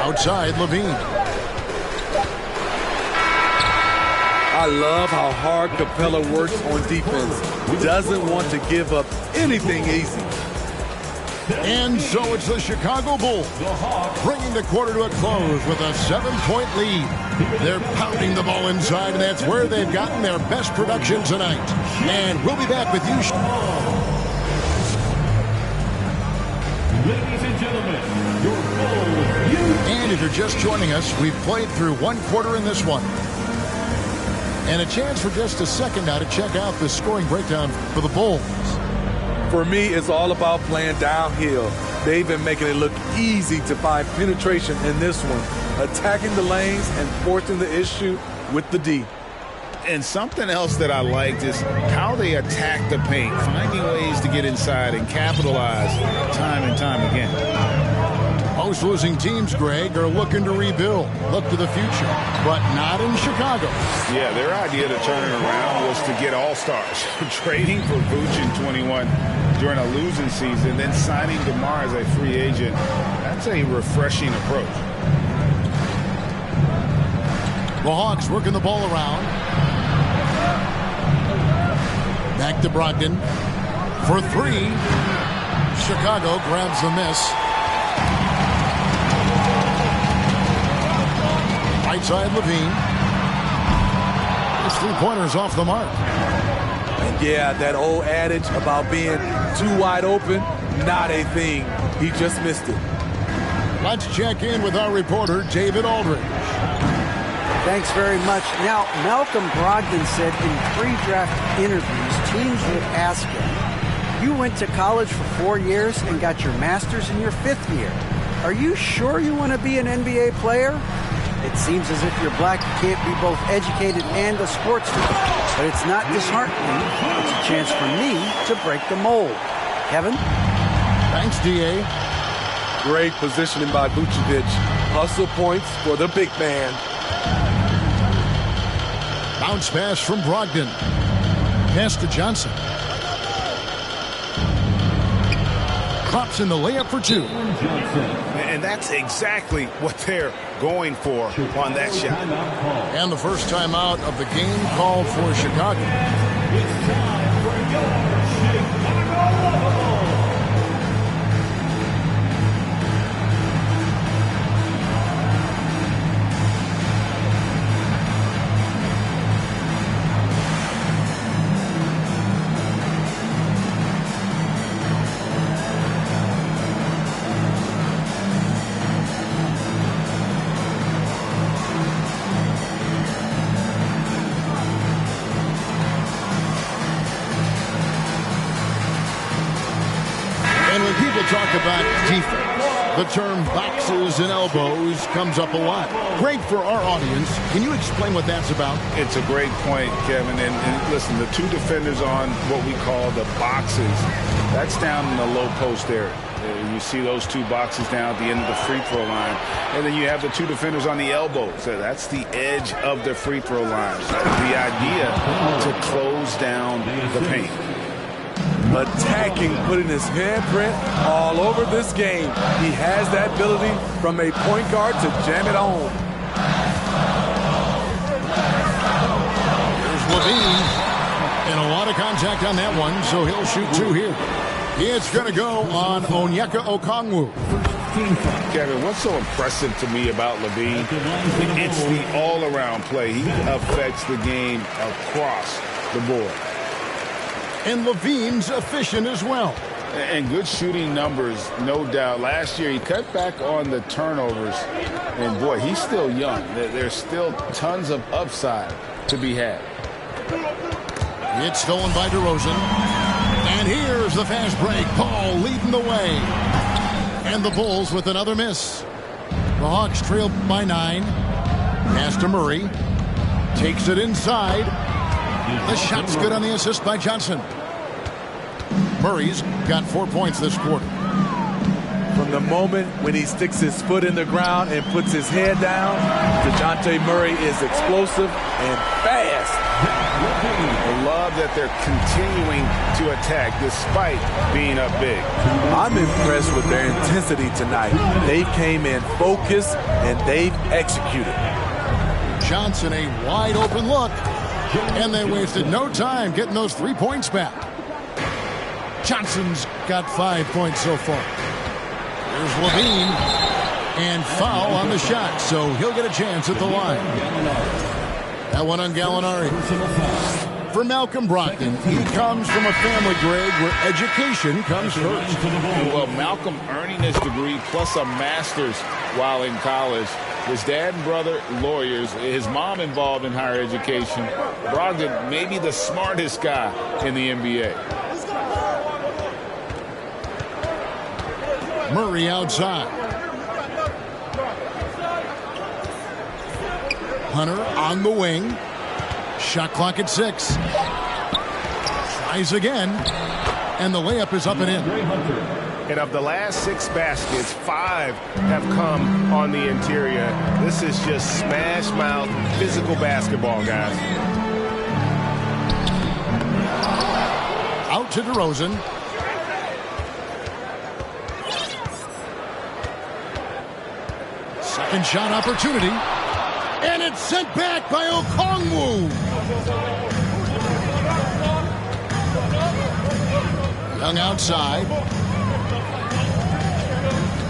Outside, Levine. I love how hard Capella works on defense. Doesn't want to give up anything easy. And so it's the Chicago Bulls bringing the quarter to a close with a 7-point lead. They're pounding the ball inside, and that's where they've gotten their best production tonight. And we'll be back with you. Ladies and gentlemen, your Bulls. And if you're just joining us, we've played through one quarter in this one. And a chance for just a second now to check out the scoring breakdown for the Bulls. For me, it's all about playing downhill. They've been making it look easy to find penetration in this one, attacking the lanes and forcing the issue with the D. And something else that I liked is how they attack the paint, finding ways to get inside and capitalize time and time again. Most losing teams, Greg, are looking to rebuild, look to the future, but not in Chicago. Yeah, their idea to turn it around was to get all-stars, trading for Vooch in 21 during a losing season, then signing DeMar as a free agent. That's a refreshing approach. The Hawks working the ball around. Back to Brogdon for three. Chicago grabs the miss. Right side, Levine. His three-pointer's off the mark. And yeah, that old adage about being too wide open, not a thing. He just missed it. Let's check in with our reporter, David Aldridge. Thanks very much. Now, Malcolm Brogdon said in pre-draft interviews, teams would ask him, you went to college for 4 years and got your master's in your 5th year. Are you sure you want to be an NBA player? It seems as if you're black, you can't be both educated and a sportsman. But it's not disheartening. It's a chance for me to break the mold. Kevin? Thanks, D.A. Great positioning by Vucevic. Hustle points for the big man. Bounce pass from Brogdon. Pass to Johnson. Drops in the layup for two. And that's exactly what they're going for on that shot. And the first timeout of the game called for Chicago. It's time for your Chicago. Talk about defense. The term boxes and elbows comes up a lot. Great for our audience. Can you explain what that's about? It's a great point, Kevin. And listen, the two defenders on what we call the boxes, that's down in the low post area. You see those two boxes down at the end of the free throw line. And then you have the two defenders on the elbows. So that's the edge of the free throw line. The idea to close down the paint. Attacking, putting his handprint all over this game. He has that ability from a point guard to jam it on. Here's Levine. And a lot of contact on that one, so he'll shoot two here. It's going to go on Onyeka Okongwu. Kevin, what's so impressive to me about Levine? It's the all-around play. He affects the game across the board. And Levine's efficient as well. And good shooting numbers, no doubt. Last year, he cut back on the turnovers. And, boy, he's still young. There's still tons of upside to be had. It's stolen by DeRozan. And here's the fast break. Paul leading the way. And the Bulls with another miss. The Hawks trail by 9. Pass to Murray. Takes it inside. The shot's good on the assist by Johnson. Murray's got 4 points this quarter. From the moment when he sticks his foot in the ground and puts his head down, DeJounte Murray is explosive and fast. I love that they're continuing to attack despite being up big. I'm impressed with their intensity tonight. They came in focused and they've executed. Johnson, a wide open look, and they wasted no time getting those 3 points back. Johnson's got 5 points so far. Here's Levine, and foul on the shot, so he'll get a chance at the line. That one on Gallinari. For Malcolm Brogdon, he comes from a family, Greg, where education comes first. Well, Malcolm earning his degree plus a master's while in college. His dad and brother, lawyers. His mom involved in higher education. Brogdon, maybe the smartest guy in the NBA. Murray outside. Hunter on the wing. Shot clock at 6. Tries again. And the layup is up and in. And of the last 6 baskets, 5 have come on the interior. This is just smash mouth physical basketball, guys. Out to DeRozan. Second shot opportunity. And it's sent back by Okongwu. Young outside.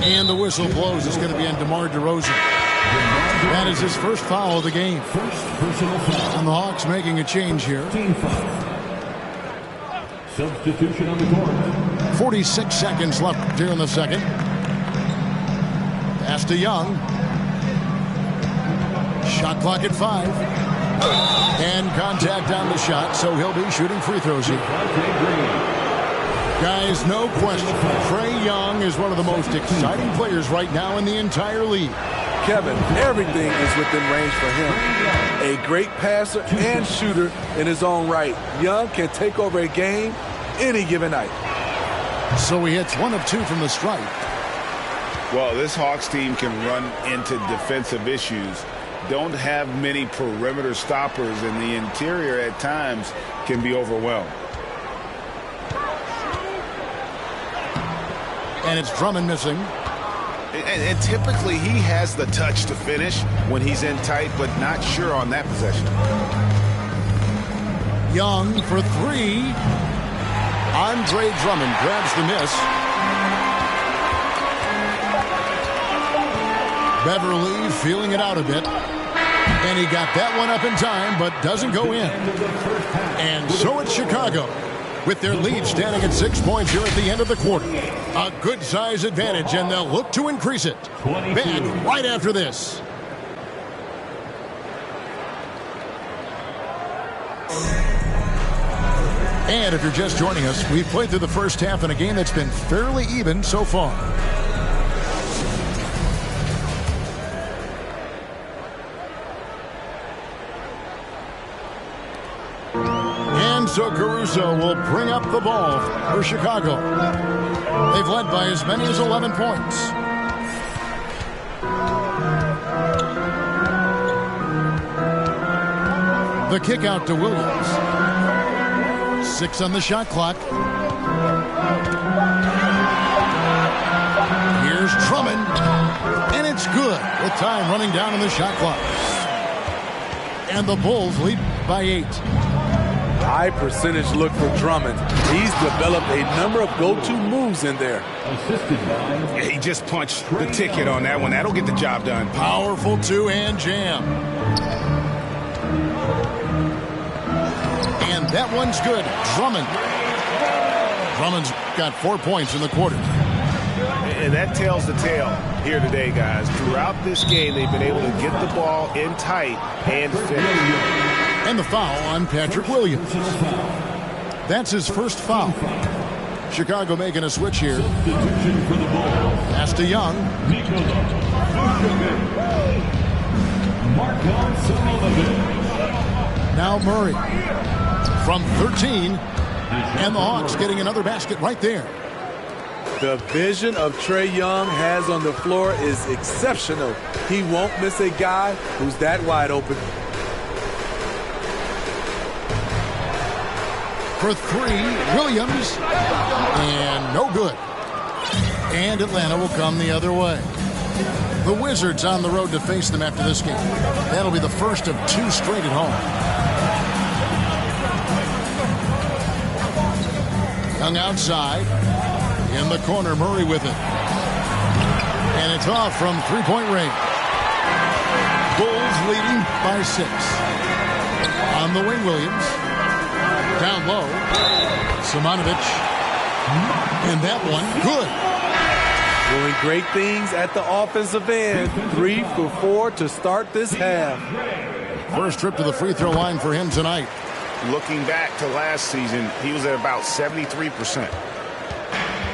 And the whistle blows. It's going to be on DeMar DeRozan. That is his first foul of the game. And the Hawks making a change here. Substitution on the court. 46 seconds left here in the second. Pass to Young. Shot clock at 5. And contact on the shot, so he'll be shooting free throws here. Guys, no question, Trae Young is one of the most exciting players right now in the entire league. Kevin, everything is within range for him. A great passer and shooter in his own right. Young can take over a game any given night. So he hits 1 of 2 from the stripe. Well, this Hawks team can run into defensive issues. Don't have many perimeter stoppers, and the interior at times can be overwhelmed. And it's Drummond missing. And typically he has the touch to finish when he's in tight, but not sure on that possession. Young for 3. Andre Drummond grabs the miss. Beverly feeling it out a bit. And he got that one up in time, but doesn't go in. And so it's Chicago, with their lead standing at 6 points here at the end of the quarter. A good size advantage, and they'll look to increase it. Back right after this. And if you're just joining us, we've played through the first half in a game that's been fairly even so far. So Caruso will bring up the ball for Chicago. They've led by as many as 11 points. The kick out to Williams. 6 on the shot clock. Here's Drummond. And it's good with time running down on the shot clock. And the Bulls lead by 8. High percentage look for Drummond. He's developed a number of go-to moves in there. Yeah, he just punched the ticket on that one. That'll get the job done. Powerful two-hand jam. And that one's good. Drummond's got 4 points in the quarter. And that tells the tale here today, guys. Throughout this game, they've been able to get the ball in tight and finish. And the foul on Patrick Williams. That's his first foul. Chicago making a switch here. Pass to Young. Now Murray from 13. And the Hawks getting another basket right there. The vision of Trae Young has on the floor is exceptional. He won't miss a guy who's that wide open. for three. Williams. And no good. And Atlanta will come the other way. The Wizards on the road to face them after this game. That'll be the first of two straight at home. Young outside. In the corner, Murray with it. And it's off from three-point range. Bulls leading by 6. On the wing, Williams. Down low. Simonovic. And that one, good. Doing great things at the offensive end. 3 for 4 to start this half. First trip to the free throw line for him tonight. Looking back to last season, he was at about 73%.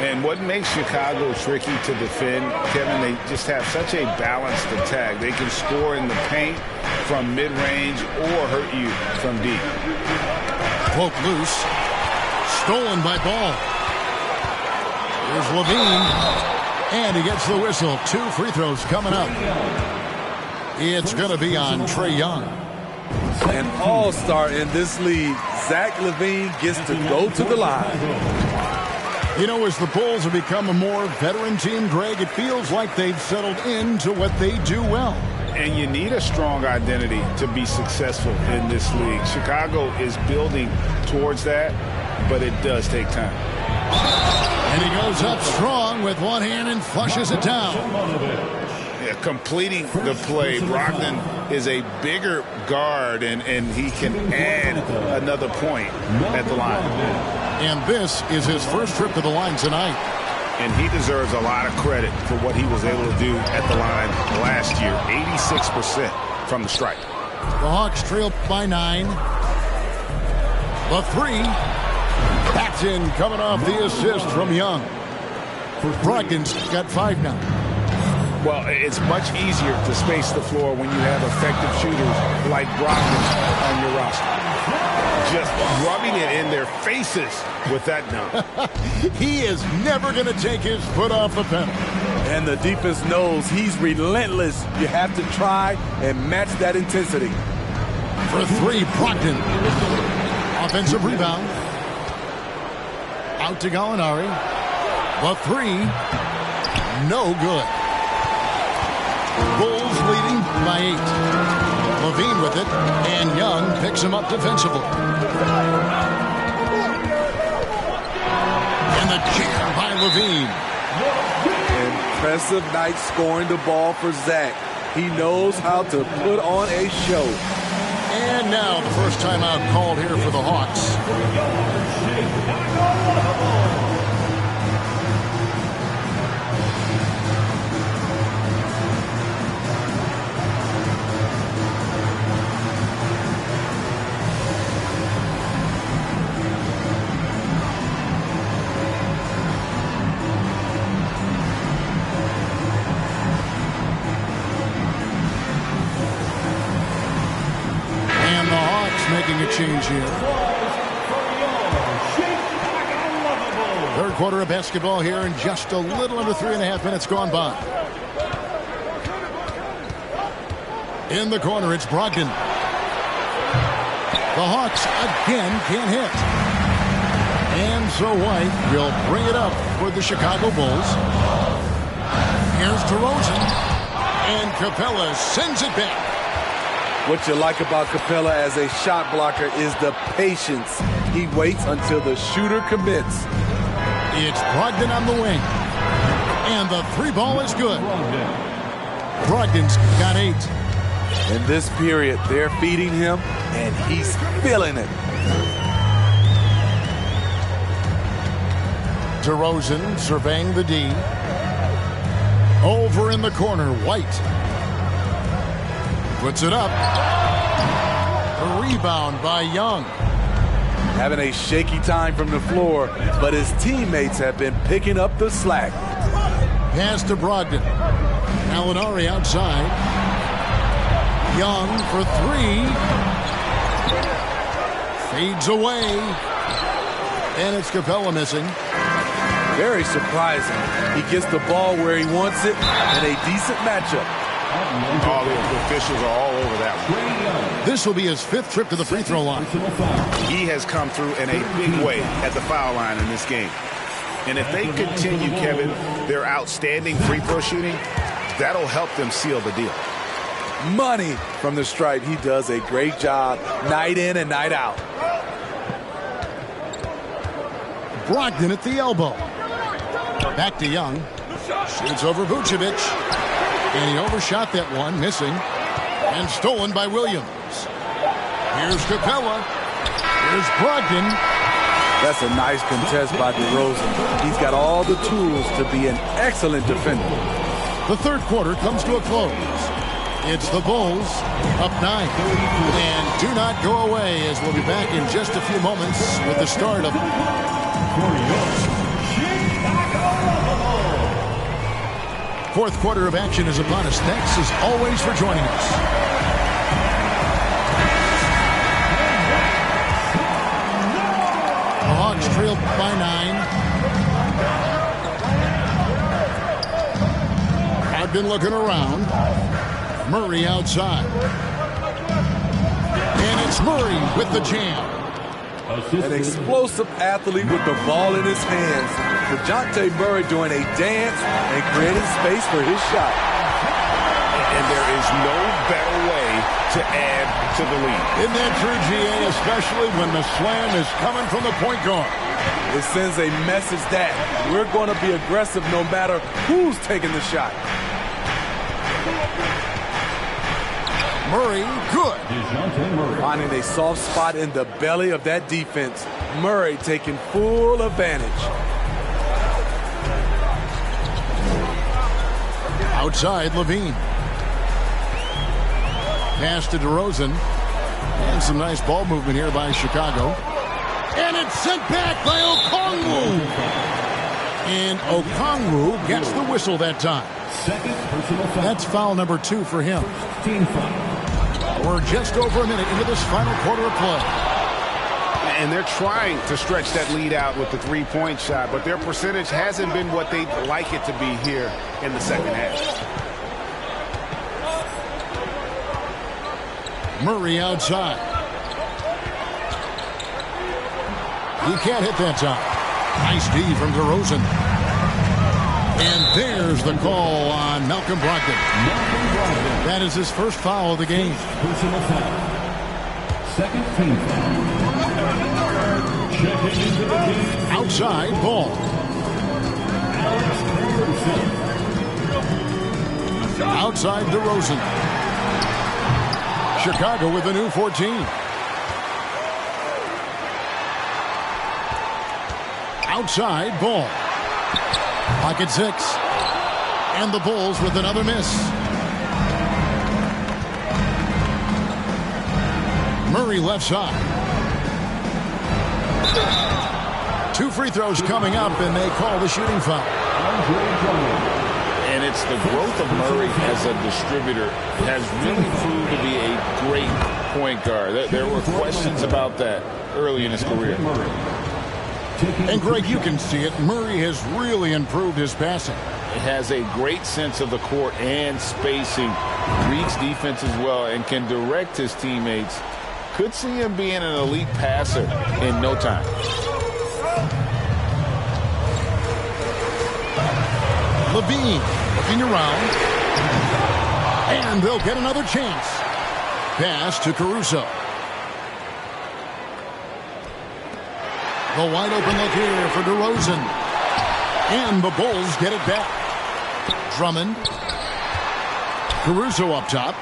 And what makes Chicago tricky to defend, Kevin, they just have such a balanced attack. They can score in the paint from mid-range or hurt you from deep. Poke loose. Stolen by Ball. Here's Levine. And he gets the whistle. 2 free throws coming up. It's going to be on Trae Young. An all-star in this league. Zach LaVine gets to go to the line. You know, as the Bulls have become a more veteran team, Greg, it feels like they've settled into what they do well. And you need a strong identity to be successful in this league. Chicago is building towards that, but it does take time. And he goes up strong with one hand and flushes it down. Yeah, completing the play. Brogdon is a bigger guard, and he can add another point at the line. And this is his first trip to the line tonight. And he deserves a lot of credit for what he was able to do at the line last year. 86% from the stripe. The Hawks trail by 9. The 3. Paxton coming off the assist from Young. Brogdon's got 5 now. Well, it's much easier to space the floor when you have effective shooters like Brogdon on your roster. Just rubbing it in their faces with that dunk. He is never going to take his foot off the pedal. And the defense knows he's relentless. You have to try and match that intensity. For 3, Brogdon. Offensive rebound. Out to Gallinari. The 3. No good. Bulls leading by 8. Levine with it, and Young picks him up defensively. And the jam by Levine. Impressive night scoring the ball for Zach. He knows how to put on a show. And now the first timeout called here for the Hawks. Making a change here. Third quarter of basketball here, and just a little under 3.5 minutes gone by. In the corner, it's Brogdon. The Hawks again can't hit. And so White will bring it up for the Chicago Bulls. Here's DeRozan. And Capella sends it back. What you like about Capella as a shot blocker is the patience. He waits until the shooter commits. It's Brogdon on the wing. And the 3 ball is good. Brogdon's got 8. In this period, they're feeding him, and he's feeling it. DeRozan surveying the D. Over in the corner, White. Puts it up. A rebound by Young. Having a shaky time from the floor, but his teammates have been picking up the slack. Pass to Brogdon. Gallinari outside. Young for 3. Fades away. And it's Capella missing. Very surprising. He gets the ball where he wants it in a decent matchup. All the officials are all over that one. This will be his 5th trip to the free throw line. He has come through in a big way at the foul line in this game. And if they continue, Kevin, their outstanding free throw shooting, that'll help them seal the deal. Money from the stripe. He does a great job night in and night out. Brogdon at the elbow. Back to Young. Shoots over Vucevic. And he overshot that one, missing. And stolen by Williams. Here's Capella. Here's Brogdon. That's a nice contest by DeRozan. He's got all the tools to be an excellent defender. The third quarter comes to a close. It's the Bulls up 9. And do not go away, as we'll be back in just a few moments with the start of fourth quarter of action is upon us. Thanks as always for joining us. The Hawks trail by 9. I've been looking around. Murray outside. And it's Murray with the jam. An explosive athlete with the ball in his hands. DeJounte Murray doing a dance and creating space for his shot. And there is no better way to add to the lead. Isn't that true, GA? Especially when the slam is coming from the point guard. It sends a message that we're going to be aggressive no matter who's taking the shot. Murray, good. Finding a soft spot in the belly of that defense. Murray taking full advantage. Outside, Levine. Pass to DeRozan. And some nice ball movement here by Chicago. And it's sent back by Okongwu. And Okongwu gets the whistle that time. That's foul number 2 for him. We're just over a minute into this final quarter of play. And they're trying to stretch that lead out with the three-point shot, but their percentage hasn't been what they'd like it to be here in the second half. Murray outside. He can't hit that time. Nice D from DeRozan. And there's the call on Malcolm Brogdon. That is his first foul of the game. Personal foul. Second team foul. Checking into the game. Outside ball. Outside DeRozan. Chicago with a new 14. Outside ball. Pocket 6. And the Bulls with another miss. Murray left side. 2 free throws coming up, and they call the shooting foul. And it's the growth of Murray as a distributor has really proved to be a great point guard. There were questions about that early in his career. And Greg, you can see it. Murray has really improved his passing. He has a great sense of the court and spacing. Reads defense as well and can direct his teammates. Could see him being an elite passer in no time. Levine looking around. And they'll get another chance. Pass to Caruso. The wide open look here for DeRozan. And the Bulls get it back. Drummond. Caruso up top.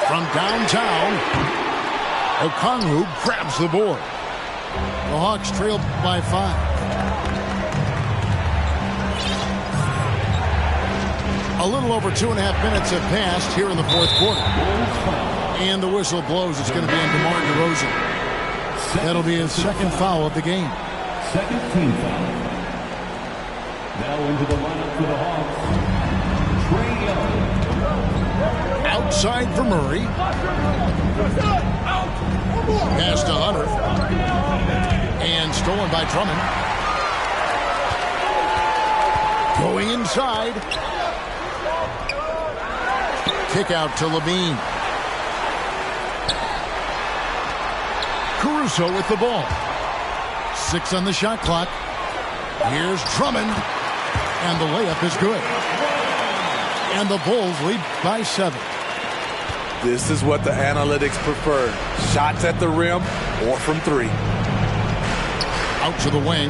From downtown, Okongwu grabs the board. The Hawks trail by 5. A little over 2.5 minutes have passed here in the fourth quarter. And the whistle blows. It's going to be on DeMar DeRozan. That'll be his second foul of the game. Second team foul. Now into the lineup for the Hawks. Trae Young. Outside for Murray. Pass to Hunter. And stolen by Drummond. Going inside. Kick out to Levine. Caruso with the ball. 6 on the shot clock. Here's Drummond. And the layup is good. And the Bulls lead by 7. This is what the analytics prefer. Shots at the rim or from 3. Out to the wing.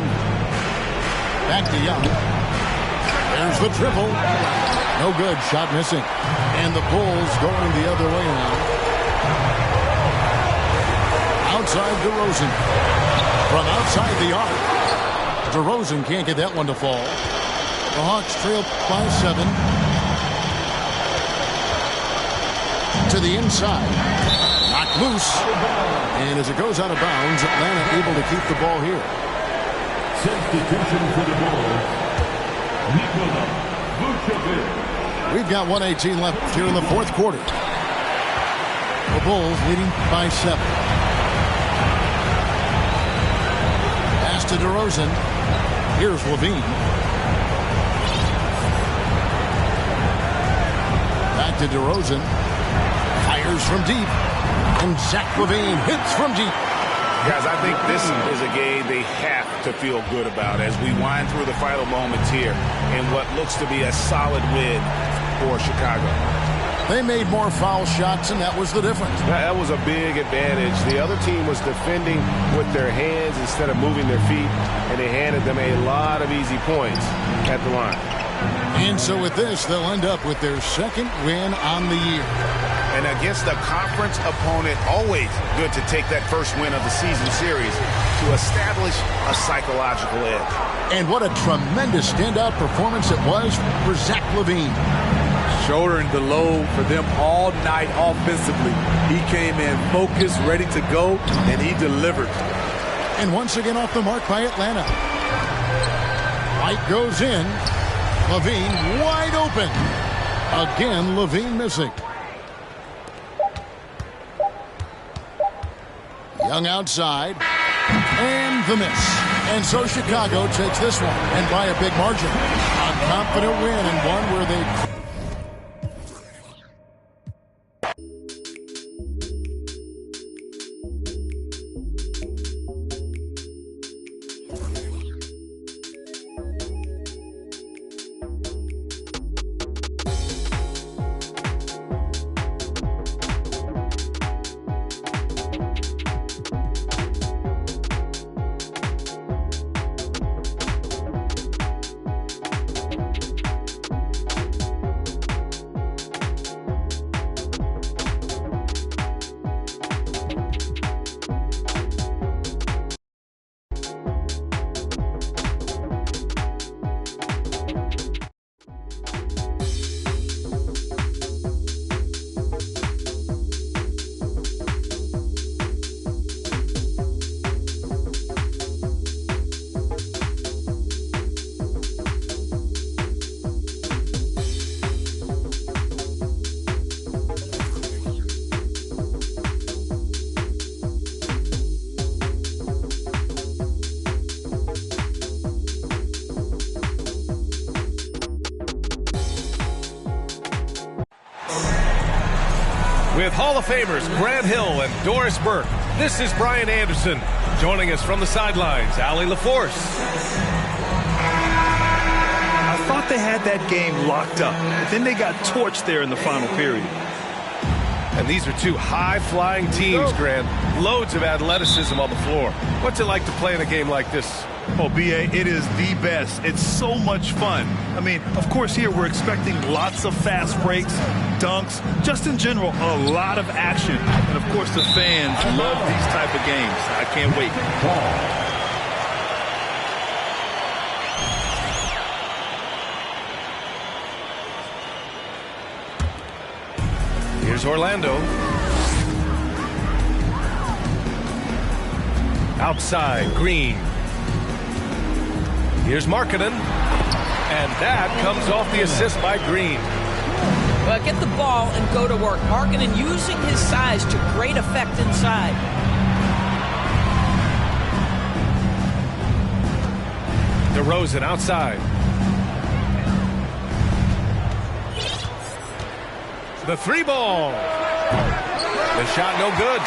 Back to Young. There's the triple. No good. Shot missing. And the Bulls going the other way now. Outside DeRozan. From outside the arc. DeRozan can't get that one to fall. The Hawks trail by 7. To the inside. Knocked loose. And as it goes out of bounds, Atlanta able to keep the ball here. Substitution for the Bulls, Nikola Vucevic. We've got 1:18 left here in the fourth quarter. The Bulls leading by 7. Pass to DeRozan. Here's Levine. Back to DeRozan. Fires from deep. And Zach LaVine hits from deep. Guys, I think this is a game they have to feel good about as we wind through the final moments here in what looks to be a solid win for Chicago. They made more foul shots, and that was the difference. That was a big advantage. The other team was defending with their hands instead of moving their feet, and they handed them a lot of easy points at the line. And so with this, they'll end up with their second win on the year. And against a conference opponent, always good to take that first win of the season series to establish a psychological edge. And what a tremendous standout performance it was for Zach LaVine. Shouldering the load for them all night offensively. He came in focused, ready to go, and he delivered. And once again off the mark by Atlanta. White goes in. LaVine wide open. Again, LaVine missing. Young outside. And the miss. And so Chicago takes this one, and by a big margin. A confident win, and one where they... With Hall of Famers Grant Hill and Doris Burke, this is Brian Anderson. Joining us from the sidelines, Allie LaForce. I thought they had that game locked up, but then they got torched there in the final period. And these are two high-flying teams, Grant. Loads of athleticism on the floor. What's it like to play in a game like this? Oh, B.A., it is the best. It's so much fun. I mean, of course, here we're expecting lots of fast breaks, dunks, just in general, a lot of action. And, of course, the fans love these type of games. I can't wait. Here's Orlando. Outside, Green. Here's Markkanen. And that comes off the assist by Green. Well, get the ball and go to work. Markkanen using his size to great effect inside. DeRozan outside. The three ball. The shot no good.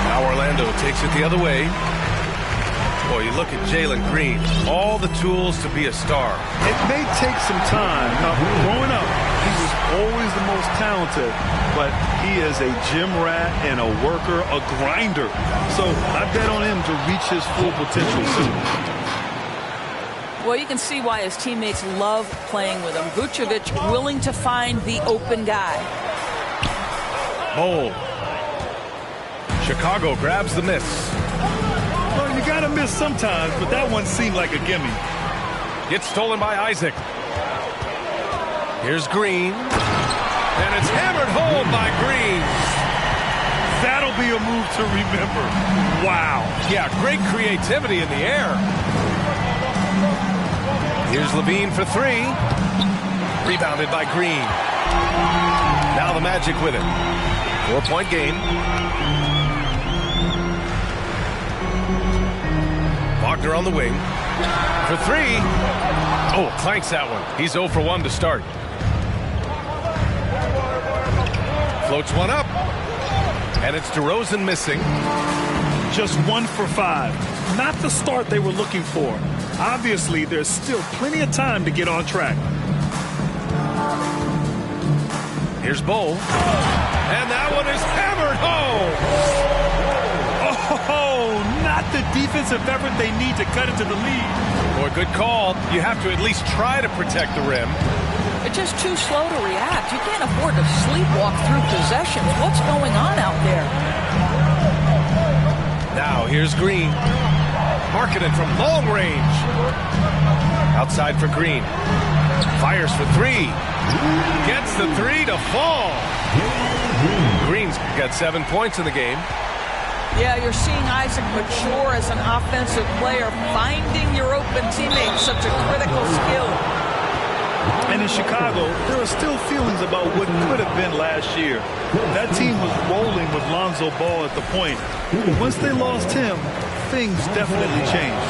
Now Orlando takes it the other way. Boy, you look at Jalen Green. All the tools to be a star. It may take some time. Now, growing up, he was always the most talented, but he is a gym rat and a worker, a grinder. So I bet on him to reach his full potential soon. Well, you can see why his teammates love playing with him. Vucevic willing to find the open guy. Bol. Chicago grabs the miss. Well, you got to miss sometimes, but that one seemed like a gimme. Gets stolen by Isaac. Here's Green. And it's hammered home by Green. That'll be a move to remember. Wow. Yeah, great creativity in the air. Here's Levine for three. Rebounded by Green. Now the Magic with it. 4-point game. Wagner on the wing. For three. Oh, clanks that one. He's 0 for 1 to start. Floats one up. And it's DeRozan missing. Just 1 for 5. Not the start they were looking for. Obviously, there's still plenty of time to get on track. Here's Bol. And that one is hammered home. Oh, not the defensive effort they need to cut into the lead. Boy, good call. You have to at least try to protect the rim. It's just too slow to react. You can't afford to sleepwalk through possessions. What's going on out there? Now, here's Green. Marketed from long range. Outside for Green. Fires for three. Gets the three to fall. Green's got 7 points in the game. Yeah, you're seeing Isaac mature as an offensive player. Finding your open teammate, such a critical skill. And in Chicago, there are still feelings about what could have been last year. That team was rolling with Lonzo Ball at the point. Once they lost him, things definitely changed.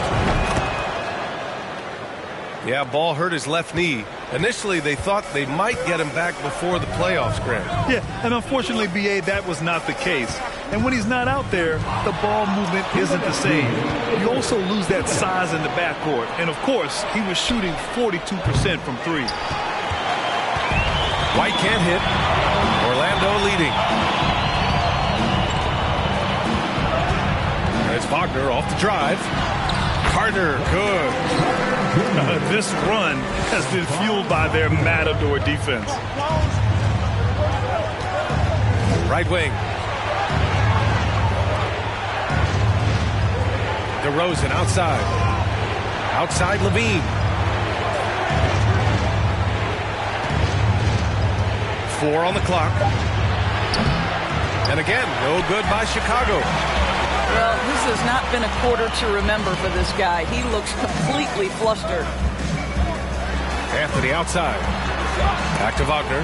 Yeah, Ball hurt his left knee. Initially, they thought they might get him back before the playoffs, Grant. Yeah, and unfortunately, B.A., that was not the case. And when he's not out there, the ball movement isn't the same. You also lose that size in the backcourt. And, of course, he was shooting 42% from three. White can't hit. Orlando leading. There's Wagner off the drive. Carter, good. This run has been fueled by their Matador defense. Right wing. DeRozan outside. Outside Levine. Four on the clock. And again, no good by Chicago. Well, this has not been a quarter to remember for this guy. He looks completely flustered. Anthony outside. Back to Wagner.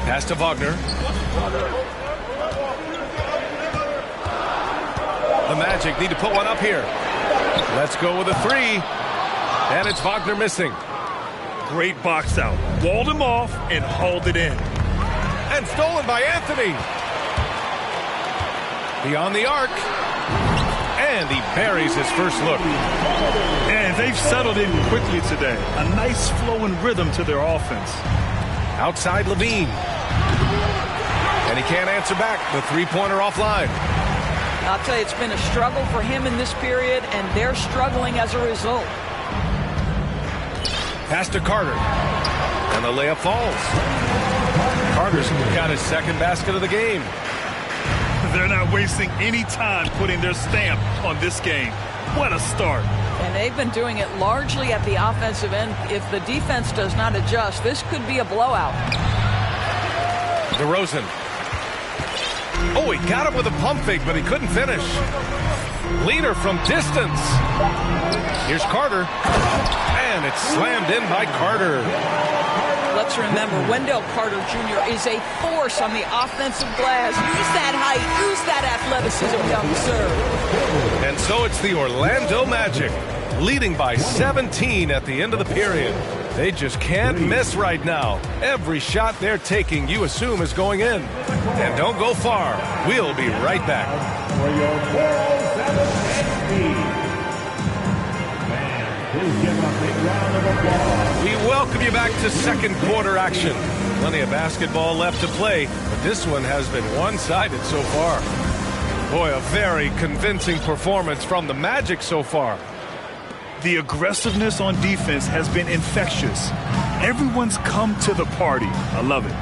Pass to Wagner. The Magic need to put one up here. Let's go with a three. And it's Wagner missing. Great box out. Walled him off and hauled it in. And stolen by Anthony. Beyond the arc. And he buries his first look. And they've settled in quickly today. A nice flowing rhythm to their offense. Outside Levine. And he can't answer back. The three-pointer offline. I'll tell you, it's been a struggle for him in this period, and they're struggling as a result. Pass to Carter. And the layup falls. Carter's got his second basket of the game. They're not wasting any time putting their stamp on this game. What a start. And they've been doing it largely at the offensive end. If the defense does not adjust, this could be a blowout. DeRozan. Oh, he got him with a pump fake, but he couldn't finish. Leader from distance. Here's Carter. And it's slammed in by Carter. Let's remember, Wendell Carter Jr. is a force on the offensive glass. Use that height, use that athleticism, young sir. And so it's the Orlando Magic, leading by 17 at the end of the period. They just can't miss right now. Every shot they're taking, you assume, is going in. And don't go far. We'll be right back. For your 407 please give a big round of applause. We welcome you back to second quarter action. Plenty of basketball left to play, but this one has been one-sided so far. Boy, a very convincing performance from the Magic so far. The aggressiveness on defense has been infectious. Everyone's come to the party. I love it.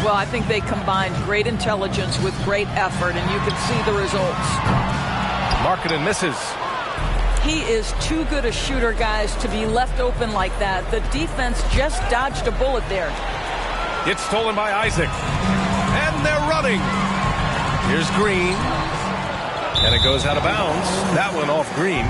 Well, I think they combined great intelligence with great effort, and you can see the results. Markkanen misses. He is too good a shooter, guys, to be left open like that. The defense just dodged a bullet there. It's stolen by Isaac. And they're running. Here's Green. And it goes out of bounds. That one off Green.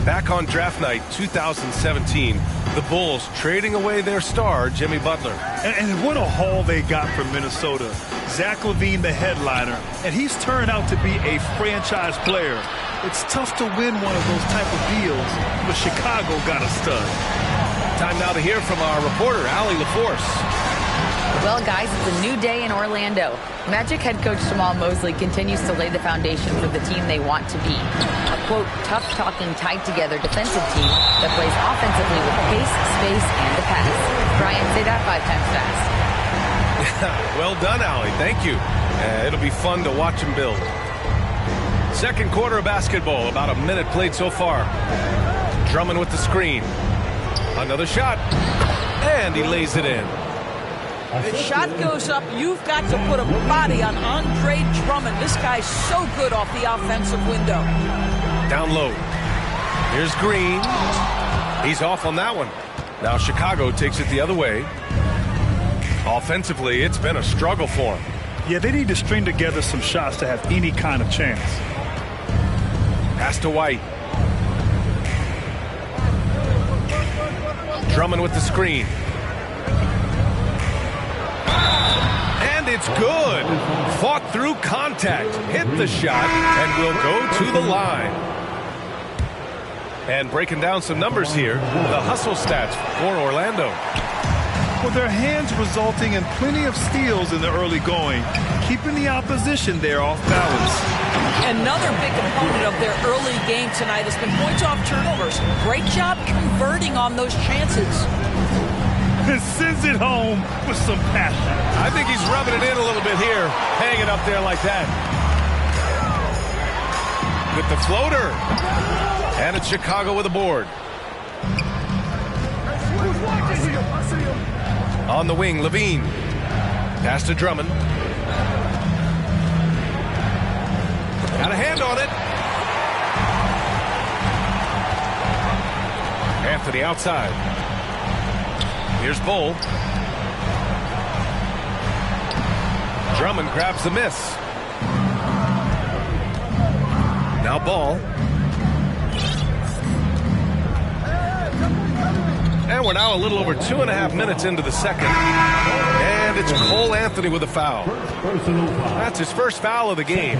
Back on draft night 2017, the Bulls trading away their star, Jimmy Butler. And what a haul they got from Minnesota. Zach LaVine, the headliner, and he's turned out to be a franchise player. It's tough to win one of those type of deals, but Chicago got a stud. Time now to hear from our reporter, Allie LaForce. Well, guys, it's a new day in Orlando. Magic head coach Jamal Mosley continues to lay the foundation for the team they want to be. A, quote, tough-talking, tied-together defensive team that plays offensively with pace, space, and the pass. Brian, say that 5 times fast. Well done, Allie. Thank you. It'll be fun to watch him build. Second quarter of basketball, about a minute played so far. Drummond with the screen. Another shot. And he lays it in. The shot goes up. You've got to put a body on Andre Drummond. This guy's so good off the offensive window. Down low. Here's Green. He's off on that one. Now Chicago takes it the other way. Offensively, it's been a struggle for him. Yeah, they need to string together some shots to have any kind of chance. Pass to White. Drummond with the screen. And it's good. Fought through contact. Hit the shot and will go to the line. And breaking down some numbers here, the hustle stats for Orlando. Well, their hands resulting in plenty of steals in the early going, keeping the opposition there off balance. Another big component of their early game tonight has been points off turnovers. Great job converting on those chances. And sends it home with some passion. I think he's rubbing it in a little bit here, hanging up there like that. With the floater. And it's Chicago with a board. On the wing, LaVine. Pass to Drummond. Got a hand on it. Anthony outside. Here's Bull. Drummond grabs the miss. Now Ball. And we're now a little over 2.5 minutes into the second. And it's Cole Anthony with a foul. That's his first foul of the game.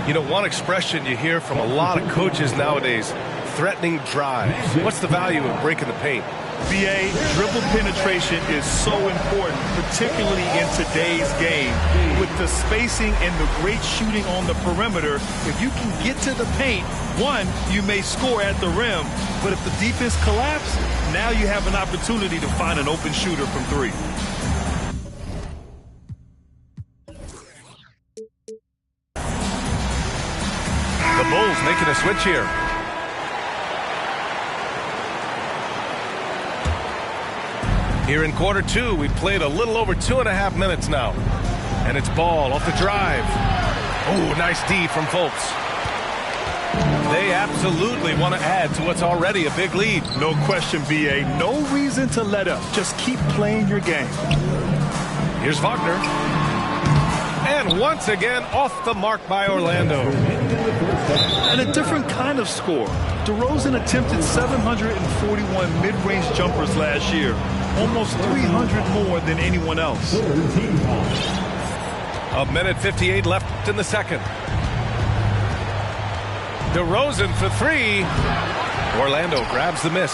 You know, one expression you hear from a lot of coaches nowadays, threatening drives. What's the value of breaking the paint? BA, dribble penetration is so important, particularly in today's game. With the spacing and the great shooting on the perimeter, if you can get to the paint, one, you may score at the rim, but if the defense collapses, now you have an opportunity to find an open shooter from three. The Bulls making a switch here. Here in quarter two, we've played a little over 2.5 minutes now. And it's Ball off the drive. Oh, nice D from Fultz. They absolutely want to add to what's already a big lead. No question, BA. No reason to let up. Just keep playing your game. Here's Wagner. And once again, off the mark by Orlando. And a different kind of score. DeRozan attempted 741 mid-range jumpers last year. Almost 300 more than anyone else. A minute 58 left in the second. DeRozan for three. Orlando grabs the miss.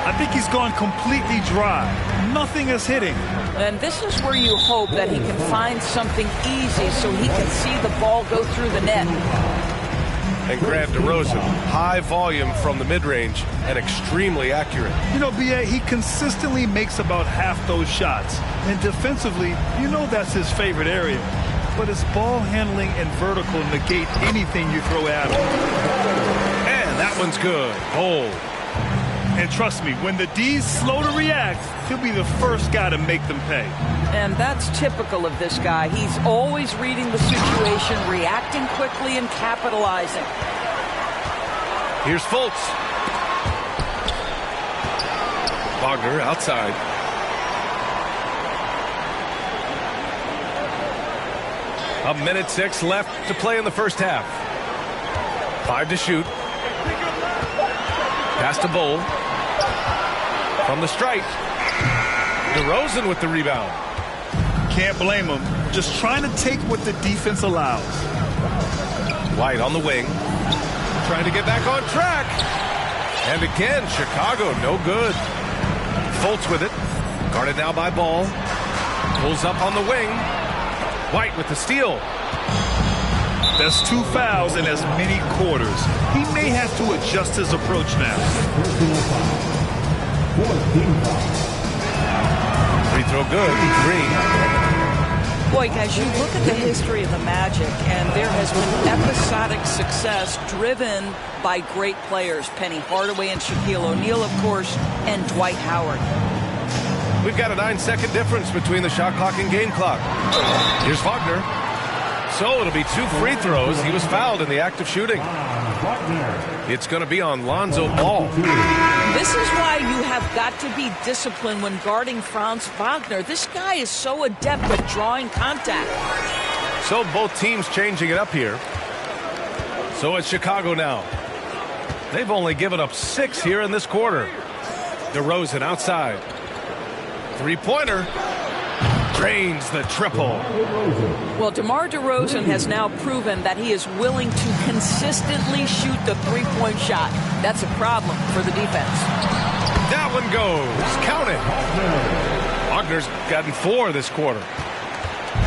I think he's gone completely dry. Nothing is hitting. And this is where you hope that he can find something easy so he can see the ball go through the net. And Grant DeRozan, high volume from the mid-range and extremely accurate. You know, B.A., he consistently makes about half those shots. And defensively, you know that's his favorite area. But his ball handling and vertical negate anything you throw at him. And that one's good. Hold. And trust me, when the D's slow to react, he'll be the first guy to make them pay. And that's typical of this guy. He's always reading the situation, reacting quickly and capitalizing. Here's Fultz. Wagner outside. A minute 6 left to play in the first half. 5 to shoot. Pass to Bowl. From the stripe. DeRozan with the rebound. Can't blame him. Just trying to take what the defense allows. White on the wing. Trying to get back on track. And again, Chicago, no good. Fultz with it. Guarded now by Ball. Pulls up on the wing. White with the steal. That's 2 fouls in as many quarters. He may have to adjust his approach now. Free throw good. Green. Boy, guys, you look at the history of the Magic, and there has been episodic success driven by great players. Penny Hardaway and Shaquille O'Neal, of course, and Dwight Howard. We've got a 9-second difference between the shot clock and game clock. Here's Wagner. So it'll be 2 free throws. He was fouled in the act of shooting. It's going to be on Lonzo Ball. This is why you have got to be disciplined when guarding Franz Wagner. This guy is so adept at drawing contact. So both teams changing it up here. So it's Chicago now. They've only given up 6 here in this quarter. DeRozan outside. Three-pointer. Drains the triple. Well, DeMar DeRozan has now proven that he is willing to consistently shoot the three-point shot. That's a problem for the defense. That one goes. Count it. Wagner's gotten 4 this quarter.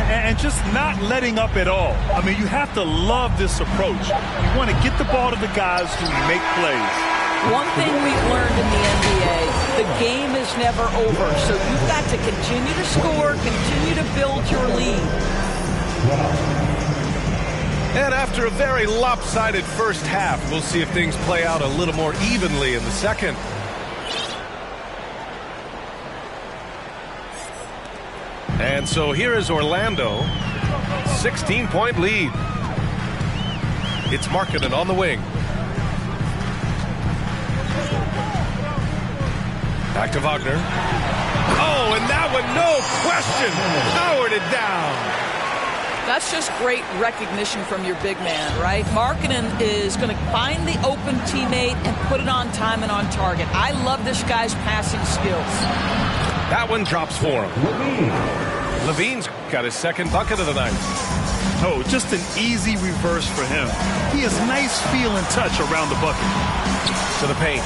And just not letting up at all. I mean, you have to love this approach. You want to get the ball to the guys who make plays. One thing we've learned in the NBA, the game is never over. So you've got to continue to score, continue to build your lead. And after a very lopsided first half, we'll see if things play out a little more evenly in the second. And so here is Orlando, 16-point lead. It's Markkanen on the wing. Back to Wagner. Oh, and that one, no question, powered it down. That's just great recognition from your big man, right? Markkanen is going to find the open teammate and put it on time and on target. I love this guy's passing skills. That one drops for him. LaVine's got his second bucket of the night. Oh, just an easy reverse for him. He has nice feel and touch around the bucket. To the paint.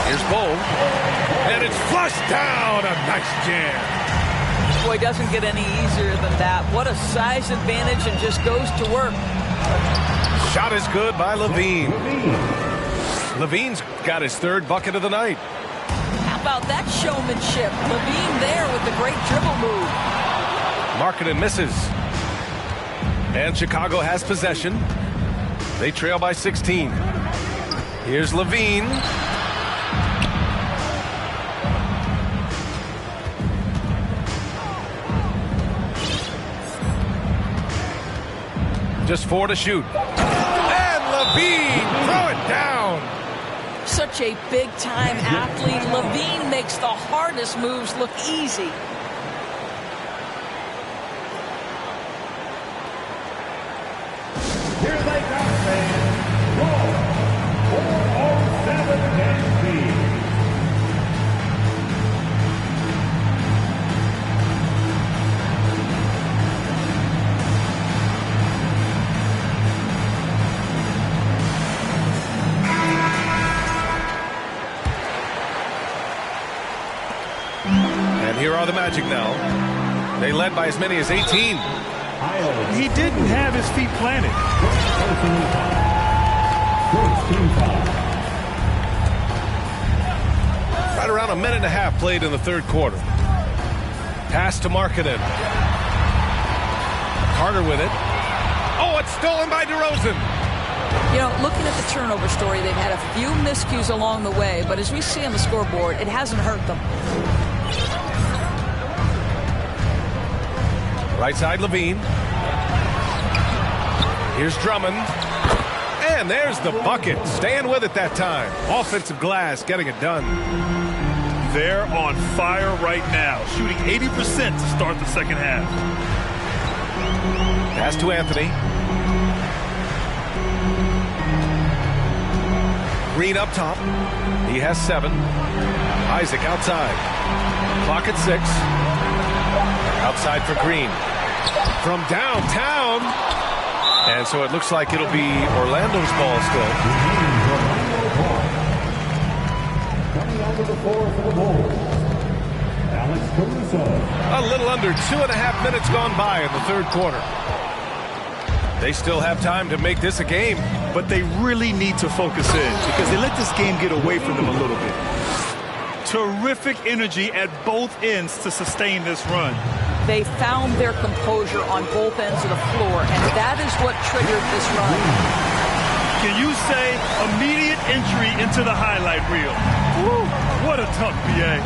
Here's Bowl. And it's flushed down. A nice jam. Boy, it doesn't get any easier than that. What a size advantage, and just goes to work. Shot is good by LaVine. LaVine's got his 3rd bucket of the night. How about that showmanship? LaVine there with the great dribble move. Markkanen misses. And Chicago has possession. They trail by 16. Here's LaVine. Just 4 to shoot. And LaVine, throw it down. Such a big-time athlete. LaVine makes the hardest moves look easy. Here they come, fans. Roll. 407 NB. the Magic now. They led by as many as 18. He didn't have his feet planted. Right around a minute and a half played in the third quarter. Pass to Markkanen. Carter with it. Oh, it's stolen by DeRozan. You know, looking at the turnover story, they've had a few miscues along the way, but as we see on the scoreboard, it hasn't hurt them. Right side, Levine. Here's Drummond. And there's the bucket. Staying with it that time. Offensive glass, getting it done. They're on fire right now, shooting 80% to start the second half. Pass to Anthony. Green up top. He has 7. Isaac outside. Clock at 6. Outside for Green. From downtown. And so it looks like it'll be Orlando's ball still. Coming onto the floor for the Bulls, Alex Caruso. A little under 2.5 minutes gone by in the third quarter. They still have time to make this a game. But they really need to focus in because they let this game get away from them a little bit. Terrific energy at both ends to sustain this run. They found their composure on both ends of the floor, and that is what triggered this run. Can you say immediate entry into the highlight reel? Woo, what a dunk, BA.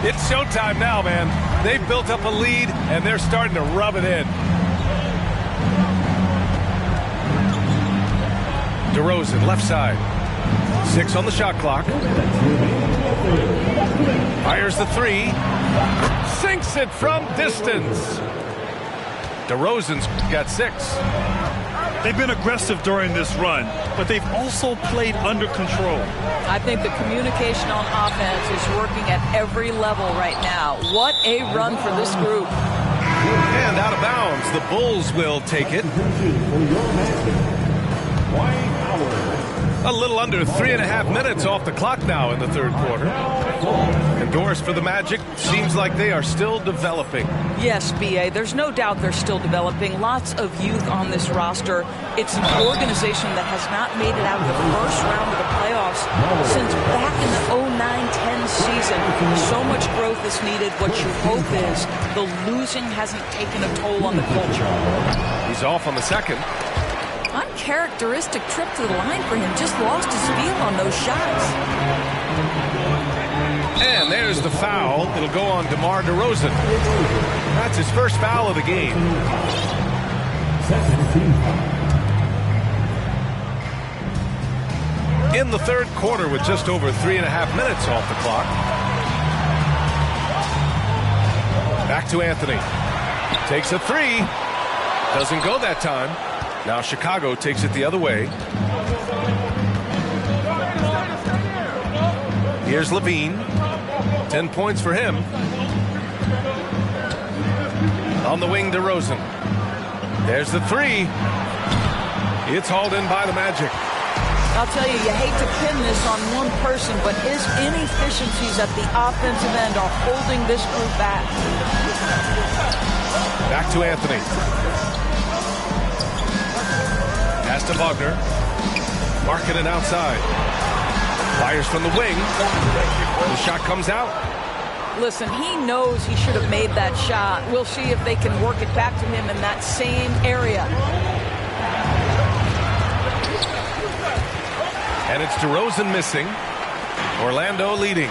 It's showtime now, man. They've built up a lead, and they're starting to rub it in. DeRozan, left side. 6 on the shot clock. Fires the 3. Sinks it from distance. DeRozan's got 6. They've been aggressive during this run, but they've also played under control. I think the communication on offense is working at every level right now. What a run for this group. And out of bounds, the Bulls will take it. A little under 3.5 minutes off the clock now in the third quarter. And Doris, for the Magic, seems like they are still developing. Yes, B.A., there's no doubt they're still developing. Lots of youth on this roster. It's an organization that has not made it out of the first round of the playoffs since back in the 09-10 season. So much growth is needed. What you hope is the losing hasn't taken a toll on the culture. He's off on the second. Uncharacteristic trip to the line for him. Just lost his feel on those shots. And there's the foul. It'll go on DeMar DeRozan. That's his first foul of the game. In the third quarter with just over 3.5 minutes off the clock. Back to Anthony. Takes a 3. Doesn't go that time. Now Chicago takes it the other way. Here's Levine. 10 points for him. On the wing, DeRozan. There's the 3. It's hauled in by the Magic. I'll tell you, you hate to pin this on one person, but his inefficiencies at the offensive end are holding this group back. Back to Anthony. Pass to Wagner. Markkanen outside. Fires from the wing. The shot comes out. Listen, he knows he should have made that shot. We'll see if they can work it back to him in that same area. And it's DeRozan missing. Orlando leading.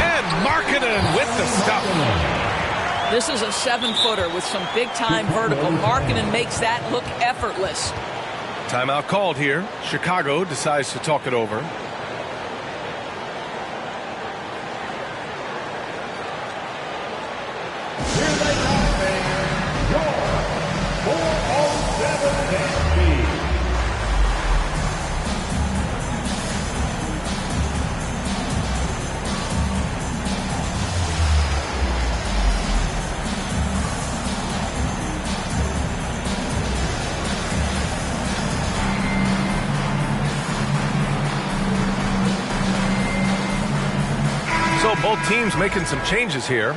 And Markkanen with the stop. This is a 7-footer with some big-time vertical. Markkanen makes that look effortless. Timeout called here. Chicago decides to talk it over. Here they come, your 407 Both teams making some changes here.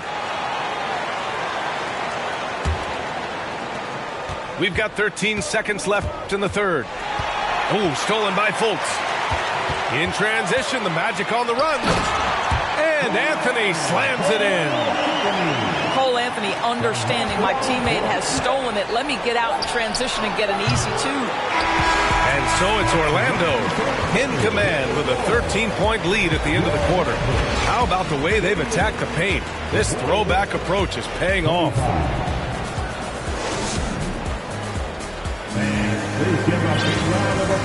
We've got 13 seconds left in the third. Oh, stolen by Fultz. In transition, the Magic on the run. And Anthony slams it in. Cole Anthony understanding my teammate has stolen it. Let me get out in transition and get an easy two. And so it's Orlando in command with a 13-point lead at the end of the quarter. How about the way they've attacked the paint? This throwback approach is paying off.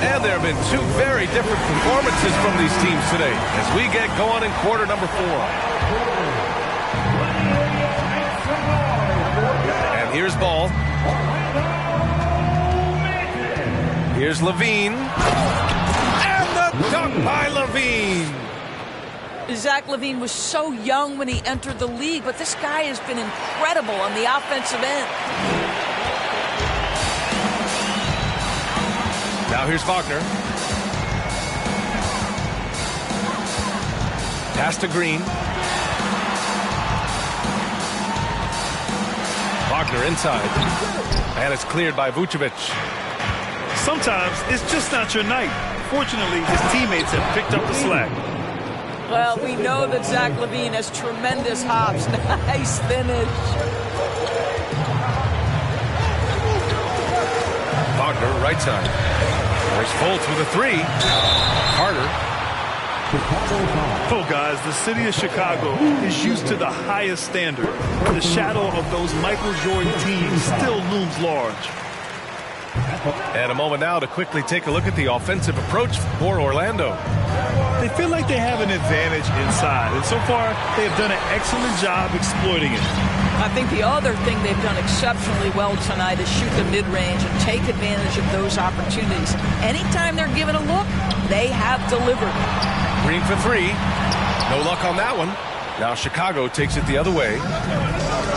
And there have been two very different performances from these teams today as we get going in quarter number 4. And here's Ball. Here's Levine. And the dunk by Levine. Zach LaVine was so young when he entered the league, but this guy has been incredible on the offensive end. Now here's Wagner. Pass to Green. Wagner inside. And it's cleared by Vucevic. Sometimes it's just not your night. Fortunately, his teammates have picked up the slack. Well, we know that Zach LaVine has tremendous hops. Nice finish. Wagner, right side. There's Fultz with a three. Carter. Oh, guys, the city of Chicago is used to the highest standard. The shadow of those Michael Jordan teams still looms large. And a moment now to quickly take a look at the offensive approach for Orlando. They feel like they have an advantage inside, and so far they have done an excellent job exploiting it. I think the other thing they've done exceptionally well tonight is shoot the mid-range and take advantage of those opportunities. Anytime they're given a look, they have delivered. Green for three. No luck on that one. Now Chicago takes it the other way.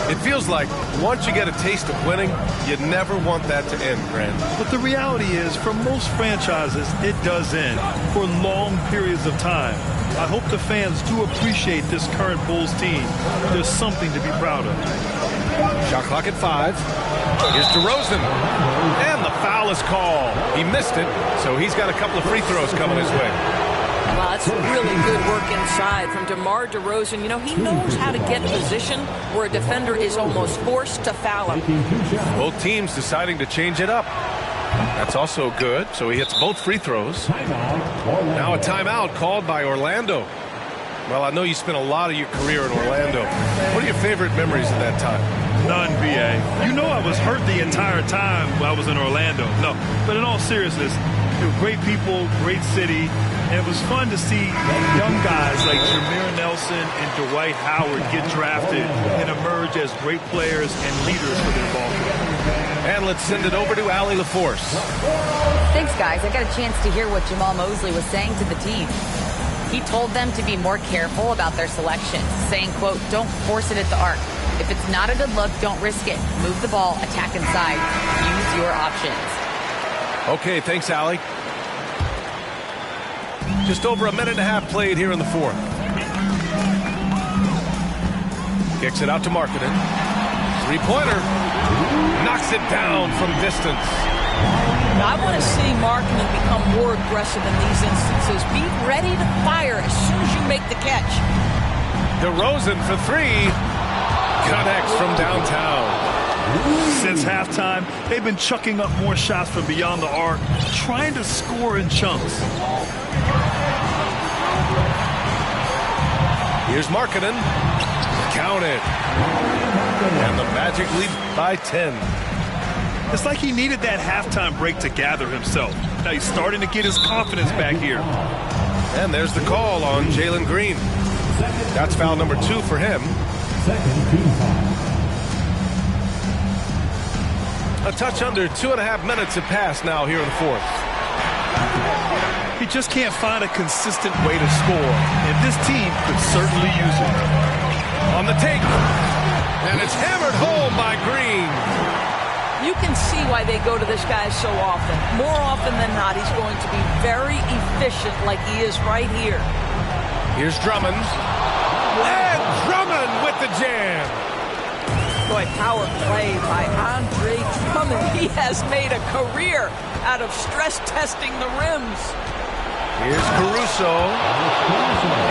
It feels like once you get a taste of winning, you never want that to end, Grant. But the reality is, for most franchises, it does end for long periods of time. I hope the fans do appreciate this current Bulls team. There's something to be proud of. Shot clock at 5. Here's DeRozan. And the foul is called. He missed it, so he's got a couple of free throws coming his way. Well, that's really good work inside from DeMar DeRozan. You know, he knows how to get in position where a defender is almost forced to foul him. Both teams deciding to change it up. That's also good, so he hits both free throws. Now a timeout called by Orlando. Well, I know you spent a lot of your career in Orlando. What are your favorite memories of that time? None, B.A. You know I was hurt the entire time while I was in Orlando. No, but in all seriousness, they were great people, great city. And it was fun to see young guys like Jameer Nelson and Dwight Howard get drafted and emerge as great players and leaders for their ball club. And let's send it over to Allie LaForce. Thanks, guys. I got a chance to hear what Jamal Mosley was saying to the team. He told them to be more careful about their selections, saying, quote, don't force it at the arc. If it's not a good look, don't risk it. Move the ball, attack inside. Use your options. Okay, thanks, Allie. Just over a minute and a half played here in the fourth. Kicks it out to Markkanen. Three-pointer. Knocks it down from distance. I want to see Markkanen become more aggressive in these instances. Be ready to fire as soon as you make the catch. DeRozan for three. Connects from downtown. Since halftime, they've been chucking up more shots from beyond the arc, trying to score in chunks. Here's Markkanen. Counted. And the Magic lead by 10. It's like he needed that halftime break to gather himself. Now he's starting to get his confidence back here. And there's the call on Jalen Green. That's foul number 2 for him. A touch under 2.5 minutes have passed now here in the fourth. He just can't find a consistent way to score, and this team could certainly use it. On the take, and it's hammered home by Green. You can see why they go to this guy so often. More often than not, he's going to be very efficient like he is right here. Here's Drummond. And Drummond with the jam. Boy, power play by Andre Drummond. He has made a career out of stress testing the rims. Here's Caruso.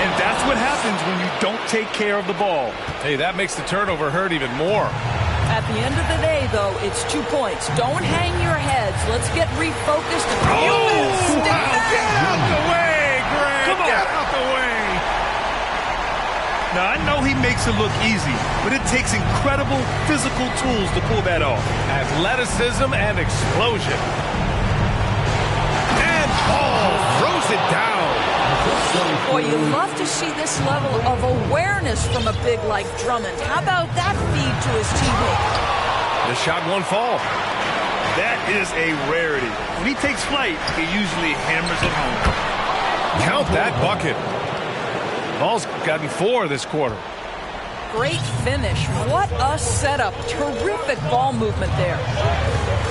And that's what happens when you don't take care of the ball. Hey, that makes the turnover hurt even more. At the end of the day, though, it's 2 points. Don't hang your heads. Let's get refocused. Get out the way, Greg. Come on. Get out the way. Now, I know he makes it look easy, but it takes incredible physical tools to pull that off. Athleticism and explosion. And Paul throws it down. Boy, you love to see this level of awareness from a big like Drummond. How about that feed to his teammate? The shot won't fall. That is a rarity. When he takes flight, he usually hammers it home. Count that bucket. Ball's gotten 4 this quarter. Great finish. What a setup. Terrific ball movement there.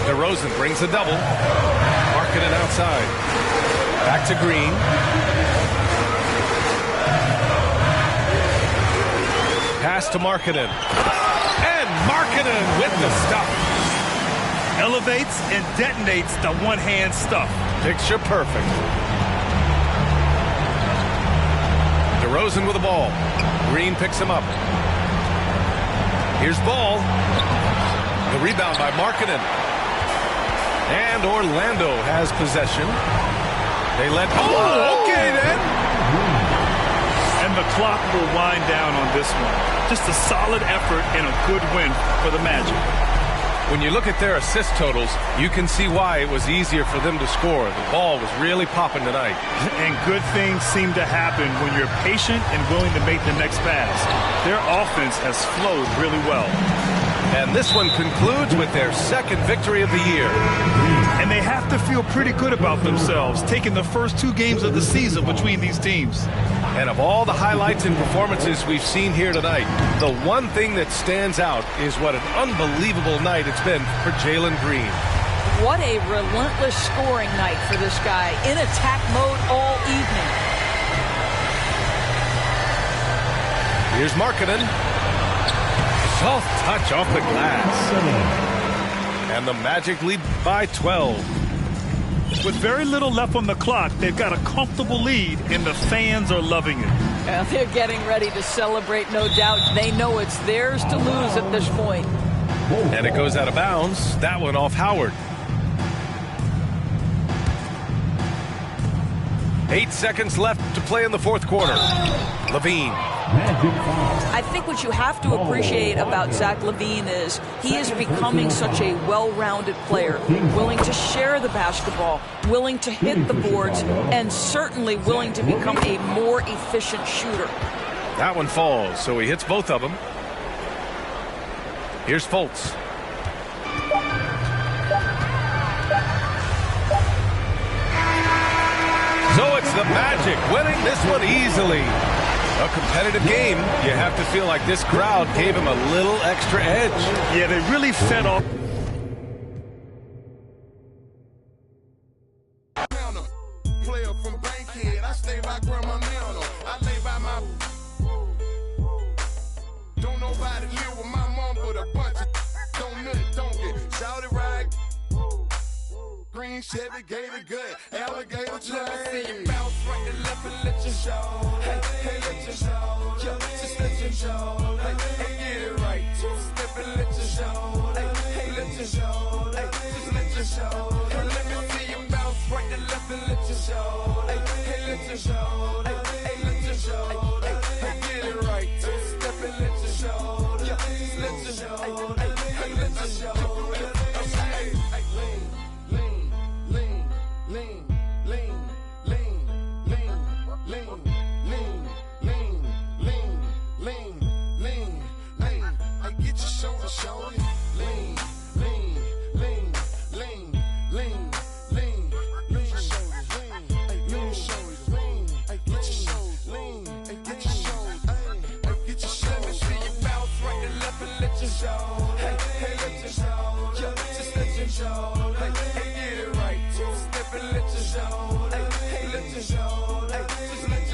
DeRozan brings a double. Markkanen outside. Back to Green. Pass to Markkanen. And Markkanen with the stuff. Elevates and detonates the one-hand stuff. Picture perfect. DeRozan with the ball. Green picks him up. Here's Ball. The rebound by Markkanen. And Orlando has possession. They let... Oh, okay then. And the clock will wind down on this one. Just a solid effort and a good win for the Magic. When you look at their assist totals, you can see why it was easier for them to score. The ball was really popping tonight. And good things seem to happen when you're patient and willing to make the next pass. Their offense has flowed really well. And this one concludes with their second victory of the year. And they have to feel pretty good about themselves, taking the first 2 games of the season between these teams. And of all the highlights and performances we've seen here tonight, the one thing that stands out is what an unbelievable night it's been for Jalen Green. What a relentless scoring night for this guy. In attack mode all evening. Here's Markkanen. Soft touch off the glass. And the Magic lead by 12. With very little left on the clock, they've got a comfortable lead, and the fans are loving it. Well, they're getting ready to celebrate, no doubt. They know it's theirs to lose at this point. And it goes out of bounds. That one off Howard. 8 seconds left to play in the fourth quarter. LaVine. I think what you have to appreciate about Zach LaVine is he is becoming such a well-rounded player, willing to share the basketball, willing to hit the boards, and certainly willing to become a more efficient shooter. That one falls, so he hits both of them. Here's Fultz. So it's the Magic winning this one easily. A competitive game. You have to feel like this crowd gave him a little extra edge. Yeah, they really fed off. Player from Bankhead, I stay by Grandma Nana. I lay by my. Don't nobody live with my mom, but a bunch of don't get shouted right. Green Chevy, Gator gut, alligator chain. Let me see you bounce right to left and let you show. Hey, let you show. Yeah, just let you show. Hey, get it right. Two-step and let you show. Hey, let you show. Hey, just let you show. Hey, let me see you bounce right to left and let you show. Hey, let you show. Hey, let you show. Hey, get it right. Two-step and let you show. Yeah, just let you show. Hey, let you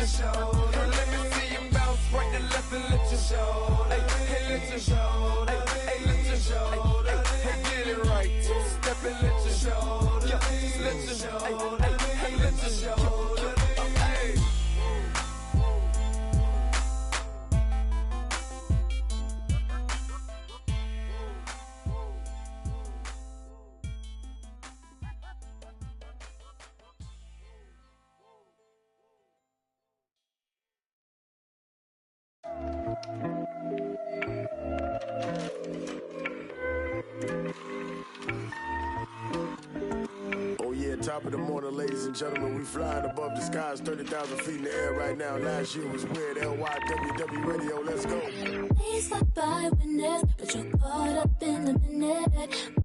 show. Let me see you bounce right to left. step and let your shoulder. Hey, let your shoulder. Hey, let your shoulder. Hey, get it right. Step and let your shoulder. Just let your shoulder. Hey, let your shoulder. Hey. Oh yeah, top of the morning, ladies and gentlemen. We flying above the skies, 30,000 feet in the air right now. Last year was weird. LYWW Radio, let's go. Please stop by witness, but you're caught up in the minute.